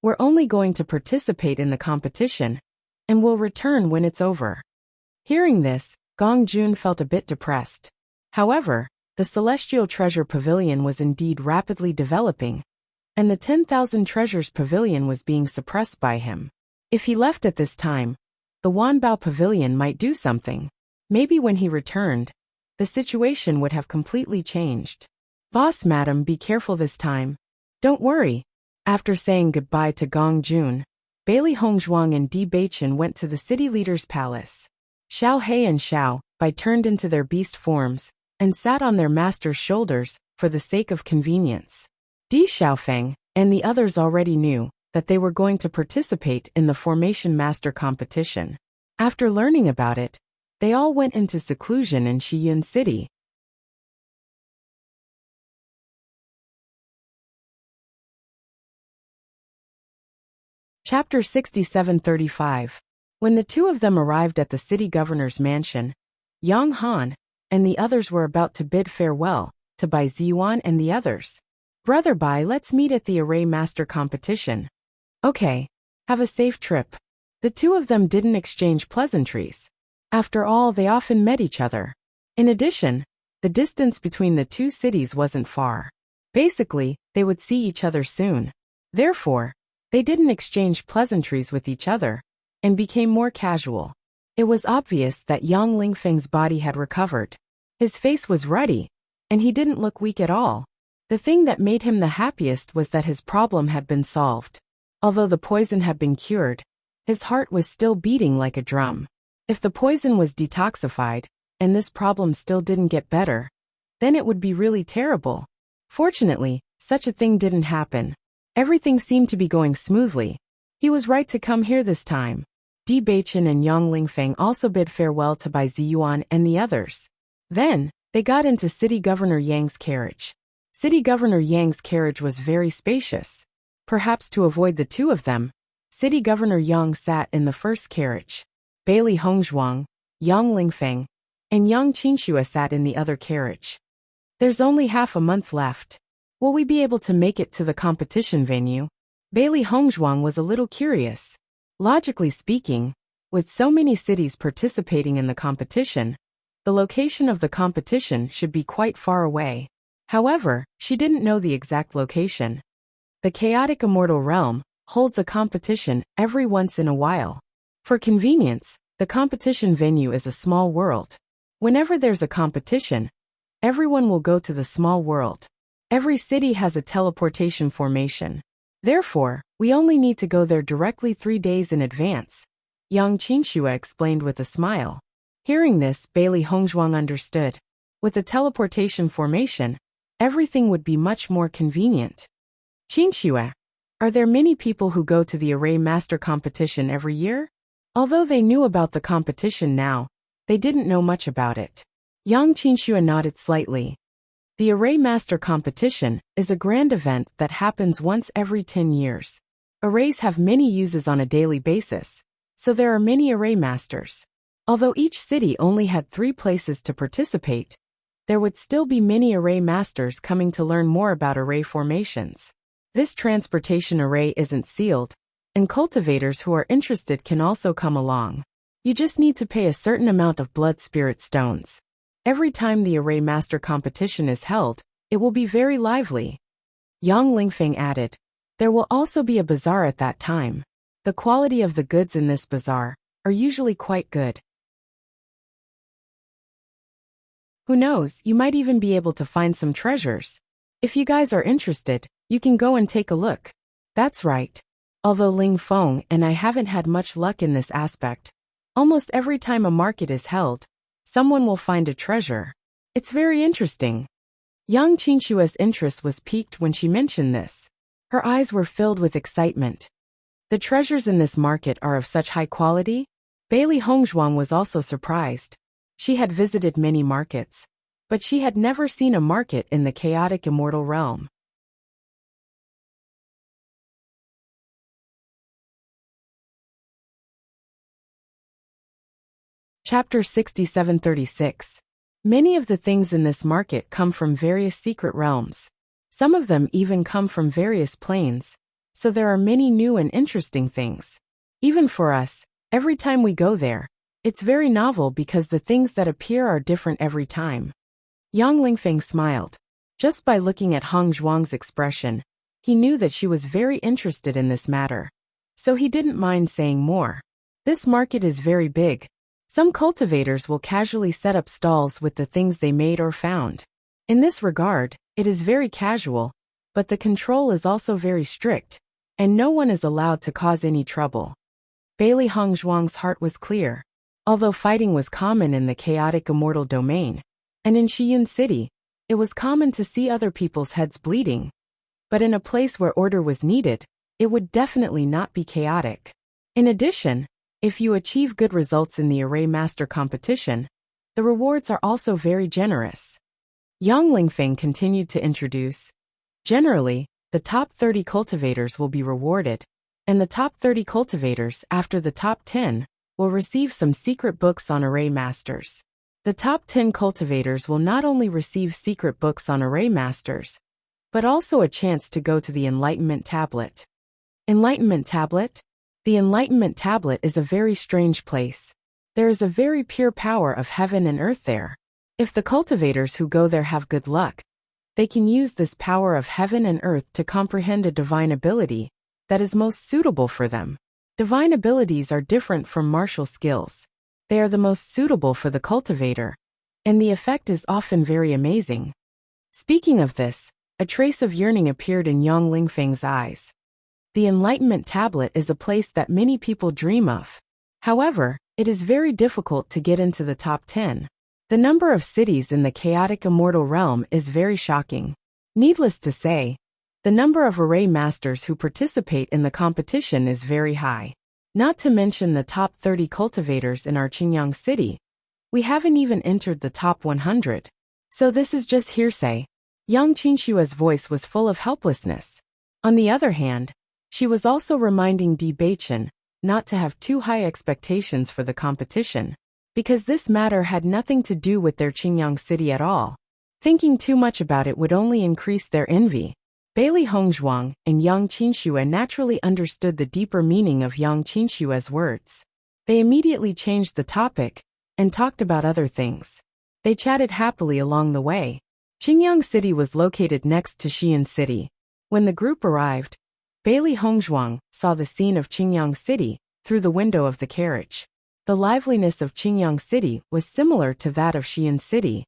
We're only going to participate in the competition, and we'll return when it's over. Hearing this, Gong Jun felt a bit depressed. However, the Celestial Treasure Pavilion was indeed rapidly developing, and the 10,000 Treasures Pavilion was being suppressed by him. If he left at this time, the Wanbao Pavilion might do something. Maybe when he returned, the situation would have completely changed. Boss, madam, be careful this time. Don't worry. After saying goodbye to Gong Jun, Bailey Hongzhuang and Di Beichen went to the city leader's palace. Xiao He and Xiao Bai turned into their beast forms and sat on their master's shoulders for the sake of convenience. Di Xiaofeng and the others already knew that they were going to participate in the Formation Master competition. After learning about it, they all went into seclusion in Xi'an City. Chapter 6735. When the two of them arrived at the city governor's mansion, Yang Han and the others were about to bid farewell to Bai Ziyuan and the others. Brother Bai, let's meet at the Array Master competition. Okay, have a safe trip. The two of them didn't exchange pleasantries. After all, they often met each other. In addition, the distance between the two cities wasn't far. Basically, they would see each other soon. Therefore, they didn't exchange pleasantries with each other, and became more casual. It was obvious that Yang Lingfeng's body had recovered. His face was ruddy, and he didn't look weak at all. The thing that made him the happiest was that his problem had been solved. Although the poison had been cured, his heart was still beating like a drum. If the poison was detoxified, and this problem still didn't get better, then it would be really terrible. Fortunately, such a thing didn't happen. Everything seemed to be going smoothly. He was right to come here this time. Di Beichen and Yang Lingfeng also bid farewell to Bai Ziyuan and the others. Then, they got into City Governor Yang's carriage. City Governor Yang's carriage was very spacious. Perhaps to avoid the two of them, City Governor Yang sat in the first carriage. Bailey Hongzhuang, Yang Lingfeng, and Yang Qinxue sat in the other carriage. There's only half a month left. Will we be able to make it to the competition venue? Bailey Hongzhuang was a little curious. Logically speaking, with so many cities participating in the competition, the location of the competition should be quite far away. However, she didn't know the exact location. The chaotic immortal realm holds a competition every once in a while. For convenience, the competition venue is a small world. Whenever there's a competition, Everyone will go to the small world. Every city has a teleportation formation. Therefore, we only need to go there directly 3 days in advance, Yang Qinxue explained with a smile. Hearing this, Bailey Hongzhuang understood. With a teleportation formation, everything would be much more convenient. Qinxue, are there many people who go to the Array Master competition every year? Although they knew about the competition now, they didn't know much about it. Yang Qinxue nodded slightly. The Array Master competition is a grand event that happens once every 10 years. Arrays have many uses on a daily basis, so there are many Array Masters. Although each city only had 3 places to participate, there would still be many Array Masters coming to learn more about array formations. This transportation array isn't sealed, and cultivators who are interested can also come along. You just need to pay a certain amount of blood spirit stones. Every time the Array Master competition is held, it will be very lively. Yang Lingfeng added, there will also be a bazaar at that time. The quality of the goods in this bazaar are usually quite good. Who knows, you might even be able to find some treasures. If you guys are interested, you can go and take a look. That's right. Although Ling Feng and I haven't had much luck in this aspect, almost every time a market is held, someone will find a treasure. It's very interesting. Yang Qinxue's interest was piqued when she mentioned this. Her eyes were filled with excitement. The treasures in this market are of such high quality? Bailey Hongzhuang was also surprised. She had visited many markets, but she had never seen a market in the chaotic immortal realm. Chapter 6736. Many of the things in this market come from various secret realms. Some of them even come from various planes, so there are many new and interesting things. Even for us, every time we go there, it's very novel because the things that appear are different every time. Yang Lingfeng smiled. Just by looking at Hong Zhuang's expression, he knew that she was very interested in this matter. So he didn't mind saying more. This market is very big. Some cultivators will casually set up stalls with the things they made or found. In this regard, it is very casual, but the control is also very strict, and no one is allowed to cause any trouble. Bailey Hongzhuang's heart was clear. Although fighting was common in the chaotic immortal domain, and in Shiyun City, it was common to see other people's heads bleeding. But in a place where order was needed, it would definitely not be chaotic. In addition, if you achieve good results in the Array Master competition, the rewards are also very generous. Yang Lingfeng continued to introduce. Generally, the top 30 cultivators will be rewarded, and the top 30 cultivators after the top 10 will receive some secret books on Array Masters. The top 10 cultivators will not only receive secret books on Array Masters, but also a chance to go to the Enlightenment Tablet. Enlightenment Tablet? The Enlightenment Tablet is a very strange place. There is a very pure power of heaven and earth there. If the cultivators who go there have good luck, they can use this power of heaven and earth to comprehend a divine ability that is most suitable for them. Divine abilities are different from martial skills. They are the most suitable for the cultivator, and the effect is often very amazing. Speaking of this, a trace of yearning appeared in Yang Lingfeng's eyes. The Enlightenment Tablet is a place that many people dream of. However, it is very difficult to get into the top 10. The number of cities in the chaotic immortal realm is very shocking. Needless to say, the number of Array Masters who participate in the competition is very high. Not to mention the top 30 cultivators in our Qingyang city. We haven't even entered the top 100. So this is just hearsay. Yang Qinshua's voice was full of helplessness. On the other hand, she was also reminding Di Beichen not to have too high expectations for the competition, because this matter had nothing to do with their Qingyang city at all. Thinking too much about it would only increase their envy. Bailey Hongzhuang and Yang Qinshue naturally understood the deeper meaning of Yang Qinshue's words. They immediately changed the topic and talked about other things. They chatted happily along the way. Qingyang City was located next to Xi'an City. When the group arrived, Bailey Hongzhuang saw the scene of Qingyang City through the window of the carriage. The liveliness of Qingyang City was similar to that of Xi'an City.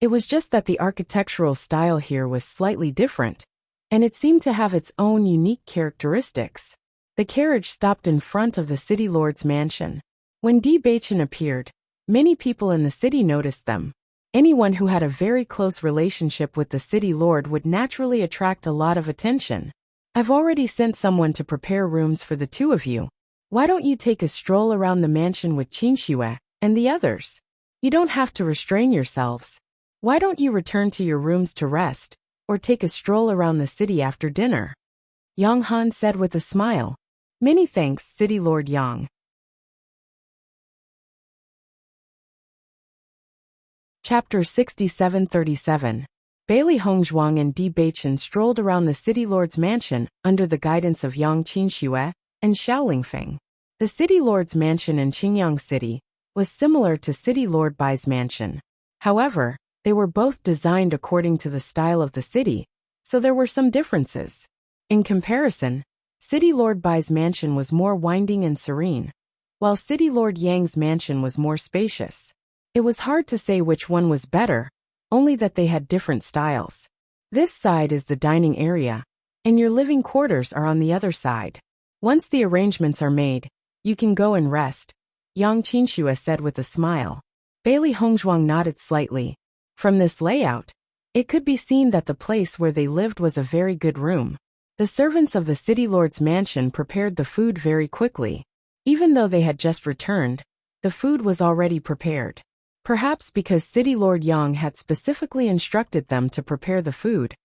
It was just that the architectural style here was slightly different, and it seemed to have its own unique characteristics. The carriage stopped in front of the city lord's mansion. When Di Baichen appeared, many people in the city noticed them. Anyone who had a very close relationship with the city lord would naturally attract a lot of attention. I've already sent someone to prepare rooms for the two of you. Why don't you take a stroll around the mansion with Qinxue and the others? You don't have to restrain yourselves. Why don't you return to your rooms to rest, or take a stroll around the city after dinner? Yang Han said with a smile. Many thanks, City Lord Yang. Chapter 67-37. Bailey Hongzhuang and Di Baichen strolled around the city lord's mansion under the guidance of Yang Qinxue and Xiao Lingfeng. The city lord's mansion in Qingyang City was similar to City Lord Bai's mansion. However, they were both designed according to the style of the city, so there were some differences. In comparison, City Lord Bai's mansion was more winding and serene, while City Lord Yang's mansion was more spacious. It was hard to say which one was better, only that they had different styles. This side is the dining area, and your living quarters are on the other side. Once the arrangements are made, you can go and rest, Yang Qinxue said with a smile. Bailey Hongzhuang nodded slightly. From this layout, it could be seen that the place where they lived was a very good room. The servants of the city lord's mansion prepared the food very quickly. Even though they had just returned, the food was already prepared. Perhaps because City Lord Yang had specifically instructed them to prepare the food.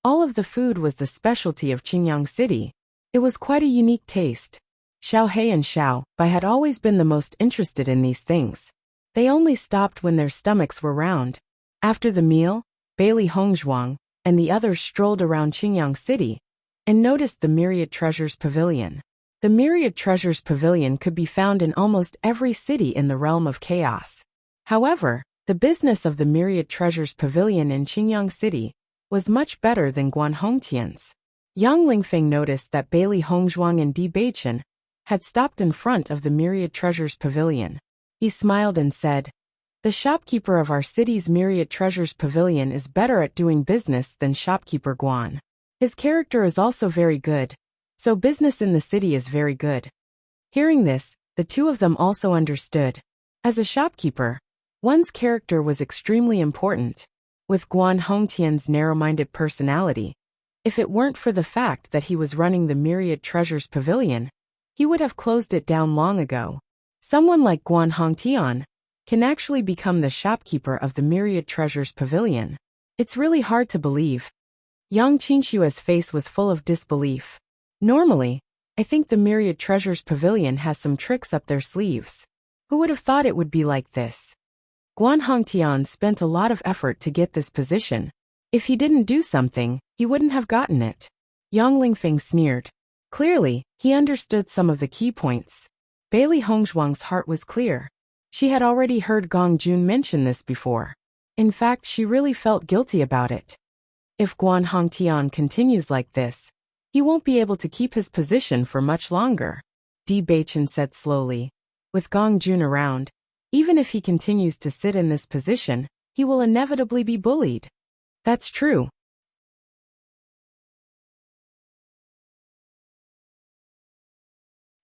All of the food was the specialty of Qingyang City. It was quite a unique taste. Xiao He and Xiao Bai had always been the most interested in these things. They only stopped when their stomachs were round. After the meal, Bailey Hongzhuang and the others strolled around Qingyang City and noticed the Myriad Treasures Pavilion. The Myriad Treasures Pavilion could be found in almost every city in the realm of chaos. However, the business of the Myriad Treasures Pavilion in Qingyang City was much better than Guanhongtian's. Yang Lingfeng noticed that Bailey Hongzhuang and Di Baichen had stopped in front of the Myriad Treasures Pavilion. He smiled and said, "The shopkeeper of our city's Myriad Treasures Pavilion is better at doing business than shopkeeper Guan. His character is also very good, so business in the city is very good." Hearing this, the two of them also understood. As a shopkeeper, one's character was extremely important. With Guan Hongtian's narrow-minded personality, if it weren't for the fact that he was running the Myriad Treasures Pavilion, he would have closed it down long ago. Someone like Guan Hongtian can actually become the shopkeeper of the Myriad Treasures Pavilion. It's really hard to believe. Yang Qinxue's face was full of disbelief. Normally, I think the Myriad Treasures Pavilion has some tricks up their sleeves. Who would have thought it would be like this? Guan Hongtian spent a lot of effort to get this position. If he didn't do something, he wouldn't have gotten it. Yang Lingfeng sneered. Clearly, he understood some of the key points. Bailey Hongzhuang's heart was clear. She had already heard Gong Jun mention this before. In fact, she really felt guilty about it. If Guan Hongtian continues like this, he won't be able to keep his position for much longer, Di Baichen said slowly. With Gong Jun around, even if he continues to sit in this position, he will inevitably be bullied. That's true.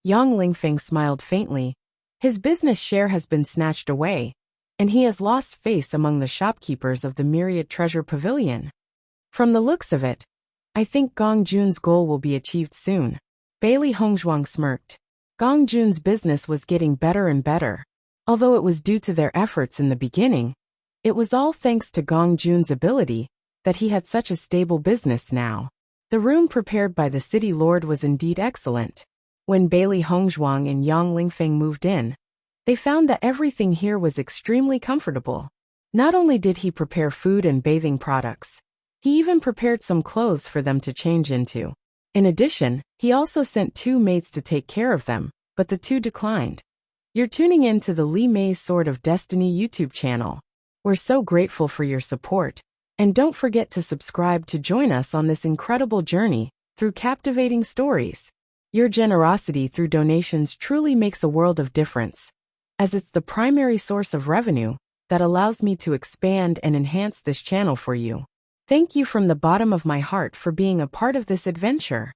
Yang Lingfeng smiled faintly. His business share has been snatched away, and he has lost face among the shopkeepers of the Myriad Treasure Pavilion. From the looks of it, I think Gong Jun's goal will be achieved soon. Bailey Hongzhuang smirked. Gong Jun's business was getting better and better. Although it was due to their efforts in the beginning, it was all thanks to Gong Jun's ability that he had such a stable business now. The room prepared by the city lord was indeed excellent. When Bailey Hongzhuang and Yang Lingfeng moved in, they found that everything here was extremely comfortable. Not only did he prepare food and bathing products, he even prepared some clothes for them to change into. In addition, he also sent 2 maids to take care of them, but the 2 declined. You're tuning in to the Li Mei's Sword of Destiny YouTube channel. We're so grateful for your support, and don't forget to subscribe to join us on this incredible journey through captivating stories. Your generosity through donations truly makes a world of difference. As it's the primary source of revenue that allows me to expand and enhance this channel for you. Thank you from the bottom of my heart for being a part of this adventure.